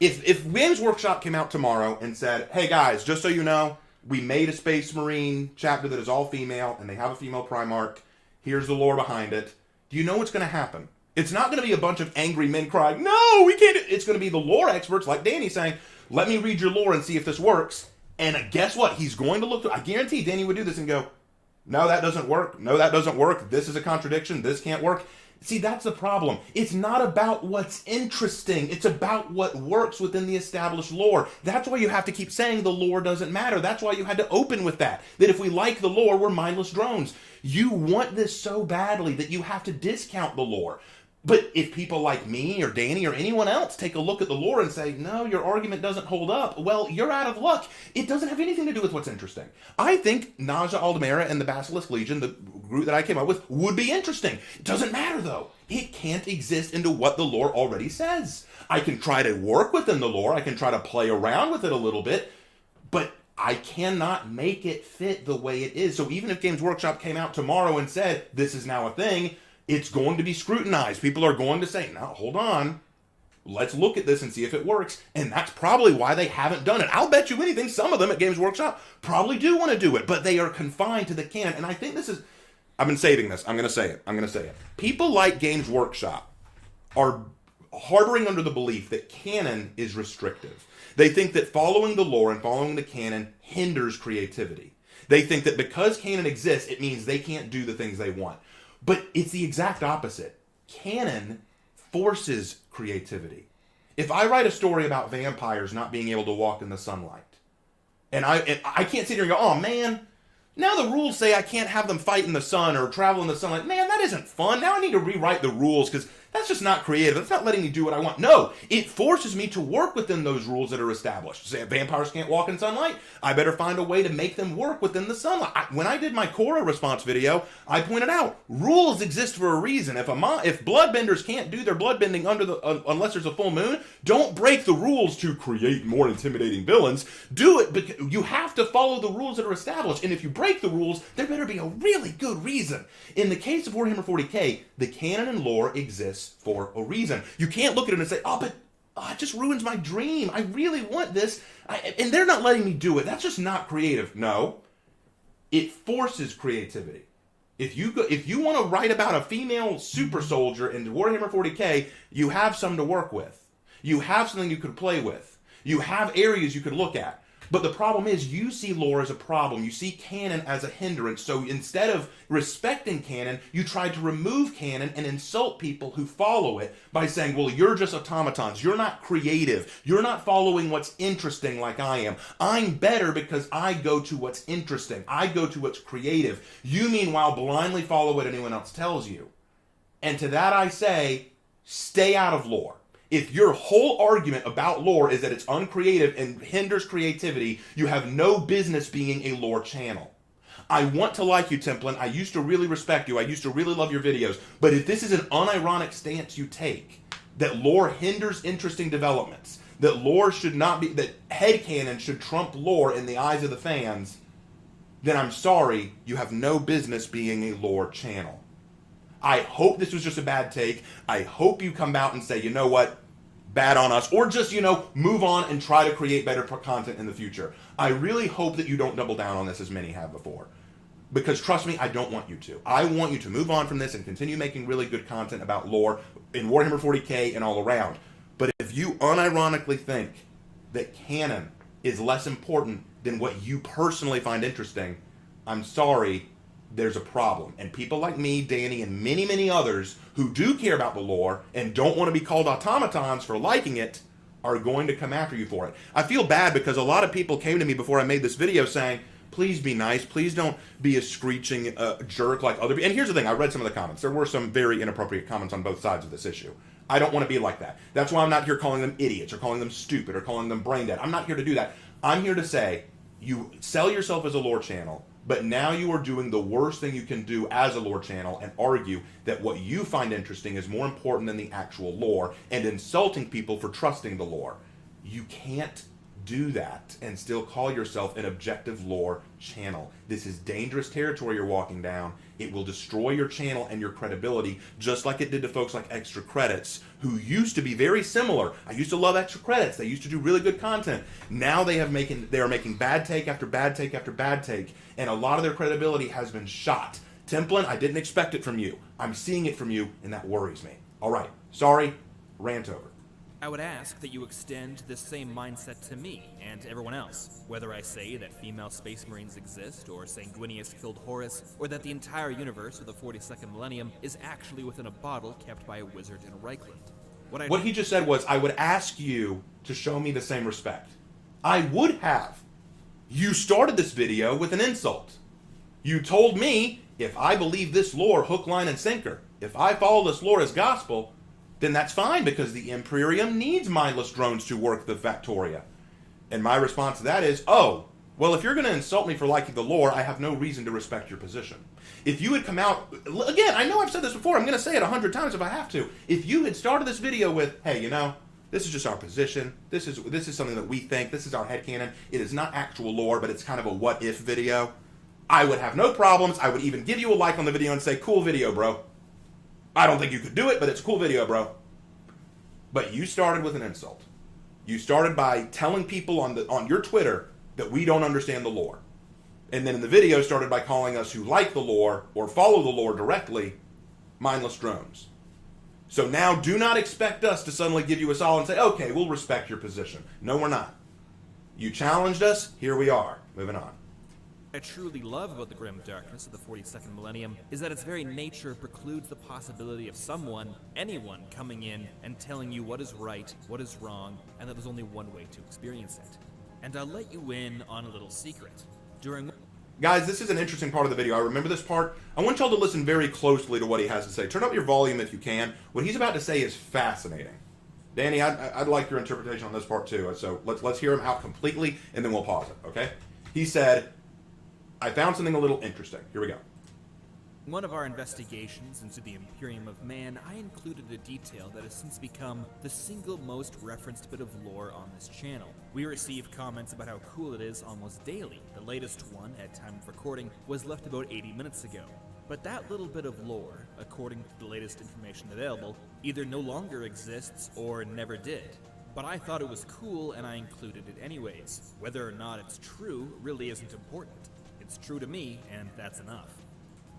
[SPEAKER 1] If Games Workshop came out tomorrow and said, hey guys, just so you know, we made a Space Marine chapter that is all female, and they have a female Primarch, here's the lore behind it, do you know what's going to happen? It's not going to be a bunch of angry men crying, no, we can't. It's going to be the lore experts like Danny saying, let me read your lore and see if this works. And guess what? He's going to look through, I guarantee Danny would do this and go, no, that doesn't work. No, that doesn't work. This is a contradiction. This can't work. See, that's the problem. It's not about what's interesting. It's about what works within the established lore. That's why you have to keep saying the lore doesn't matter. That's why you had to open with that. That if we like the lore, we're mindless drones. You want this so badly that you have to discount the lore. But if people like me or Danny or anyone else take a look at the lore and say, no, your argument doesn't hold up, well, you're out of luck. It doesn't have anything to do with what's interesting. I think Naja Aldemera and the Basilisk Legion, the group that I came up with, would be interesting. It doesn't matter, though. It can't exist into what the lore already says. I can try to work within the lore. I can try to play around with it a little bit. But I cannot make it fit the way it is. So even if Games Workshop came out tomorrow and said, this is now a thing, it's going to be scrutinized. People are going to say, now, hold on. Let's look at this and see if it works. And that's probably why they haven't done it. I'll bet you anything, some of them at Games Workshop probably do want to do it, but they are confined to the canon. And I think this is, I've been saving this. I'm going to say it. People like Games Workshop are harboring under the belief that canon is restrictive. They think that following the lore and following the canon hinders creativity. They think that because canon exists, it means they can't do the things they want. But it's the exact opposite. Canon forces creativity. If I write a story about vampires not being able to walk in the sunlight, and I can't sit here and go, oh man, now the rules say I can't have them fight in the sun or travel in the sunlight. Man, that isn't fun. Now I need to rewrite the rules because that's just not creative. That's not letting me do what I want. No, it forces me to work within those rules that are established. Say vampires can't walk in sunlight, I better find a way to make them work within the sunlight. When I did my Korra response video, I pointed out, rules exist for a reason. If bloodbenders can't do their bloodbending unless there's a full moon, don't break the rules to create more intimidating villains. Do it because you have to follow the rules that are established. And if you break the rules, there better be a really good reason. In the case of Warhammer 40k, the canon and lore exists for a reason. You can't look at it and say, it just ruins my dream. I really want this. And they're not letting me do it. That's just not creative. No. It forces creativity. If you want to write about a female super soldier in Warhammer 40k, you have some to work with. You have something you could play with. You have areas you could look at. But the problem is, you see lore as a problem. You see canon as a hindrance. So instead of respecting canon, you try to remove canon and insult people who follow it by saying, well, you're just automatons. You're not creative. You're not following what's interesting like I am. I'm better because I go to what's interesting. I go to what's creative. You, meanwhile, blindly follow what anyone else tells you. And to that I say, stay out of lore. If your whole argument about lore is that it's uncreative and hinders creativity, you have no business being a lore channel. I want to like you, Templin. I used to really respect you. I used to really love your videos. But if this is an unironic stance you take, that lore hinders interesting developments, that lore should not be, that headcanon should trump lore in the eyes of the fans, then I'm sorry, you have no business being a lore channel. I hope this was just a bad take. I hope you come out and say, you know what, bad on us, or just, move on and try to create better content in the future. I really hope that you don't double down on this as many have before. Because trust me, I don't want you to. I want you to move on from this and continue making really good content about lore in Warhammer 40k and all around. But if you unironically think that canon is less important than what you personally find interesting, I'm sorry, there's a problem. And people like me, Danny, and many, many others who do care about the lore and don't want to be called automatons for liking it are going to come after you for it. I feel bad because a lot of people came to me before I made this video saying, please be nice, please don't be a screeching jerk like other people. And here's the thing, I read some of the comments. There were some very inappropriate comments on both sides of this issue. I don't want to be like that. That's why I'm not here calling them idiots or calling them stupid or calling them brain dead. I'm not here to do that. I'm here to say, you sell yourself as a lore channel, but now you are doing the worst thing you can do as a lore channel and argue that what you find interesting is more important than the actual lore and insulting people for trusting the lore. You can't do that and still call yourself an objective lore channel. This is dangerous territory you're walking down. It will destroy your channel and your credibility, just like it did to folks like Extra Credits, who used to be very similar. I used to love Extra Credits. They used to do really good content. Now they are making bad take after bad take after bad take, and a lot of their credibility has been shot. Templin, I didn't expect it from you. I'm seeing it from you, and that worries me. All right, sorry, rant over.
[SPEAKER 4] I would ask that you extend this same mindset to me and everyone else, whether I say that female space marines exist, or Sanguinius killed Horus, or that the entire universe of the 42nd millennium is actually within a bottle kept by a wizard in Reichland.
[SPEAKER 1] What he just said was, I would ask you to show me the same respect. I would have. You started this video with an insult. You told me, if I believe this lore hook, line, and sinker, if I follow this lore as gospel, then that's fine because the Imperium needs mindless drones to work the Factoria. And my response to that is, oh, well, if you're going to insult me for liking the lore, I have no reason to respect your position. If you had come out, again, I know I've said this before, I'm going to say it 100 times if I have to. If you had started this video with, hey, this is just our position, this is something that we think, this is our headcanon, it is not actual lore, but it's kind of a what-if video, I would have no problems. I would even give you a like on the video and say, cool video, bro. I don't think you could do it, but it's a cool video, bro. But you started with an insult. You started by telling people on your Twitter that we don't understand the lore. And then in the video started by calling us who like the lore or follow the lore directly mindless drones. So now do not expect us to suddenly give you a solid and say, okay, we'll respect your position. No, we're not. You challenged us, here we are. Moving on.
[SPEAKER 4] What I truly love about the grim darkness of the 42nd millennium is that its very nature precludes the possibility of someone, anyone, coming in and telling you what is right, what is wrong, and that there's only one way to experience it. And I'll let you in on a little secret.
[SPEAKER 1] Guys, this is an interesting part of the video. I remember this part. I want y'all to listen very closely to what he has to say. Turn up your volume if you can. What he's about to say is fascinating. Danny, I'd like your interpretation on this part too. So let's hear him out completely, and then we'll pause it, okay? He said, I found something a little interesting. Here we go.
[SPEAKER 4] In one of our investigations into the Imperium of Man, I included a detail that has since become the single most referenced bit of lore on this channel. We receive comments about how cool it is almost daily. The latest one, at time of recording, was left about 80 minutes ago. But that little bit of lore, according to the latest information available, either no longer exists or never did. But I thought it was cool and I included it anyways. Whether or not it's true really isn't important. It's true to me, and that's enough.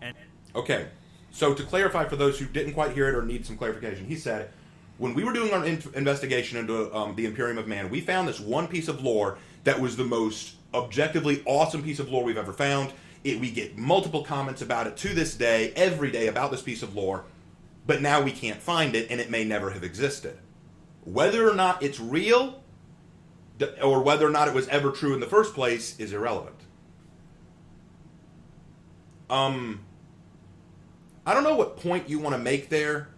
[SPEAKER 4] And
[SPEAKER 1] okay, so to clarify for those who didn't quite hear it or need some clarification, he said, when we were doing our investigation into the Imperium of Man, we found this one piece of lore that was the most objectively awesome piece of lore we've ever found. We get multiple comments about it to this day, every day, about this piece of lore, but now we can't find it, and it may never have existed. Whether or not it's real, or whether or not it was ever true in the first place, is irrelevant. I don't know what point you want to make there.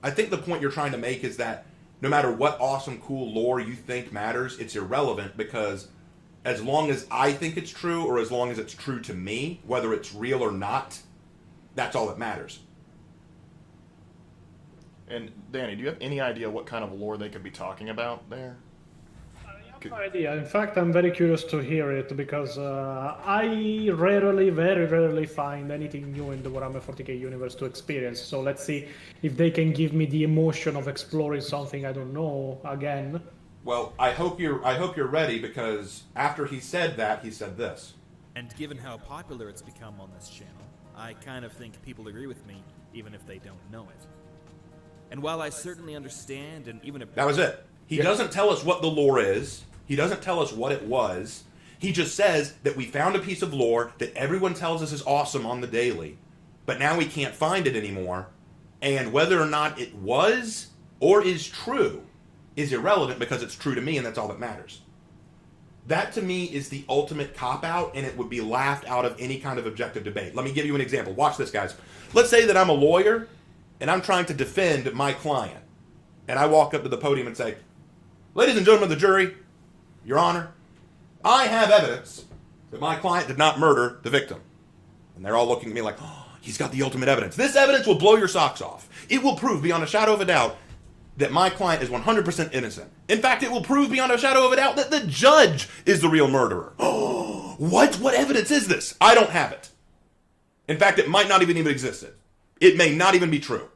[SPEAKER 1] I think the point you're trying to make is that no matter what awesome, cool lore you think matters, it's irrelevant, because as long as I think it's true, or as long as it's true to me, whether it's real or not, that's all that matters.
[SPEAKER 2] And Danny, do you have any idea what kind of lore they could be talking about there?
[SPEAKER 3] I have no idea. In fact, I'm very curious to hear it, because I rarely, very rarely find anything new in the Warhammer 40k universe to experience. So let's see if they can give me the emotion of exploring something I don't know again.
[SPEAKER 1] Well, I hope you're ready, because after he said that, he said this.
[SPEAKER 4] And given how popular it's become on this channel, I kind of think people agree with me, even if they don't know it. And while I certainly understand and even...
[SPEAKER 1] That was it. He doesn't tell us what the lore is. He doesn't tell us what it was. He just says that we found a piece of lore that everyone tells us is awesome on the daily, but now we can't find it anymore. And whether or not it was or is true is irrelevant, because it's true to me, and that's all that matters. That, to me, is the ultimate cop-out, and it would be laughed out of any kind of objective debate. Let me give you an example. Watch this, guys. Let's say that I'm a lawyer, and I'm trying to defend my client. And I walk up to the podium and say, "Ladies and gentlemen of the jury, Your Honor, I have evidence that my client did not murder the victim." And they're all looking at me like, "Oh, he's got the ultimate evidence. This evidence will blow your socks off. It will prove beyond a shadow of a doubt that my client is 100% innocent. In fact, it will prove beyond a shadow of a doubt that the judge is the real murderer." Oh, what? What evidence is this? I don't have it. In fact, it might not even exist. It may not even be true.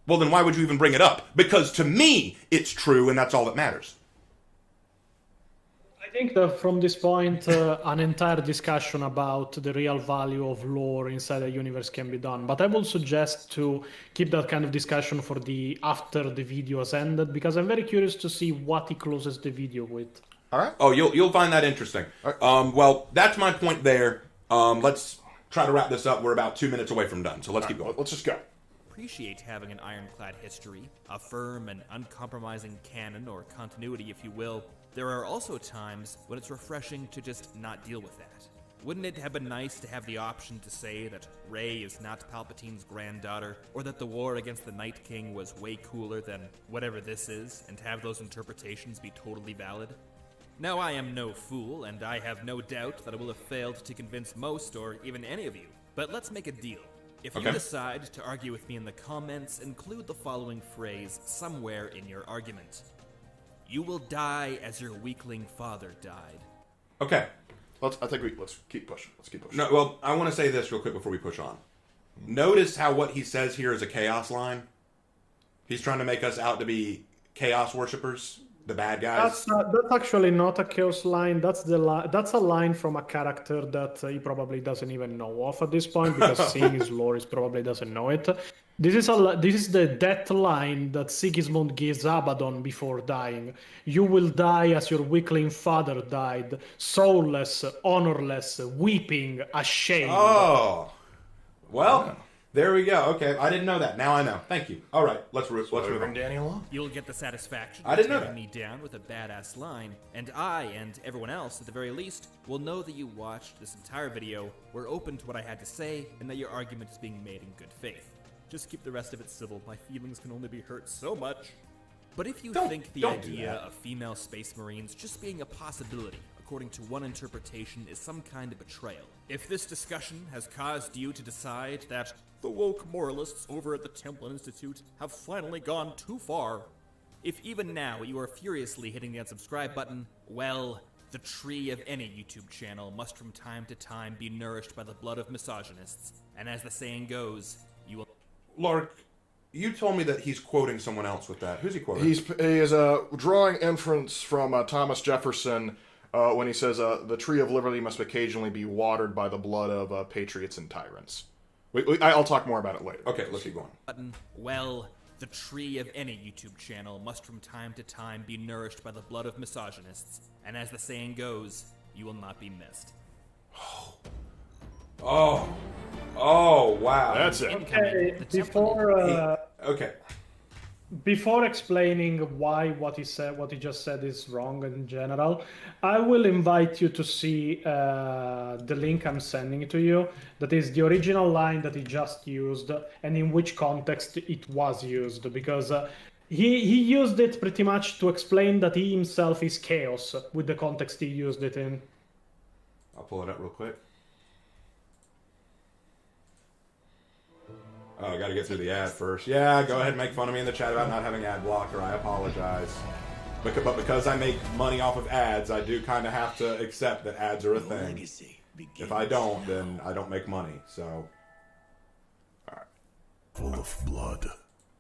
[SPEAKER 1] Well, then why would you even bring it up? Because to me, it's true, and that's all that matters.
[SPEAKER 3] I think that from this point, an entire discussion about the real value of lore inside a universe can be done. But I will suggest to keep that kind of discussion for the after the video has ended, because I'm very curious to see what he closes the video with.
[SPEAKER 2] All right.
[SPEAKER 1] Oh, you'll find that interesting.
[SPEAKER 2] All right.
[SPEAKER 1] Well, that's my point there. Let's try to wrap this up. We're about 2 minutes away from done, so let's keep going.
[SPEAKER 2] Let's just go.
[SPEAKER 4] Appreciate having an ironclad history, a firm and uncompromising canon or continuity, if you will. There are also times when it's refreshing to just not deal with that. Wouldn't it have been nice to have the option to say that Rey is not Palpatine's granddaughter, or that the war against the Night King was way cooler than whatever this is, and have those interpretations be totally valid? Now, I am no fool, and I have no doubt that I will have failed to convince most or even any of you, but let's make a deal. If you decide to argue with me in the comments, include the following phrase somewhere in your argument. "You will die as your weakling father died."
[SPEAKER 1] Okay.
[SPEAKER 2] Let's keep pushing.
[SPEAKER 1] No, well, I want to say this real quick before we push on. Notice how what he says here is a chaos line. He's trying to make us out to be chaos worshippers, the bad guys.
[SPEAKER 3] That's actually not a chaos line. That's a line from a character that he probably doesn't even know of at this point, because seeing his lore, he probably doesn't know it. This is the death line that Sigismund gives Abaddon before dying. "You will die as your weakling father died, soulless, honorless, weeping, ashamed."
[SPEAKER 1] Oh. Well, there we go. Okay, I didn't know that. Now I know. Thank you. All right, let's move
[SPEAKER 2] Bring
[SPEAKER 1] on.
[SPEAKER 2] Danny along.
[SPEAKER 4] You'll get the satisfaction
[SPEAKER 1] I didn't know
[SPEAKER 4] of taking
[SPEAKER 1] that.
[SPEAKER 4] me down with a badass line, and I, and everyone else at the very least, will know that you watched this entire video, were open to what I had to say, and that your argument is being made in good faith. Just keep the rest of it civil. My feelings can only be hurt so much. But if you think the
[SPEAKER 1] don't do
[SPEAKER 4] idea
[SPEAKER 1] that.
[SPEAKER 4] of female space marines just being a possibility, according to one interpretation, is some kind of betrayal, if this discussion has caused you to decide that the woke moralists over at the Templin Institute have finally gone too far, if even now you are furiously hitting the unsubscribe button, well, the tree of any YouTube channel must from time to time be nourished by the blood of misogynists, and as the saying goes, you will...
[SPEAKER 1] Lark, you told me that he's quoting someone else with that. Who's he quoting?
[SPEAKER 2] He is drawing inference from Thomas Jefferson when he says the tree of liberty must occasionally be watered by the blood of patriots and tyrants. I'll talk more about it later.
[SPEAKER 1] Okay, let's keep going.
[SPEAKER 4] button, well,
[SPEAKER 5] The tree of any YouTube channel must from time to time be nourished by the blood of misogynists, and as the saying goes, you will not be missed.
[SPEAKER 1] Oh, wow.
[SPEAKER 2] That's it.
[SPEAKER 3] Okay,
[SPEAKER 1] Okay.
[SPEAKER 3] before explaining why what he just said is wrong in general, I will invite you to see the link I'm sending to you. That is the original line that he just used and in which context it was used, because he used it pretty much to explain that he himself is chaos with the context he used it in.
[SPEAKER 1] I'll pull it up real quick. Oh, I gotta get through the ad first. Yeah, go ahead and make fun of me in the chat about not having ad blocker. I apologize. But because I make money off of ads, I do kind of have to accept that ads are a thing. If I don't, then I don't make money, so... Alright.
[SPEAKER 6] Full of blood,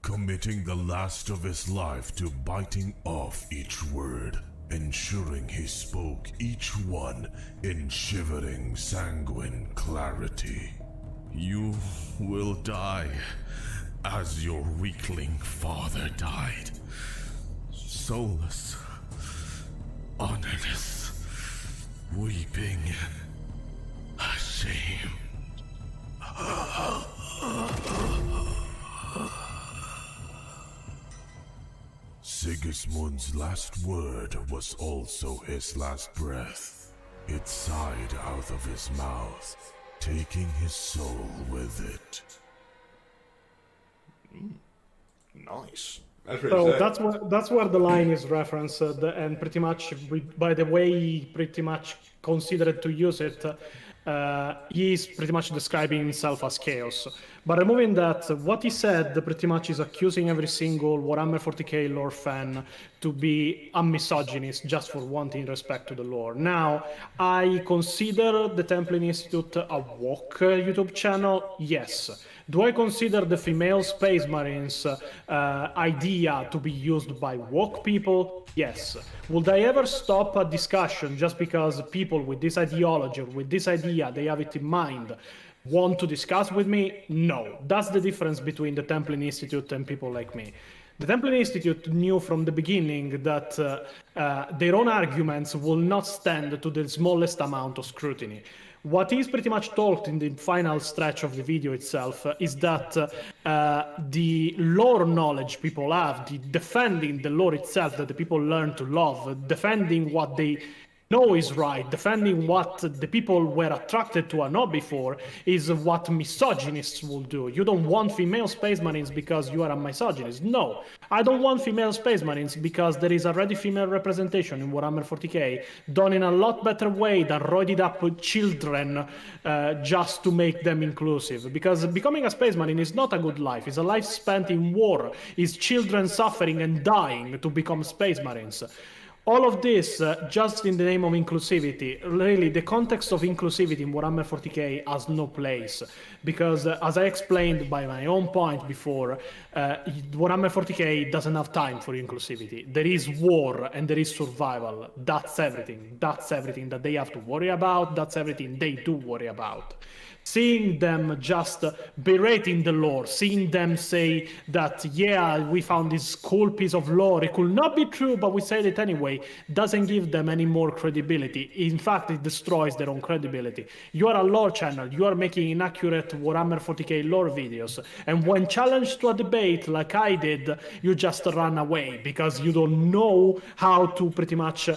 [SPEAKER 6] committing the last of his life to biting off each word, ensuring he spoke each one in shivering sanguine clarity. You will die as your weakling father died. Soulless, honorless, weeping, ashamed. Sigismund's last word was also his last breath. It sighed out of his mouth, taking his soul with it.
[SPEAKER 2] Nice.
[SPEAKER 1] That's pretty
[SPEAKER 3] So
[SPEAKER 1] sick.
[SPEAKER 3] that's where the line is referenced, and pretty much by the way he pretty much considered to use it, he's pretty much describing himself as chaos. But removing that, what he said pretty much is accusing every single Warhammer 40k lore fan to be a misogynist just for wanting respect to the lore. Now, I consider the Templin Institute a woke YouTube channel? Yes. Do I consider the female Space Marines idea to be used by woke people? Yes. Would I ever stop a discussion just because people with this ideology or with this idea, they have it in mind, want to discuss with me? No. That's the difference between the Templin Institute and people like me. The Templin Institute knew from the beginning that their own arguments will not stand to the smallest amount of scrutiny. What is pretty much told in the final stretch of the video itself is that the lore knowledge people have, the defending the lore itself that the people learn to love, defending what they know is right, defending what the people were attracted to or not before, is what misogynists will do. You don't want female Space Marines because you are a misogynist. No, I don't want female Space Marines because there is already female representation in Warhammer 40k, done in a lot better way than roided up with children just to make them inclusive. Because becoming a Space Marine is not a good life. It's a life spent in war. It's children suffering and dying to become Space Marines. All of this just in the name of inclusivity. Really, the context of inclusivity in Warhammer 40k has no place. Because as I explained by my own point before, Warhammer 40k doesn't have time for inclusivity. There is war and there is survival. That's everything. That's everything that they have to worry about. That's everything they do worry about. Seeing them just berating the lore, seeing them say that, yeah, we found this cool piece of lore, it could not be true, but we said it anyway, doesn't give them any more credibility. In fact, it destroys their own credibility. You are a lore channel, you are making inaccurate Warhammer 40k lore videos, and when challenged to a debate like I did, you just run away, because you don't know how to pretty much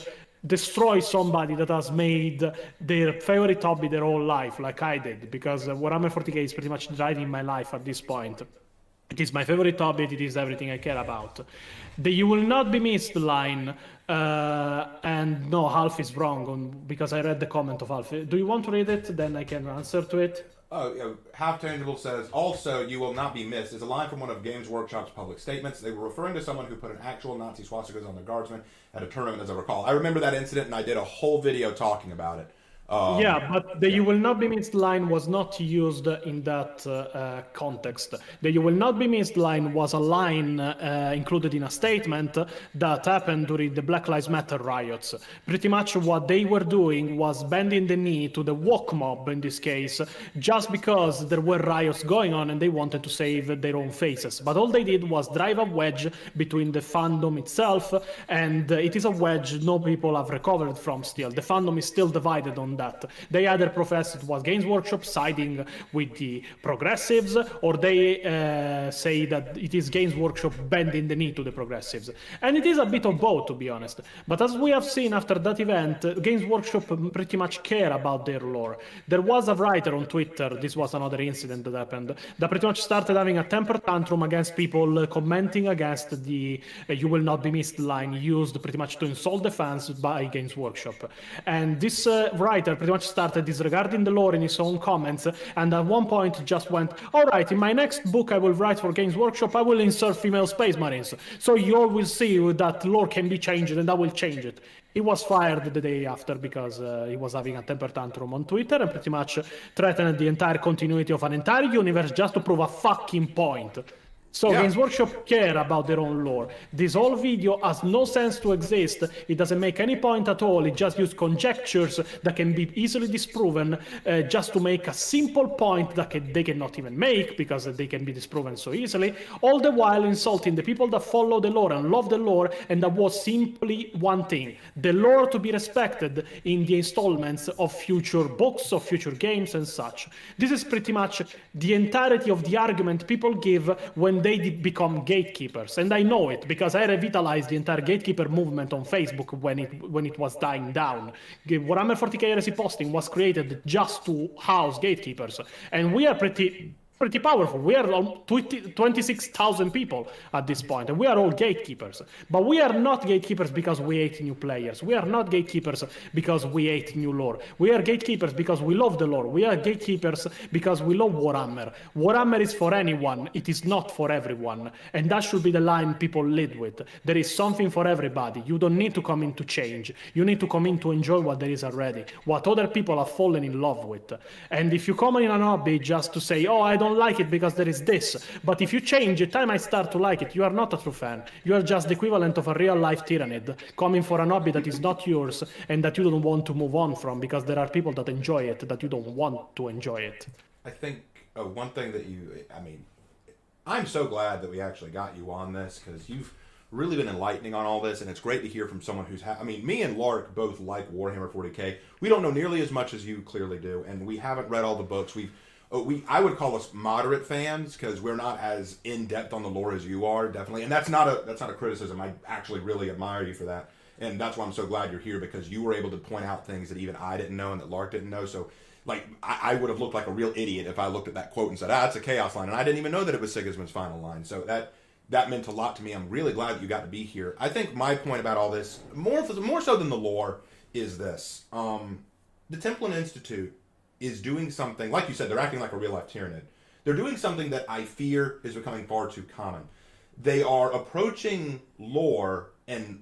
[SPEAKER 3] destroy somebody that has made their favorite hobby their whole life, like I did, because Warhammer 40k is pretty much driving my life at this point. It is my favorite hobby, it is everything I care about. The "you will not be missed" line, and no, Half is wrong, because I read the comment of Half. Do you want to read it? Then I can answer to it.
[SPEAKER 1] Oh, yeah. Half Tangible says, also, "you will not be missed" is a line from one of Games Workshop's public statements. They were referring to someone who put an actual Nazi swastikas on their guardsmen at a tournament, as I recall. I remember that incident, and I did a whole video talking about it.
[SPEAKER 3] Yeah, but the "you will not be missed" line was not used in that context. The "you will not be missed" line was a line included in a statement that happened during the Black Lives Matter riots. Pretty much what they were doing was bending the knee to the woke mob in this case, just because there were riots going on and they wanted to save their own faces. But all they did was drive a wedge between the fandom itself, and it is a wedge no people have recovered from still. The fandom is still divided on that. They either profess it was Games Workshop siding with the progressives, or they say that it is Games Workshop bending the knee to the progressives. And it is a bit of both, to be honest. But as we have seen after that event, Games Workshop pretty much care about their lore. There was a writer on Twitter, this was another incident that happened, that pretty much started having a temper tantrum against people commenting against the "you will not be missed" line used pretty much to insult the fans by Games Workshop. And this writer pretty much started disregarding the lore in his own comments, and at one point just went, "All right, in my next book I will write for Games Workshop, I will insert female space marines. So you all will see that lore can be changed and I will change it." He was fired the day after because he was having a temper tantrum on Twitter and pretty much threatened the entire continuity of an entire universe just to prove a fucking point. So
[SPEAKER 1] Yeah.
[SPEAKER 3] Games Workshop care about their own lore. This whole video has no sense to exist. It doesn't make any point at all. It just uses conjectures that can be easily disproven just to make a simple point that they cannot even make because they can be disproven so easily, all the while insulting the people that follow the lore and love the lore, and that was simply one thing: the lore to be respected in the installments of future books, of future games and such. This is pretty much the entirety of the argument people give when they become gatekeepers, and I know it because I revitalized the entire gatekeeper movement on Facebook when it was dying down. Warhammer 40k Heresy posting was created just to house gatekeepers, and we are pretty powerful. We are 26,000 people at this point, and we are all gatekeepers. But we are not gatekeepers because we hate new players. We are not gatekeepers because we hate new lore. We are gatekeepers because we love the lore. We are gatekeepers because we love Warhammer. Warhammer is for anyone. It is not for everyone. And that should be the line people lead with. There is something for everybody. You don't need to come in to change. You need to come in to enjoy what there is already, what other people have fallen in love with. And if you come in an hobby just to say, "Oh, I don't like it because there is this," but if you change it, I might start to like it, you are not a true fan. You are just the equivalent of a real-life tyrannid, coming for an hobby that is not yours and that you don't want to move on from because there are people that enjoy it that you don't want to enjoy it.
[SPEAKER 1] I think one thing that I'm so glad that we actually got you on this, because you've really been enlightening on all this, and it's great to hear from someone who's me and Lark both like Warhammer 40k. We don't know nearly as much as you clearly do, and we haven't read all the books. I would call us moderate fans because we're not as in depth on the lore as you are, definitely. And that's not a criticism. I actually really admire you for that, and that's why I'm so glad you're here, because you were able to point out things that even I didn't know and that Lark didn't know. So, I would have looked like a real idiot if I looked at that quote and said, "It's a chaos line," and I didn't even know that it was Sigismund's final line. So that meant a lot to me. I'm really glad that you got to be here. I think my point about all this, more so than the lore, is this: the Templin Institute is doing something, like you said, they're acting like a real-life tyrannid. They're doing something that I fear is becoming far too common. They are approaching lore and,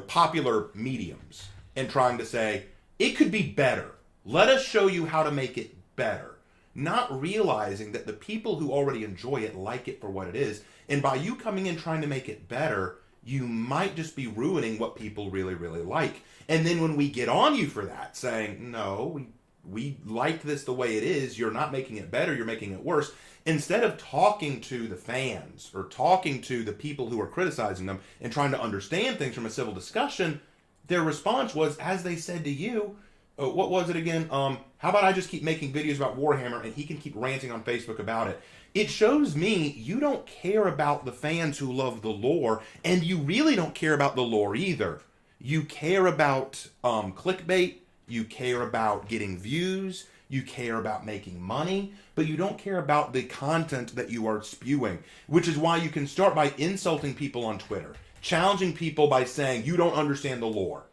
[SPEAKER 1] popular mediums and trying to say, it could be better. Let us show you how to make it better. Not realizing that the people who already enjoy it like it for what it is. And by you coming in trying to make it better, you might just be ruining what people really, really like. And then when we get on you for that, saying, "No, we like this the way it is, you're not making it better, you're making it worse," instead of talking to the fans or talking to the people who are criticizing them and trying to understand things from a civil discussion, their response was, as they said to you, what was it again? How about I just keep making videos about Warhammer and he can keep ranting on Facebook about it? It shows me you don't care about the fans who love the lore, and you really don't care about the lore either. You care about clickbait, you care about getting views, you care about making money, but you don't care about the content that you are spewing, which is why you can start by insulting people on Twitter, challenging people by saying you don't understand the lore,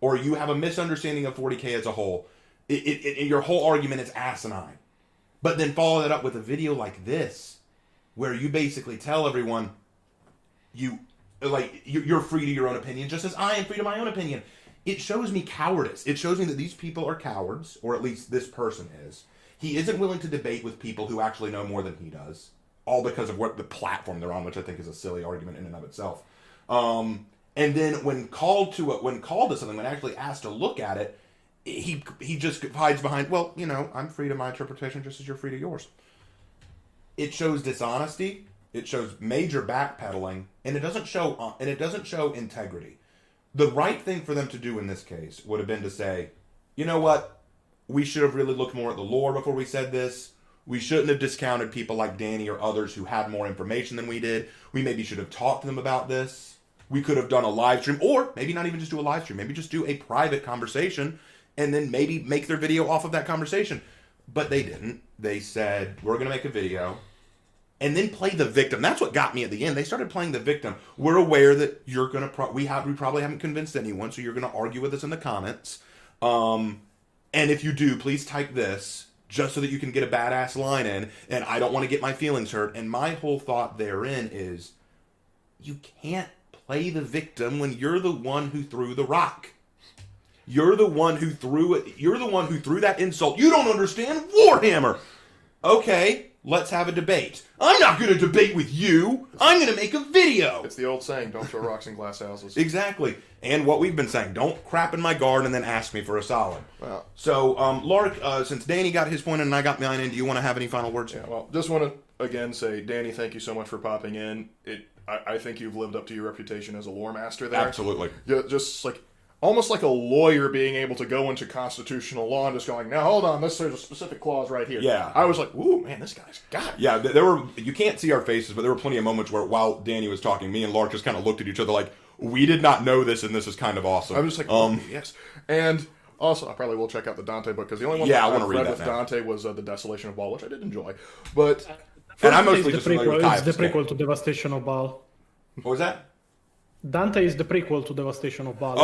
[SPEAKER 1] or you have a misunderstanding of 40k as a whole. Your whole argument is asinine. But then follow that up with a video like this, where you basically tell everyone you're free to your own opinion, just as I am free to my own opinion. it shows me cowardice. It shows me that these people are cowards, or at least this person is. He isn't willing to debate with people who actually know more than he does, all because of what the platform they're on, which I think is a silly argument in and of itself. And then when called to something, when actually asked to look at it, he just hides behind, well, you know, I'm free to my interpretation just as you're free to yours. It shows dishonesty. It shows major backpedaling, and it doesn't show integrity. The right thing for them to do in this case would have been to say, you know what, we should have really looked more at the lore before we said this. We shouldn't have discounted people like Danny or others who had more information than we did. We maybe should have talked to them about this. We could have done a live stream, or maybe not even just do a live stream. Maybe just do a private conversation, and then maybe make their video off of that conversation. But they didn't. They said, we're going to make a video. And then play the victim. That's what got me at the end. They started playing the victim. We're aware that you're gonna. We probably haven't convinced anyone, so you're gonna argue with us in the comments. And if you do, please type this just so that you can get a badass line in. And I don't want to get my feelings hurt. And my whole thought therein is, you can't play the victim when you're the one who threw the rock. You're the one who threw it. You're the one who threw that insult. You don't understand Warhammer. Okay. Let's have a debate. I'm not going to debate with you. I'm going to make a video.
[SPEAKER 2] It's the old saying, don't throw rocks in glass houses.
[SPEAKER 1] Exactly. And what we've been saying, don't crap in my garden and then ask me for a solid.
[SPEAKER 2] Well,
[SPEAKER 1] so, Lark, since Danny got his point in and I got mine in, do you want to have any final words?
[SPEAKER 2] Yeah, well, just want to, again, say, Danny, thank you so much for popping in. I think you've lived up to your reputation as a lore master there.
[SPEAKER 1] Absolutely.
[SPEAKER 2] Yeah, just like, almost like a lawyer being able to go into constitutional law and just going, now hold on, there's a specific clause right here.
[SPEAKER 1] Yeah.
[SPEAKER 2] I was like, ooh, man, this guy's got it.
[SPEAKER 1] Yeah, there were, you can't see our faces, but there were plenty of moments where while Danny was talking, me and Lark just kind of looked at each other like, we did not know this and this is kind of awesome.
[SPEAKER 2] I was just like, yes. And also, I probably will check out the Dante book, because the only one
[SPEAKER 1] I
[SPEAKER 2] I've
[SPEAKER 1] want to
[SPEAKER 2] read
[SPEAKER 1] read
[SPEAKER 2] with
[SPEAKER 1] that now.
[SPEAKER 2] Dante was The Desolation of Baal, which I did enjoy. But,
[SPEAKER 1] and I'm mostly just familiar with
[SPEAKER 3] It's the
[SPEAKER 1] Caiaphas.
[SPEAKER 3] prequel to Devastation of Baal.
[SPEAKER 1] What was that?
[SPEAKER 3] Dante is the prequel to Devastation of Baal.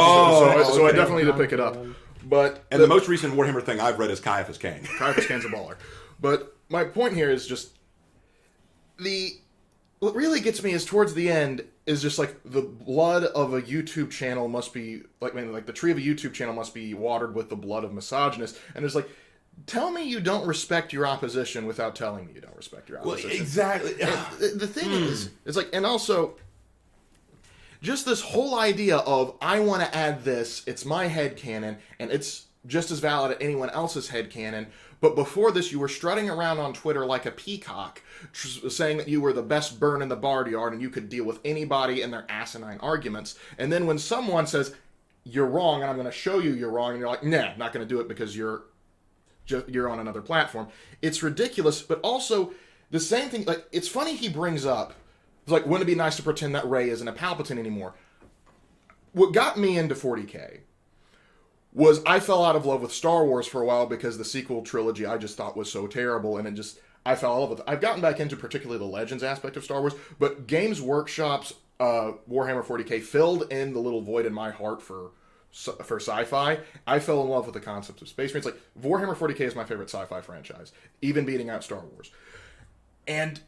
[SPEAKER 2] so I definitely need to pick it up. But
[SPEAKER 1] And the most recent Warhammer thing I've read is Caiaphas Cain.
[SPEAKER 2] Caiaphas Cain's a baller. But my point here is just what really gets me is towards the end is just like the blood of a YouTube channel must be like the tree of a YouTube channel must be watered with the blood of misogynists, and it's like, tell me you don't respect your opposition without telling me you don't respect your opposition.
[SPEAKER 1] Well, exactly.
[SPEAKER 2] The thing is, it's like, and also, just this whole idea of, I want to add this, it's my headcanon, and it's just as valid as anyone else's headcanon, but before this you were strutting around on Twitter like a peacock, saying that you were the best burn in the barnyard and you could deal with anybody and their asinine arguments, and then when someone says, you're wrong, and I'm going to show you you're wrong, and you're like, nah, I'm not going to do it because you're on another platform. It's ridiculous, but also, the same thing, like, it's funny he brings up, it's like, wouldn't it be nice to pretend that Rey isn't a Palpatine anymore? What got me into 40K was I fell out of love with Star Wars for a while because the sequel trilogy I just thought was so terrible, and I fell in love with it. I've gotten back into particularly the Legends aspect of Star Wars, but Games Workshop's Warhammer 40K filled in the little void in my heart for sci-fi. I fell in love with the concept of Space Marines. Like, Warhammer 40K is my favorite sci-fi franchise, even beating out Star Wars. And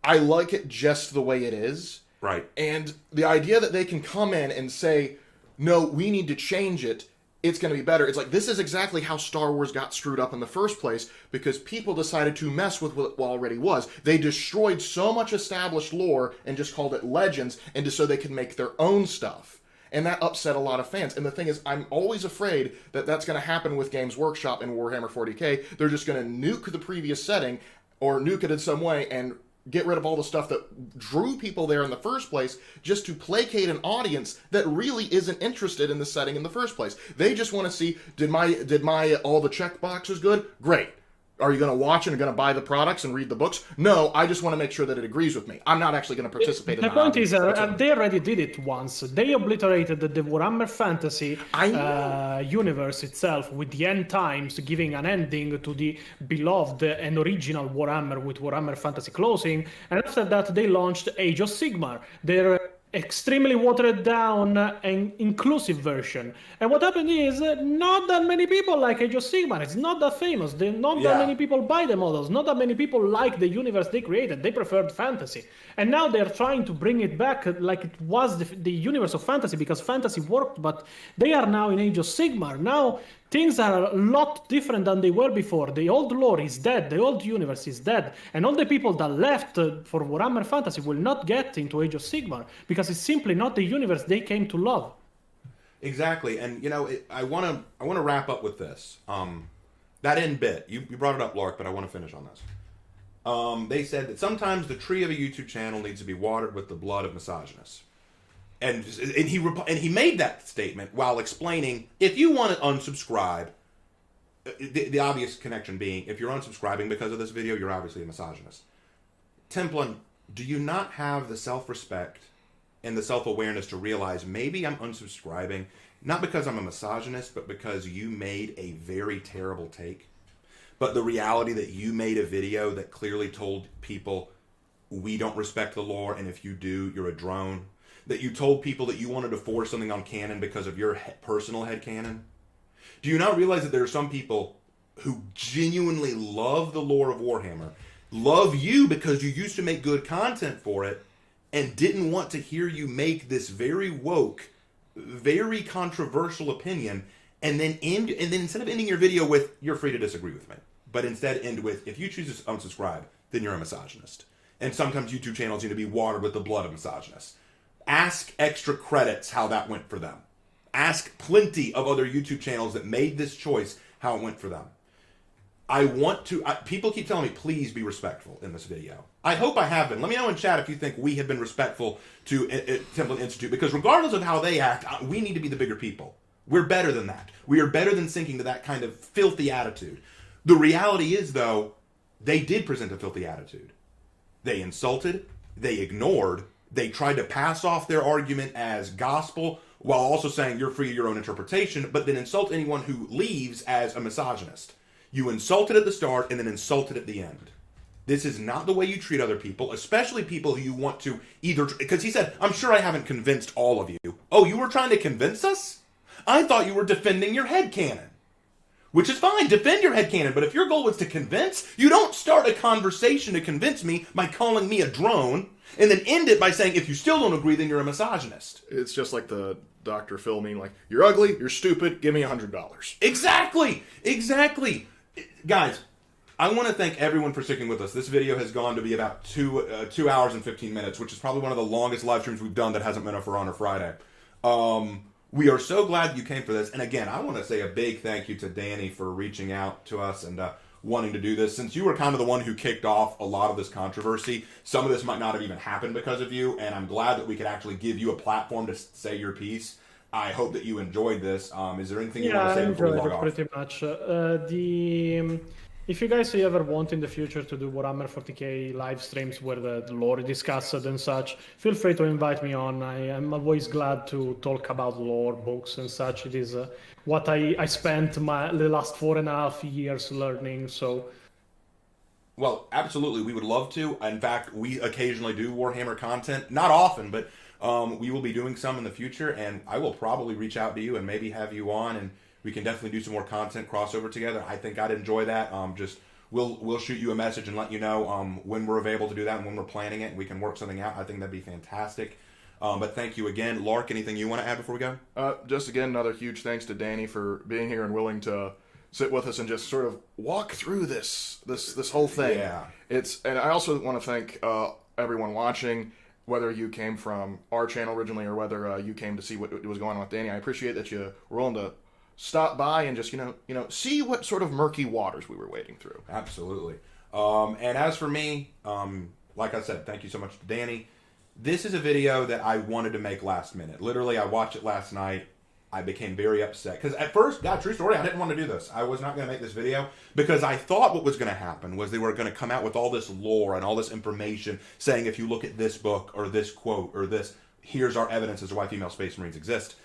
[SPEAKER 2] I like it just the way it is.
[SPEAKER 1] Right.
[SPEAKER 2] And the idea that they can come in and say, no, we need to change it, it's going to be better. It's like, this is exactly how Star Wars got screwed up in the first place, because people decided to mess with what already was. They destroyed so much established lore and just called it Legends, and just so they could make their own stuff. And that upset a lot of fans. And the thing is, I'm always afraid that that's going to happen with Games Workshop and Warhammer 40K. They're just going to nuke the previous setting, or nuke it in some way, and get rid of all the stuff that drew people there in the first place, just to placate an audience that really isn't interested in the setting in the first place. They just want to see, did my all the check boxes good? Great. Are you going to watch and going to buy the products and read the books? No, I just want to make sure that it agrees with me. I'm not actually going to participate in the
[SPEAKER 3] The point is, they already did it once. They obliterated the Warhammer Fantasy universe itself with the end times, giving an ending to the beloved and original Warhammer with Warhammer Fantasy closing. And after that, they launched Age of Sigmar, their extremely watered down and inclusive version. And what happened is not that many people like Age of Sigmar. It's not that famous. Not that many people buy the models. Not that many people like the universe they created. They preferred fantasy. And now they're trying to bring it back like it was the universe of fantasy, because fantasy worked, but they are now in Age of Sigmar. Now things are a lot different than they were before. The old lore is dead. The old universe is dead. And all the people that left for Warhammer Fantasy will not get into Age of Sigmar because it's simply not the universe they came to love.
[SPEAKER 1] Exactly. And, I want to wrap up with this. That end bit, you brought it up, Lark, but I want to finish on this. They said that sometimes the tree of a YouTube channel needs to be watered with the blood of misogynists. And he made that statement while explaining, if you want to unsubscribe, the obvious connection being, if you're unsubscribing because of this video, you're obviously a misogynist. Templin, do you not have the self-respect and the self-awareness to realize maybe I'm unsubscribing, not because I'm a misogynist, but because you made a very terrible take? But the reality that you made a video that clearly told people, we don't respect the lore, and if you do, you're a drone. That you told people that you wanted to force something on canon because of your personal headcanon? Do you not realize that there are some people who genuinely love the lore of Warhammer, love you because you used to make good content for it, and didn't want to hear you make this very woke, very controversial opinion, and then instead of ending your video with, you're free to disagree with me, but instead end with, if you choose to unsubscribe, then you're a misogynist. And sometimes YouTube channels need to be watered with the blood of misogynists. Ask Extra Credits how that went for them. Ask plenty of other YouTube channels that made this choice how it went for them. People keep telling me, please be respectful in this video. I hope I have been. Let me know in chat if you think we have been respectful to Templin Institute, because regardless of how they act, we need to be the bigger people. We're better than that. We are better than sinking to that kind of filthy attitude. The reality is, though, they did present a filthy attitude. They insulted, they ignored, they tried to pass off their argument as gospel while also saying you're free to your own interpretation, but then insult anyone who leaves as a misogynist. You insulted at the start and then insulted at the end. This is not the way you treat other people, especially people who you want to either... Because he said, I'm sure I haven't convinced all of you. Oh, you were trying to convince us? I thought you were defending your headcanon. Which is fine, defend your headcanon, but if your goal was to convince, you don't start a conversation to convince me by calling me a drone, and then end it by saying, if you still don't agree, then you're a misogynist.
[SPEAKER 2] It's just like the Dr. Phil meme, like, you're ugly, you're stupid, give me $100.
[SPEAKER 1] Exactly! Guys, I want to thank everyone for sticking with us. This video has gone to be about 2 hours and 15 minutes, which is probably one of the longest live streams we've done that hasn't been up for Honor Friday. We are so glad you came for this. And again, I want to say a big thank you to Danny for reaching out to us and wanting to do this. Since you were kind of the one who kicked off a lot of this controversy, some of this might not have even happened because of you, and I'm glad that we could actually give you a platform to say your piece. I hope that you enjoyed this. Is there anything you want to say before we log off?
[SPEAKER 3] Pretty much. If you guys ever want in the future to do Warhammer 40k live streams where the lore is discussed and such, feel free to invite me on. I am always glad to talk about lore, books and such. It is what I spent the last 4.5 years learning, so...
[SPEAKER 1] Well, absolutely, we would love to. In fact, we occasionally do Warhammer content. Not often, but we will be doing some in the future, and I will probably reach out to you and maybe have you on, and we can definitely do some more content crossover together. I think I'd enjoy that. We'll shoot you a message and let you know when we're available to do that and when we're planning it, and we can work something out. I think that'd be fantastic. But thank you again. Lark, anything you want to add before we go?
[SPEAKER 2] Just again, another huge thanks to Danny for being here and willing to sit with us and just sort of walk through this whole thing.
[SPEAKER 1] Yeah.
[SPEAKER 2] And I also want to thank everyone watching, whether you came from our channel originally or whether you came to see what was going on with Danny. I appreciate that you were willing to stop by and just, see what sort of murky waters we were wading through.
[SPEAKER 1] Absolutely. And as for me, like I said, thank you so much to Danny. This is a video that I wanted to make last minute. Literally, I watched it last night. I became very upset. Because at first, true story, I didn't want to do this. I was not going to make this video because I thought what was going to happen was they were going to come out with all this lore and all this information saying, if you look at this book or this quote or this, here's our evidence as to why female Space Marines exist.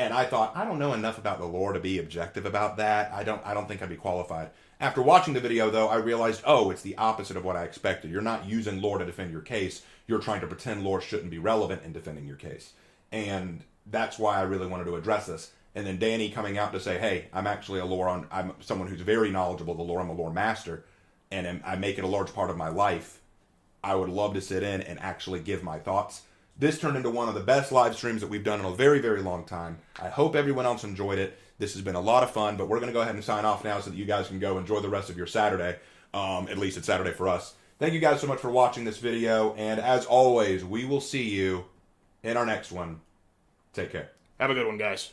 [SPEAKER 1] And I thought, I don't know enough about the lore to be objective about that. I don't think I'd be qualified. After watching the video, though, I realized, oh, it's the opposite of what I expected. You're not using lore to defend your case. You're trying to pretend lore shouldn't be relevant in defending your case. And that's why I really wanted to address this. And then Danny coming out to say, hey, I'm actually I'm someone who's very knowledgeable of the lore. I'm a lore master, and I make it a large part of my life. I would love to sit in and actually give my thoughts. This turned into one of the best live streams that we've done in a very, very long time. I hope everyone else enjoyed it. This has been a lot of fun, but we're going to go ahead and sign off now so that you guys can go enjoy the rest of your Saturday. At least it's Saturday for us. Thank you guys so much for watching this video, and as always, we will see you in our next one. Take care.
[SPEAKER 2] Have a good one, guys.